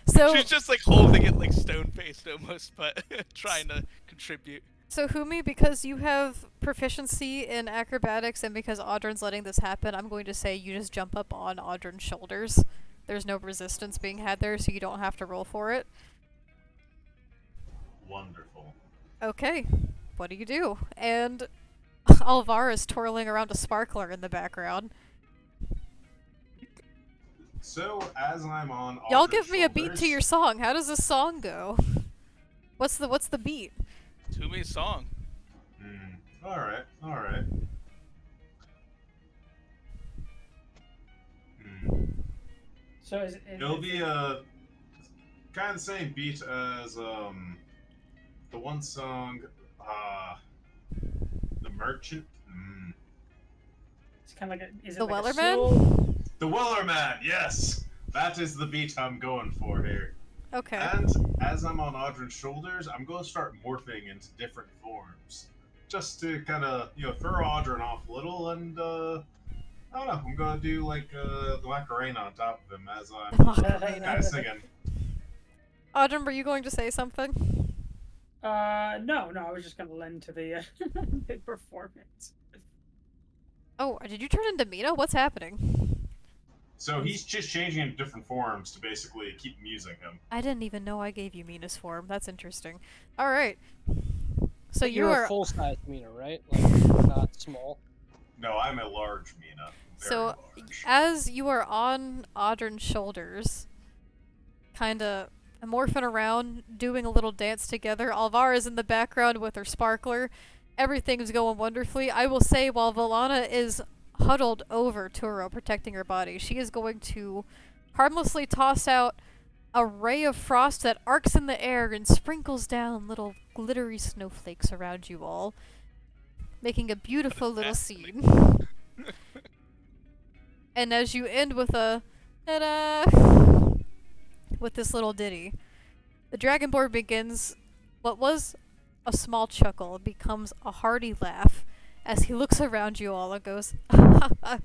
So, She's just like holding it like stone faced almost, but trying to contribute. so Humi, because you have proficiency in acrobatics and because Audrin's letting this happen, I'm going to say you just jump up on Audrin's shoulders. There's no resistance being had there, so you don't have to roll for it. Wonderful. Okay, what do you do? And Alvara's twirling around a sparkler in the background. So as I'm on Y'all Aldrin's give me a beat to shoulders- your song. How does this song go? What's the beat? Tumi's song. All right, all right. So is It'll be a kind of the same beat as the one song, The Merchant. it's kind of like a, is it The like a Wellerman? slow- The Wellerman, yes! That is the beat I'm going for here. Okay. And as I'm on Audrin's shoulders, I'm going to start morphing into different forms. Just to kind of, throw Audrin off a little and, I don't know, I'm going to do like the Macarena on top of him as I'm Macarena. kind of singing. Audrin, were you going to say something? No, I was just gonna lend to the, the performance. Oh, did you turn into Mina? What's happening? So he's just changing into different forms to basically keep amusing him. I didn't even know I gave you Mina's form. That's interesting. Alright. So But you you're are... a full-size Mina, right? Like, not small. No, I'm a large Mina. Very So, large. as you are on Audrin's shoulders, kinda morphing around, doing a little dance together, Alvara's in the background with her sparkler. Everything's going wonderfully. I will say, while Valana is huddled over Turo, protecting her body, she is going to harmlessly toss out a ray of frost that arcs in the air and sprinkles down little glittery snowflakes around you all, making a beautiful little scene. And as you end with a ta-da, with this little ditty, the Dragonborn begins what was a small chuckle becomes a hearty laugh as he looks around you all and goes, I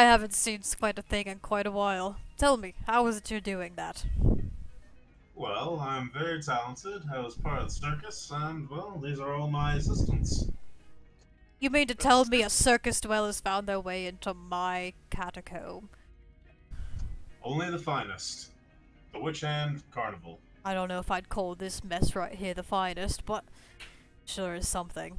haven't seen quite a thing in quite a while. Tell me, how is it you're doing that? Well, I'm very talented. I was part of the circus, and, well, these are all my assistants. You mean to tell me a circus dwellers found their way into my catacomb? Only the finest. The Witch Hand Carnival. I don't know if I'd call this mess right here the finest, but sure is something.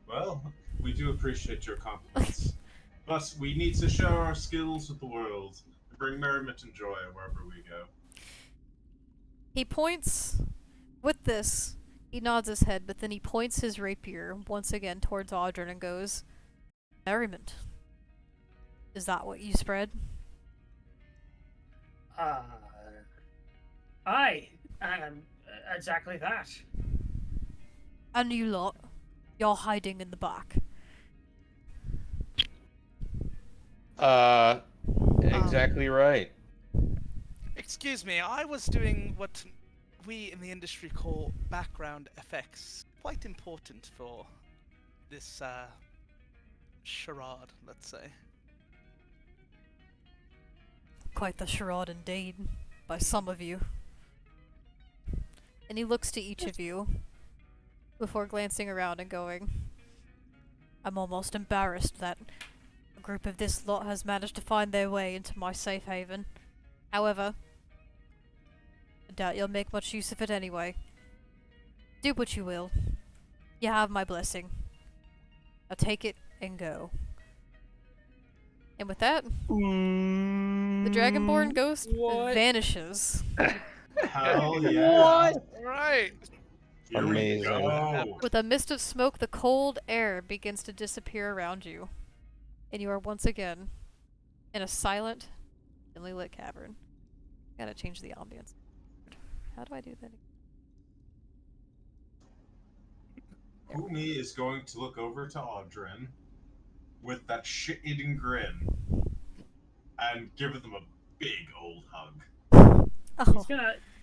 Well, we do appreciate your compliments. But we need to share our skills with the world and bring merriment and joy wherever we go. He points with this. He nods his head, but then he points his rapier once again towards Audrin and goes, merriment. Is that what you spread? Aye, exactly that. And you lot, you're hiding in the back. Exactly right. Excuse me, I was doing what we in the industry call background effects. Quite important for this charade, let's say. Quite the charade indeed, by some of you. And he looks to each of you before glancing around and going, I'm almost embarrassed that a group of this lot has managed to find their way into my safe haven. However, I doubt you'll make much use of it anyway. Do what you will. You have my blessing. Now take it and go. And with that, the Dragonborn ghost What? vanishes. Hell yeah! Right. Here we Amazing. go. With a mist of smoke, the cold air begins to disappear around you. And you are once again in a silent, dimly lit cavern. Gotta change the ambience. How do I do that? Umi is going to look over to Audrin with that shit-eating grin and give them a big old hug. Oh,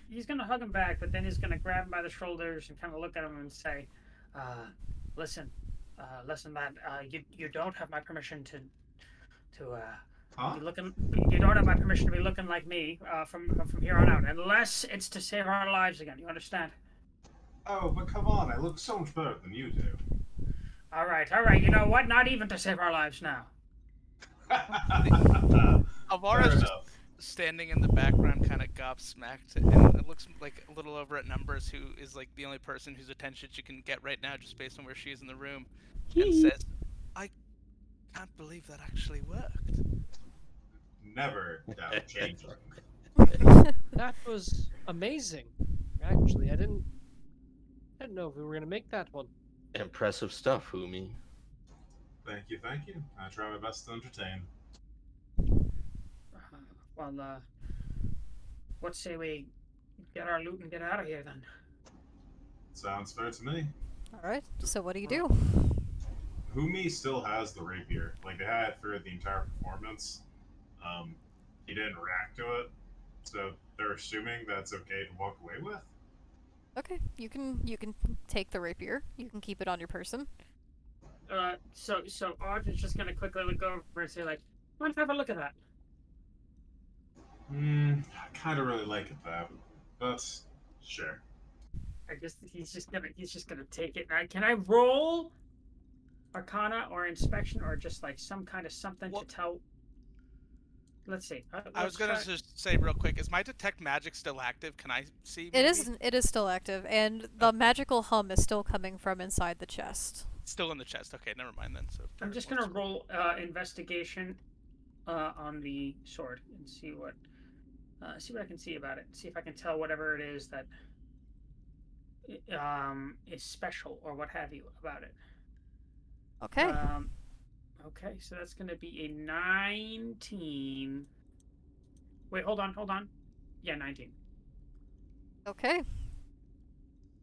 He's gonna hug him back, but then he's gonna grab him by the shoulders and kind of look at him and say, "Listen, listen, man. You don't have my permission to Huh? be looking. You don't have my permission to be looking like me from here on out, unless it's to save our lives again. You understand?" Oh, but come on, I look so much better than you do. All right, all right. You know what? Not even to save our lives now. Alvara's Fair just enough. standing in the background, kind of gobsmacked, and it looks like a little over at Numbers, who is like the only person whose attention she can get right now, just based on where she is in the room, and says, "I can't believe that actually worked." Never doubt changing. That was amazing. Actually, I didn't know if we were gonna make that one. Impressive stuff, Humi. Thank you, thank you. I try my best to entertain. Well, what say we get our loot and get out of here then? Sounds fair to me. alright. So what do you do? Humi still has the rapier. Like, they had it for the entire performance. He didn't react to it, so they're assuming that's okay to walk away with. Okay, you can take the rapier. You can keep it on your person. So Audrey's just gonna quickly look over and say like, "Want to have a look at that?" I kind of really like it though, but sure. I guess he's just gonna take it. Can I roll Arcana or inspection or just like some kind of something to tell? Let's see. I was gonna just say real quick: is my detect magic still active? Can I see? It is. It is still active, and the magical hum is still coming from inside the chest. Still in the chest. Okay, never mind then. So I'm just gonna roll investigation on the sword and see what I can see about it. See if I can tell whatever it is that is special or what have you about it. Okay. Okay, so that's gonna be a 19. Wait, hold on. Yeah, 19. Okay.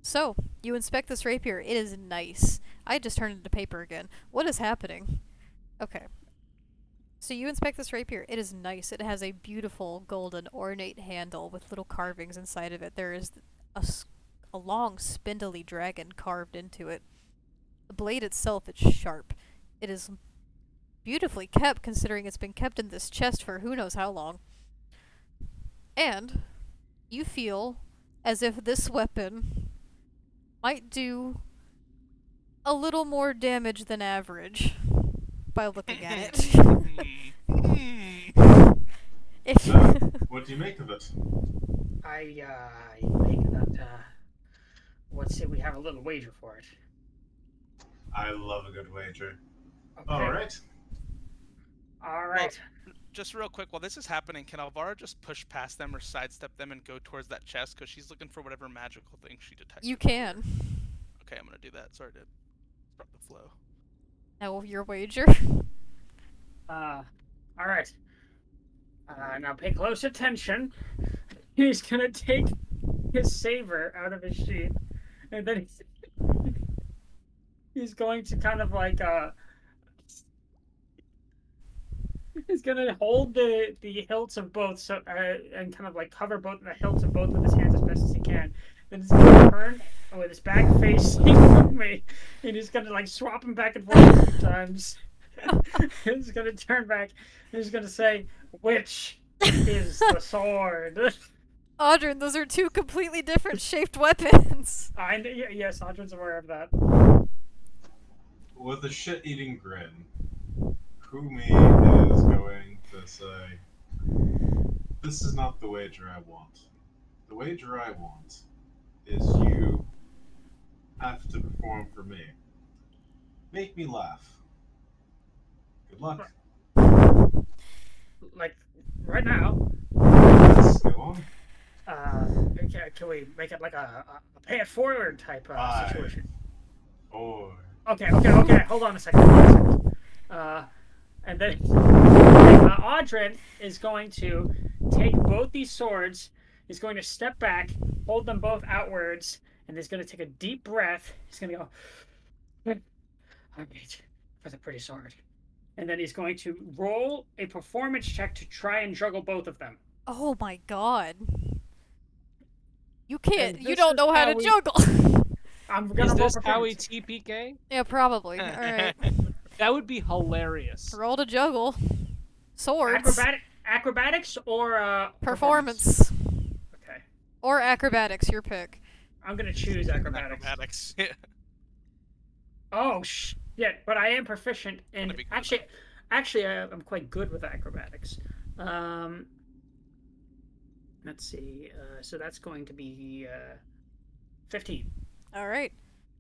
So, you inspect this rapier. It is nice. I just turned it into paper again. What is happening? Okay. So you inspect this rapier. It is nice. It has a beautiful golden ornate handle with little carvings inside of it. There is a long spindly dragon carved into it. The blade itself is sharp. It is beautifully kept considering it's been kept in this chest for who knows how long. And you feel as if this weapon might do a little more damage than average by looking at it. So, what do you make of it? I make that. Let's say we have a little wager for it. I love a good wager. Okay. All right. All right. Well, just real quick, while this is happening, can Alvara just push past them or sidestep them and go towards that chest? Because she's looking for whatever magical thing she detected. You can. Okay, I'm gonna do that. Sorry to start the flow. Now your wager. All right. Now pay close attention. He's gonna take his saber out of his sheath, and then he's going to kind of like he's gonna hold the hilts of both, so and kind of like cover both the hilts of both with his hands as best as he can. Then he's gonna turn with his back facing me, and he's gonna like swap him back and forth a few times. He's gonna turn back. And he's gonna say, "Which is the sword?" Audrey, those are two completely different shaped weapons. Yes, Audrey's aware of that. With a shit-eating grin, Kumi is going to say, "This is not the wager I want. The wager I want is you have to perform for me. Make me laugh. Good luck." Like right now. Let's go on. Can we make it like a pay it forward type situation? Or Okay. Hold on a second. And then Audrin is going to take both these swords. He's going to step back, hold them both outwards, and he's going to take a deep breath. He's going to go, "All right, for the pretty sword. And then he's going to roll a performance check to try and juggle both of them. Oh my god. You can't. And You this don't is know how how to we- juggle. I'm Is gonna roll this how we performance. TPK? Yeah, probably. All right. That would be hilarious. Roll to juggle. Swords. Acrobatics or Performance. Okay. Or acrobatics, your pick. I'm gonna choose acrobatics. Acrobatics. Oh shit! But I am proficient in Wanna be good at actually, I'm quite good with acrobatics. Let's see. So that's going to be 15. All right.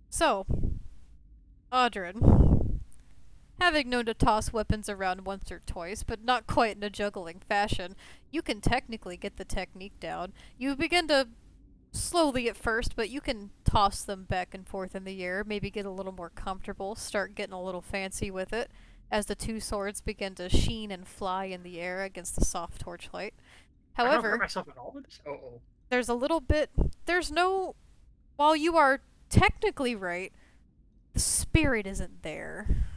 So, Audrin, having known to toss weapons around once or twice, but not quite in a juggling fashion, you can technically get the technique down. You begin to slowly at first, but you can toss them back and forth in the air, maybe get a little more comfortable, start getting a little fancy with it as the two swords begin to sheen and fly in the air against the soft torchlight. I don't hurt However, myself at all with this. Oh. there's a little bit. There's no. While you are technically right, the spirit isn't there.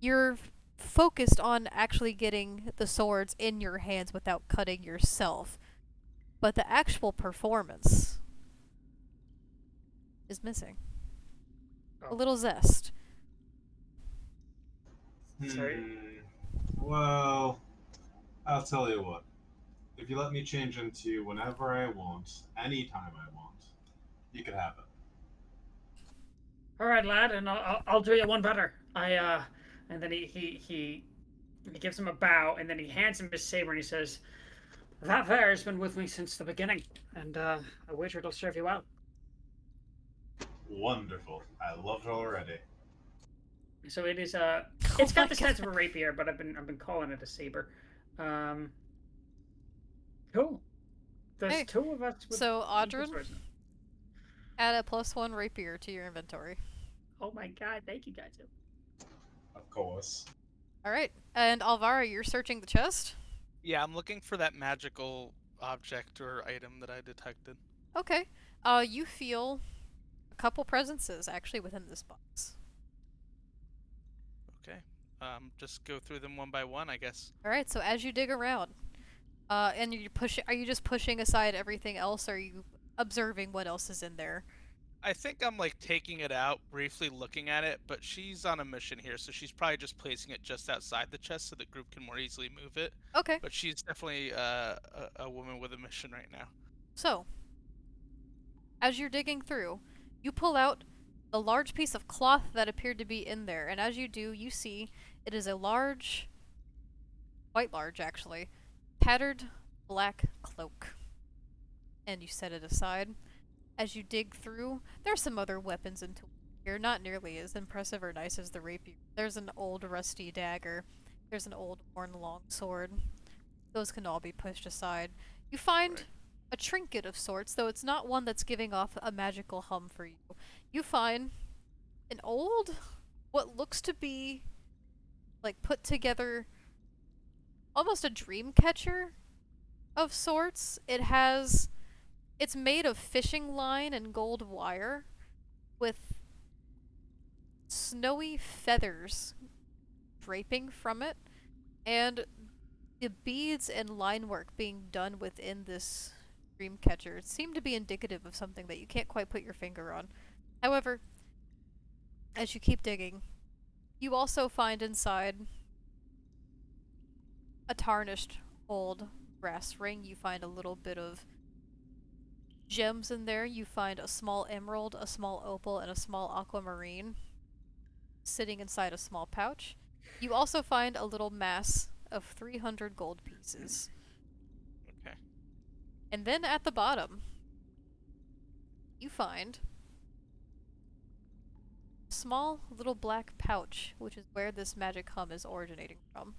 You're focused on actually getting the swords in your hands without cutting yourself. But the actual performance is missing. A little zest. Sorry. Well, I'll tell you what. If you let me change into whenever I want, anytime I want, you can have it. All right, lad, and I'll do you one better. And then he gives him a bow, and then he hands him his saber, and he says, "That there has been with me since the beginning, and I wager it'll serve you well." Wonderful. I love it already. So it is Oh it's my got the sense of God. a rapier, but I've been calling it a saber. Cool. There's Hey, two of us. With so equal Audrin, swords. add a +1 rapier to your inventory. Oh my god! Thank you guys. Of course. Alright, and Alvara, you're searching the chest? Yeah, I'm looking for that magical object or item that I detected. Okay. You feel a couple presences actually within this box. Okay. Just go through them one by one, I guess. Alright, so as you dig around, and are you just pushing aside everything else, or are you observing what else is in there? I think I'm like taking it out, briefly looking at it, but she's on a mission here, so she's probably just placing it just outside the chest so the group can more easily move it. Okay. But she's definitely a woman with a mission right now. So, as you're digging through, you pull out a large piece of cloth that appeared to be in there, and as you do, you see it is a large, quite large actually, tattered black cloak. And you set it aside. As you dig through, there's some other weapons and tools here, not nearly as impressive or nice as the rapier. There's an old rusty dagger. There's an old worn long sword. Those can all be pushed aside. You find Right. a trinket of sorts, though it's not one that's giving off a magical hum for you. You find an old, what looks to be like put together almost a dream catcher of sorts. It's made of fishing line and gold wire with snowy feathers draping from it, and the beads and line work being done within this dream catcher seem to be indicative of something that you can't quite put your finger on. However, as you keep digging, you also find inside a tarnished old brass ring. You find a little bit of gems in there. You find a small emerald, a small opal, and a small aquamarine sitting inside a small pouch. You also find a little mass of 300 gold pieces. Okay. And then at the bottom, you find a small little black pouch, which is where this magic hum is originating from.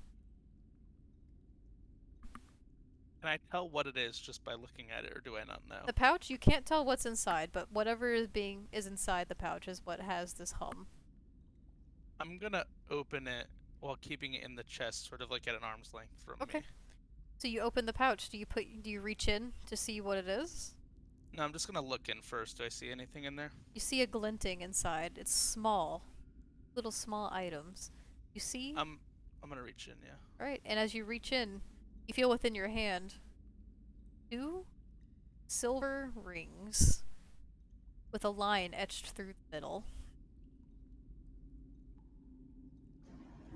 Can I tell what it is just by looking at it, or do I not know? The pouch, you can't tell what's inside, but whatever is inside the pouch is what has this hum. I'm gonna open it while keeping it in the chest, sort of like at an arm's length from Okay. me. So you open the pouch. Do you reach in to see what it is? No, I'm just gonna look in first. Do I see anything in there? You see a glinting inside. It's small. Little small items. You see? I'm gonna reach in, yeah. Alright, and as you reach in, you feel within your hand 2 silver rings with a line etched through the middle.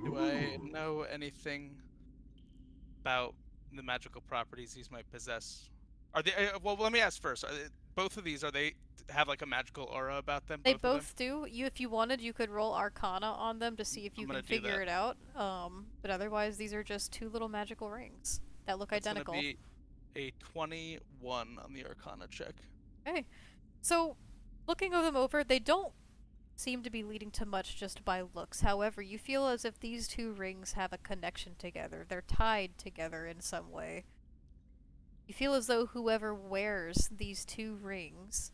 Do I Ooh. know anything about the magical properties these might possess? Are they? Well, let me ask first. Both of these, are they have like a magical aura about them? They Both of them. both do. If you wanted, you could roll Arcana on them to see if you I'm can gonna do figure that. it out. But otherwise, these are just 2 little magical rings that look That's identical. gonna be a 21 on the Arcana check. Okay. So, looking them over, they don't seem to be leading to much just by looks. However, you feel as if these 2 rings have a connection together. They're tied together in some way. You feel as though whoever wears these 2 rings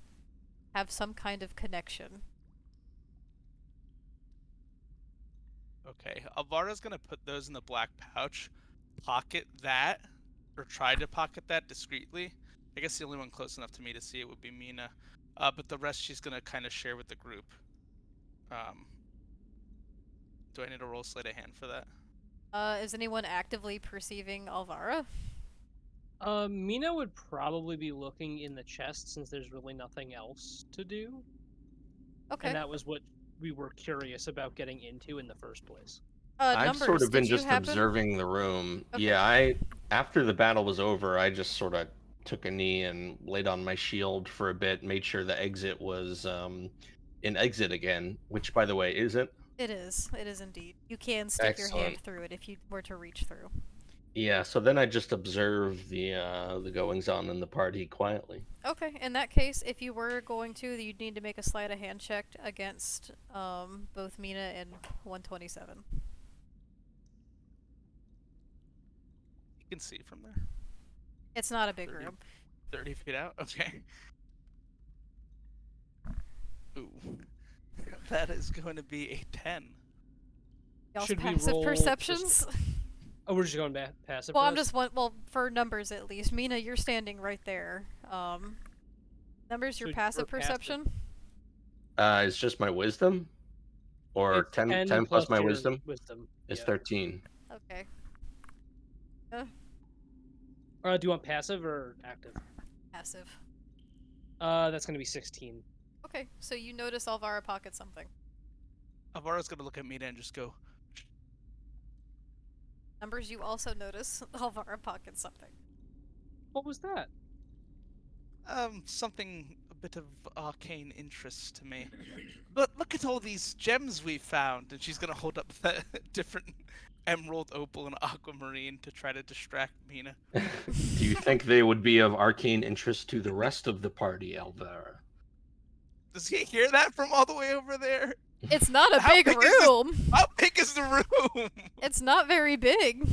have some kind of connection. Okay, Alvara's gonna put those in the black pouch, pocket that, or try to pocket that discreetly. I guess the only one close enough to me to see it would be Mina, but the rest she's gonna kind of share with the group. Do I need to roll sleight of hand for that? Is anyone actively perceiving Alvara? Mina would probably be looking in the chest since there's really nothing else to do. Okay. And that was what we were curious about getting into in the first place. I've Numbers, sort of did been you just happen? observing the room. Okay. Yeah, after the battle was over, I just sort of took a knee and laid on my shield for a bit, made sure the exit was an exit again, which by the way isn't. It is. It is indeed. You can stick your hand Excellent. through it if you were to reach through. Yeah, so then I just observe the goings on in the party quietly. Okay, in that case, if you were going to, you'd need to make a sleight of hand check against both Mina and 127. You can see from there. It's not a big 30. room. 30 feet out? Okay. Ooh. That is going to be a 10. Y'all's Should we passive roll perceptions? Oh, we're just going passive. Well, for I'm this? just well for numbers at least. Mina, you're standing right there. Numbers, your So passive we're passive. perception. It's just my wisdom, or It's 10 plus my your wisdom Wisdom. is Yeah. 13. Okay. Do you want passive or active? Passive. That's gonna be 16. Okay, so you notice Alvara pocket something. Alvara's going to look at Mina and just go, Numbers, you also notice Alvara pocket something. What was that? something a bit of arcane interest to me. But look at all these gems we found. And she's going to hold up the different emerald, opal, and aquamarine to try to distract Mina. Do you think they would be of arcane interest to the rest of the party, Alvara? Does he hear that from all the way over there? It's not a How big big is room. How big is the room? It's not very big.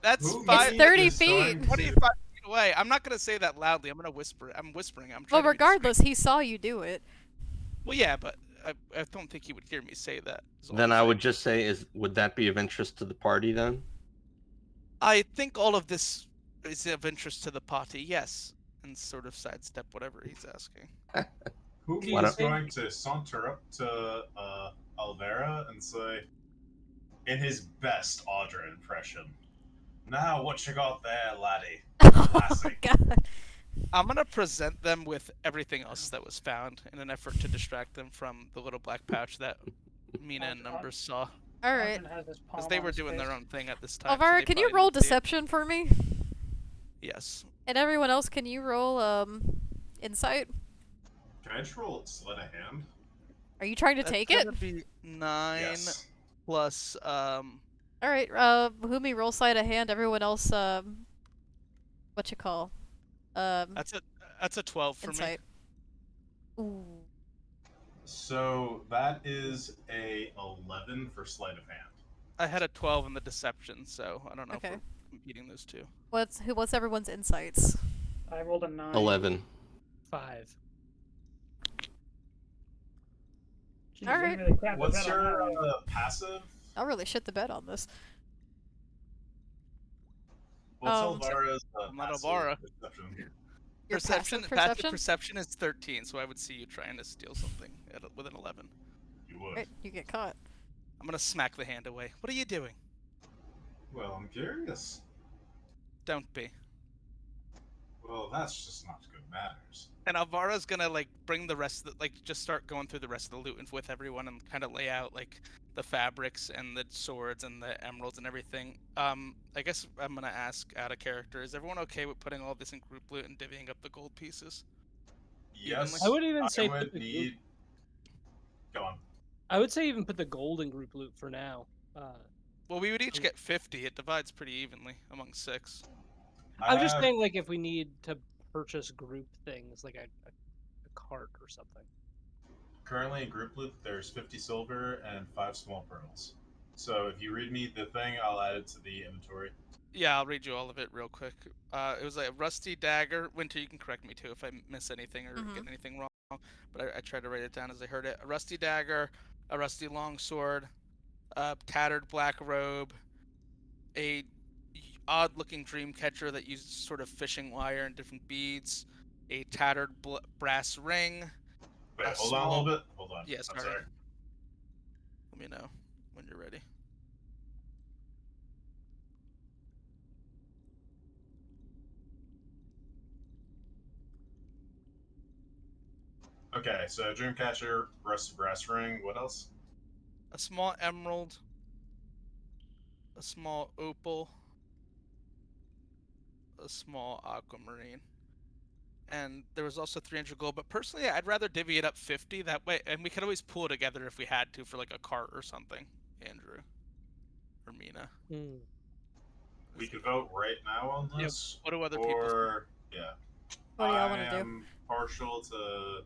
That's Who five. It's 30 is starting feet. to- 25 feet away. I'm not gonna say that loudly. I'm gonna whisper. I'm whispering. I'm Well, trying to be regardless, he saw you do it. discreet. Well, yeah, but I don't think he would hear me say that. is all Then I'm I saying. would just say, would that be of interest to the party then? I think all of this is of interest to the party. Yes, and sort of sidestep whatever he's asking. Who Do you is think- going to saunter up to Alvera and say, in his best Audra impression, "Now, what you got there, laddie?" Oh Classic. god. I'm gonna present them with everything else that was found in an effort to distract them from the little black pouch that Mina and Numbers saw, Alright. Ogden has his palm because they on were his doing their face. own thing at this time. so Alvara, they can you probably roll didn't see it. deception for me? Yes. And everyone else, can you roll insight? Can I just roll sleight of hand? Are you trying to That's take it? gonna be 9 Yes. plus Alright, Humi, roll sleight of hand. Everyone else, what you call? that's a 12 for Insight. Ooh. So that is a 11 for sleight of hand. I had a 12 in the deception, so I don't know Okay. if we're beating those two. What's everyone's insights? I rolled a 9. 11. 5. Jeez, All you right. really crapped the What's bed on your that one. passive? I'll really shit the bed on this. What's Oh, Alvara's I'm not passive Alvara. perception? Your Perception, passive passive perception? perception is 13, so I would see you trying to steal something with an 11. You would. Right, you get caught. I'm gonna smack the hand away. What are you doing? Well, I'm curious. Don't be. Well, that's just not good manners. And Alvara's gonna like bring the rest of the, like just start going through the rest of the loot and with everyone and kind of lay out like the fabrics and the swords and the emeralds and everything. I guess I'm gonna ask out of character, is everyone okay with putting all this in group loot and divvying up the gold pieces? Yes, I would even say I put would the need. Go on. I would say even put the gold in group loot for now. Well, we would each get 50. It divides pretty evenly among 6. I was just have- saying, like, if we need to purchase group things, like a cart or something. Currently in group loot, there's 50 silver and 5 small pearls. So if you read me the thing, I'll add it to the inventory. Yeah, I'll read you all of it real quick. It was like a rusty dagger. Winter, you can correct me too if I miss anything or get anything wrong. But I tried to write it down as I heard it. A rusty dagger, a rusty longsword, a tattered black robe, a odd-looking dream catcher that uses sort of fishing wire and different beads, a tattered brass ring. Wait, A hold on a small- little bit. Hold on. Yeah, I'm sorry. sorry. Let me know when you're ready. Okay, so Dreamcatcher, rusty brass ring. What else? A small emerald, a small opal, a small aquamarine. And there was also 300 gold, but personally, I'd rather divvy it up 50 that way, and we could always pool together if we had to for like a cart or something. Andrew or Mina. We could vote right now on Yeah, this. what do other people think? Or yeah. What do y'all want to I do? am partial to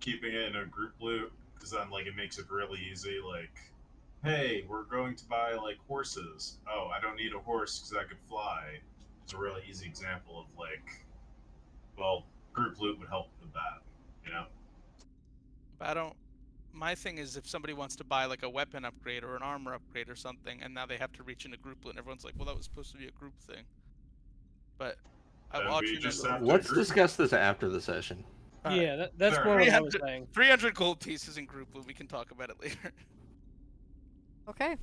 keeping it in a group loot because then like it makes it really easy. Like, hey, we're going to buy like horses. Oh, I don't need a horse because I could fly. It's a really easy example of like, well, group loot would help with that. You know. But I don't. My thing is, if somebody wants to buy like a weapon upgrade or an armor upgrade or something, and now they have to reach into group loot, and everyone's like, "Well, that was supposed to be a group thing." But Then we just have to Let's group- discuss this after the session. Alright. Yeah, that's Fair more what I enough. was saying. 300 gold pieces in group loot. We can talk about it later. Okay.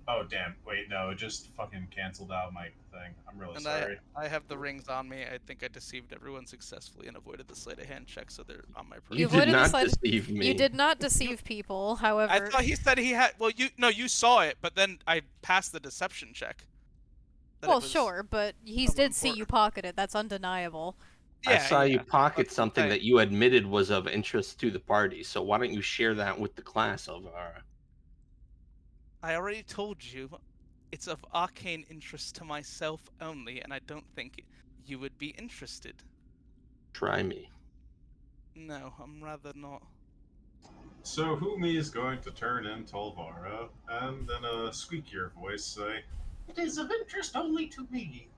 Oh damn! Wait, no, it just fucking canceled out my thing. I'm really And sorry. I have the rings on me. I think I deceived everyone successfully and avoided the sleight of hand check, so they're on my person. You avoided did the not slide- deceive me. You did not deceive people, however. I thought he said he had. Well, you saw it, but then I passed the deception check. That it Well, was- sure, but he of did see import. you pocket it. That's undeniable. I Yeah, saw you yeah. pocket That's something okay. that you admitted was of interest to the party, so why don't you share that with the class, Alvara? I already told you, it's of arcane interest to myself only, and I don't think you would be interested. Try me. No, I'm rather not. So Humi is going to turn in Tolvara and then a squeakier voice say, "It is of interest only to me."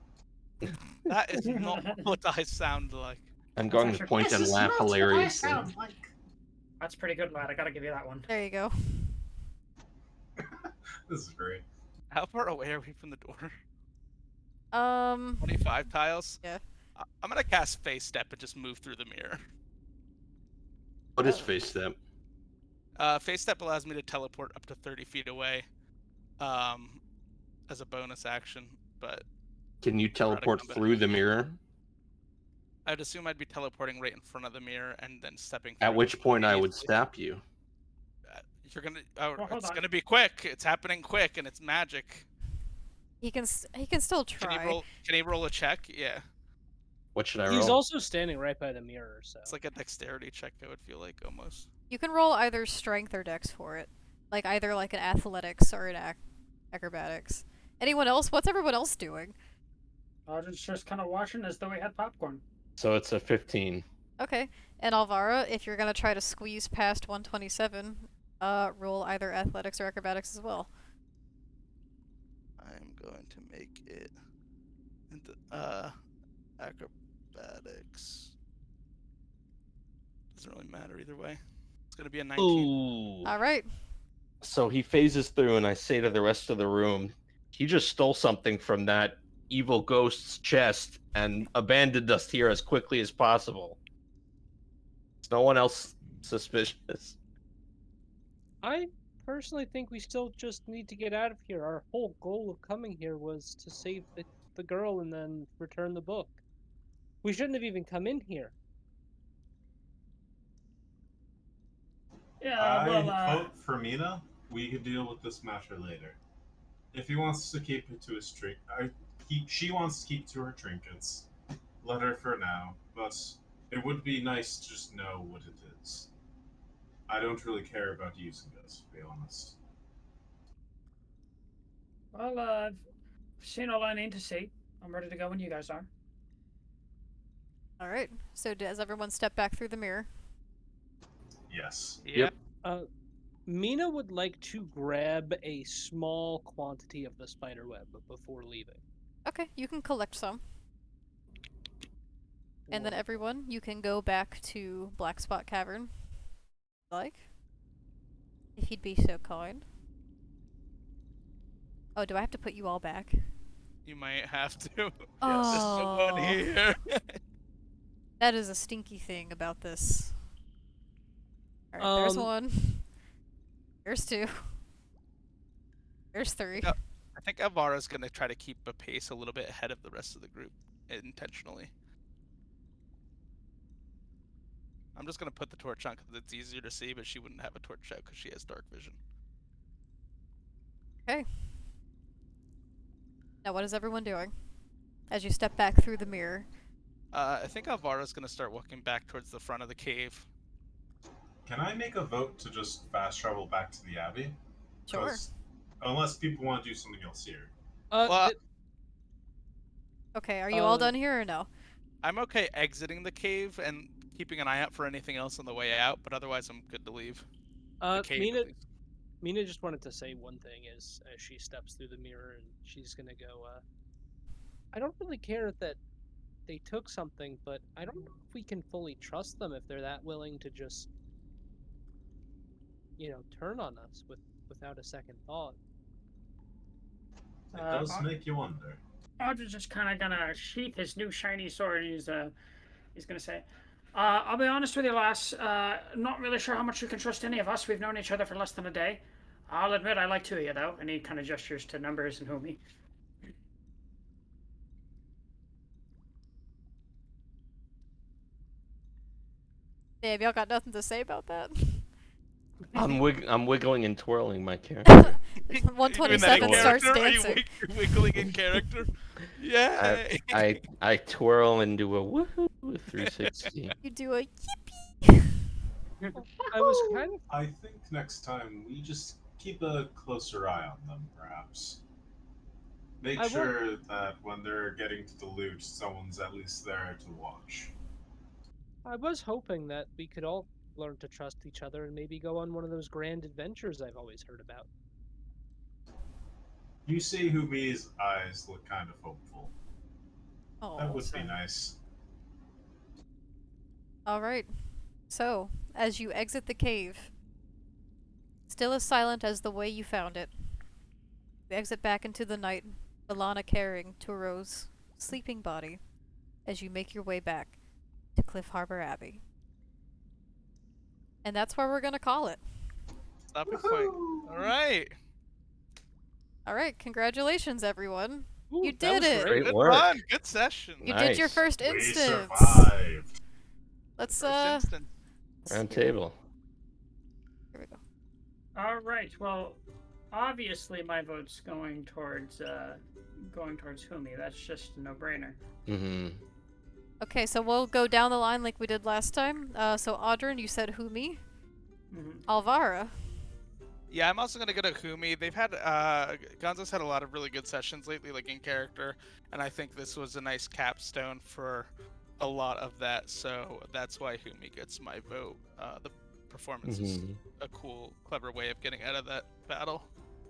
That is not what I sound like. I'm going to actually- point and laugh hilariously. like. That's pretty good, lad. I gotta give you that one. There you go. This is great. How far away are we from the door? Um, 25 tiles? Yeah. I'm gonna cast Face Step and just move through the mirror. What is face step? Face Step allows me to teleport up to 30 feet away as a bonus action, but Can you teleport come back. through the mirror? I'd assume I'd be teleporting right in front of the mirror and then stepping At through which point I would immediately. stop you. You're gonna. Well, hold It's on. gonna be quick. It's happening quick, and it's magic. he can still Can try. he roll? Can he roll a check? Yeah. What should I He's roll? also standing right by the mirror, so. It's like a dexterity check. I would feel like almost. You can roll either strength or dex for it, like either like an athletics or an acrobatics. Anyone else? What's everyone else doing? I was just kind of watching as though we had popcorn. So it's a 15. Okay. And Alvara, if you're gonna try to squeeze past 127, roll either athletics or acrobatics as well. I'm going to make it into acrobatics. Doesn't really matter either way. It's gonna be a 19. Ooh. All right. So he phases through, and I say to the rest of the room, he just stole something from that evil ghost's chest and abandoned us here as quickly as possible. Is no one else suspicious? I personally think we still just need to get out of here. Our whole goal of coming here was to save the girl and then return the book. We shouldn't have even come in here. Yeah, I well, vote for Mina. We can deal with this matter later. If he wants to keep it to his she wants to keep to her trinkets. Let her for now, but it would be nice to just know what it is. I don't really care about using it, to be honest. well, I've seen all I need to see. I'm ready to go when you guys are. All right. So does everyone step back through the mirror? Yes. Yeah. Mina would like to grab a small quantity of the spider web before leaving. Okay, you can collect some. And then Wonderful. everyone, you can go back to Black Spot Cavern. Like? If you'd be so kind. Oh, do I have to put you all back? You might have to. There's Oh. someone here. That is a stinky thing about this. Alright, there's one. There's two. There's three. Yep. I think Alvara's gonna try to keep a pace a little bit ahead of the rest of the group intentionally. I'm just gonna put the torch on because it's easier to see, but she wouldn't have a torch out because she has dark vision. Okay. Now what is everyone doing? As you step back through the mirror. I think Alvara's gonna start walking back towards the front of the cave. Can I make a vote to just fast travel back to the Abbey? Sure. 'Cause unless people want to do something else here. Well, Okay, are you all done here or no? I'm okay exiting the cave and keeping an eye out for anything else on the way out, but otherwise I'm good to leave. The cave, Mina, at least. Mina just wanted to say one thing as she steps through the mirror and she's gonna go, I don't really care that they took something, but I don't know if we can fully trust them if they're that willing to just, turn on us without a second thought. It does make you wonder. Audrey's just kind of gonna sheath his new shiny sword. He's gonna say, I'll be honest with you, lass. Not really sure how much you can trust any of us. We've known each other for less than a day. I'll admit I like two of you, though. And he kind of gestures to Numbers and Humi. Damn, y'all got nothing to say about that? I'm wiggling and twirling my character. 127 starts dancing. Are you wiggling in character? Yeah. I twirl and do a woohoo 360. You do a yippee. I was kind of I think next time we just keep a closer eye on them, perhaps. Make sure that when they're getting to the loot, someone's at least there to watch. I was hoping that we could all learn to trust each other and maybe go on one of those grand adventures I've always heard about. You see Humi's eyes look kind of hopeful. Oh, That would be nice. Alright. So, as you exit the cave, still as silent as the way you found it, you exit back into the night, Ilana carrying Turo's sleeping body, as you make your way back to Cliff Harbor Abbey. And that's where we're gonna call it. Stopping point. Alright. Alright, congratulations everyone. Ooh, You that did was it! great. Great Good work. fun. Good session. You did your Nice. first We instance! survived. Let's, First instance. Round table. Here we go. All right. Well, obviously my vote's going towards Humi. That's just a no-brainer. Mm-hmm. Okay, so we'll go down the line like we did last time. So Audrin, you said Humi. Alvara. Yeah, I'm also gonna go to Humi. They've had Gonzo's had a lot of really good sessions lately, like in character, and I think this was a nice capstone for a lot of that. So that's why Humi gets my vote. The performance is a cool, clever way of getting out of that battle.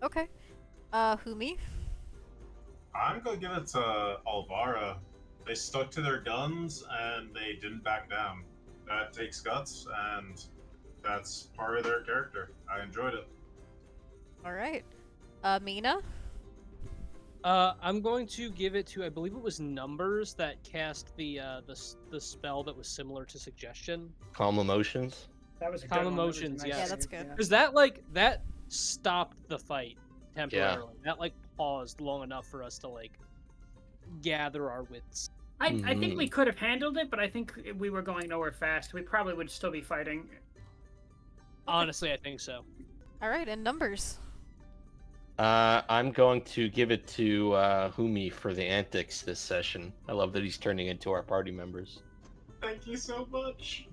Okay. Humi. I'm gonna give it to Alvara. They stuck to their guns and they didn't back down. That takes guts, and that's part of their character. I enjoyed it. Alright. Mina. I'm going to give it to, I believe it was Numbers that cast the spell that was similar to Suggestion. Calm emotions. That was a Calm good one. That was a emotions, nice yes. Yeah, that's save, good. Because that stopped the fight temporarily. That paused long enough for us to gather our wits. I think we could have handled it, but I think we were going nowhere fast. We probably would still be fighting. Honestly, I think so. All right, and numbers. I'm going to give it to Humi for the antics this session. I love that he's turning into our party members. Thank you so much.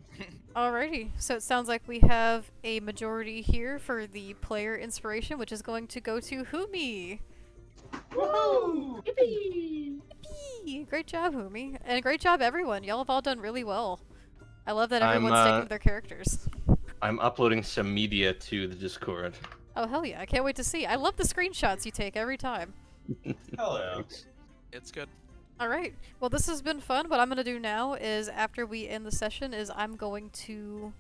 Alrighty, so it sounds like we have a majority here for the player inspiration, which is going to go to Humi. Woohoo! Yippee! Great job, Humi. And great job, everyone. Y'all have all done really well. I love that I'm, everyone's sticking to their characters. I'm uploading some media to the Discord. Oh, hell yeah. I can't wait to see. I love the screenshots you take every time. Hell yeah. Thanks. It's good. Alright, well this has been fun. What I'm going to do now is, after we end the session, is I'm going to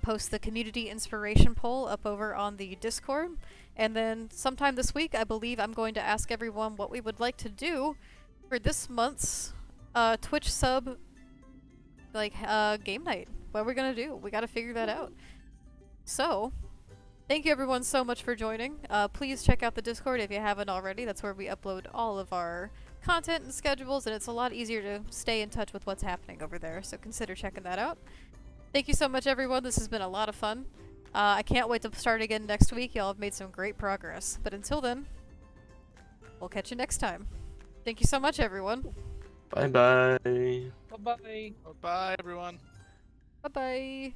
post the community inspiration poll up over on the Discord. And then sometime this week, I believe I'm going to ask everyone what we would like to do for this month's Twitch sub game night. What are we going to do? We got to figure that out. So, thank you everyone so much for joining. Please check out the Discord if you haven't already. That's where we upload all of our content and schedules, and it's a lot easier to stay in touch with what's happening over there, so consider checking that out. Thank you so much, everyone. This has been a lot of fun. I can't wait to start again next week. Y'all have made some great progress. But until then, we'll catch you next time. Thank you so much, everyone. Bye-bye. Bye-bye. Bye, everyone. Bye-bye.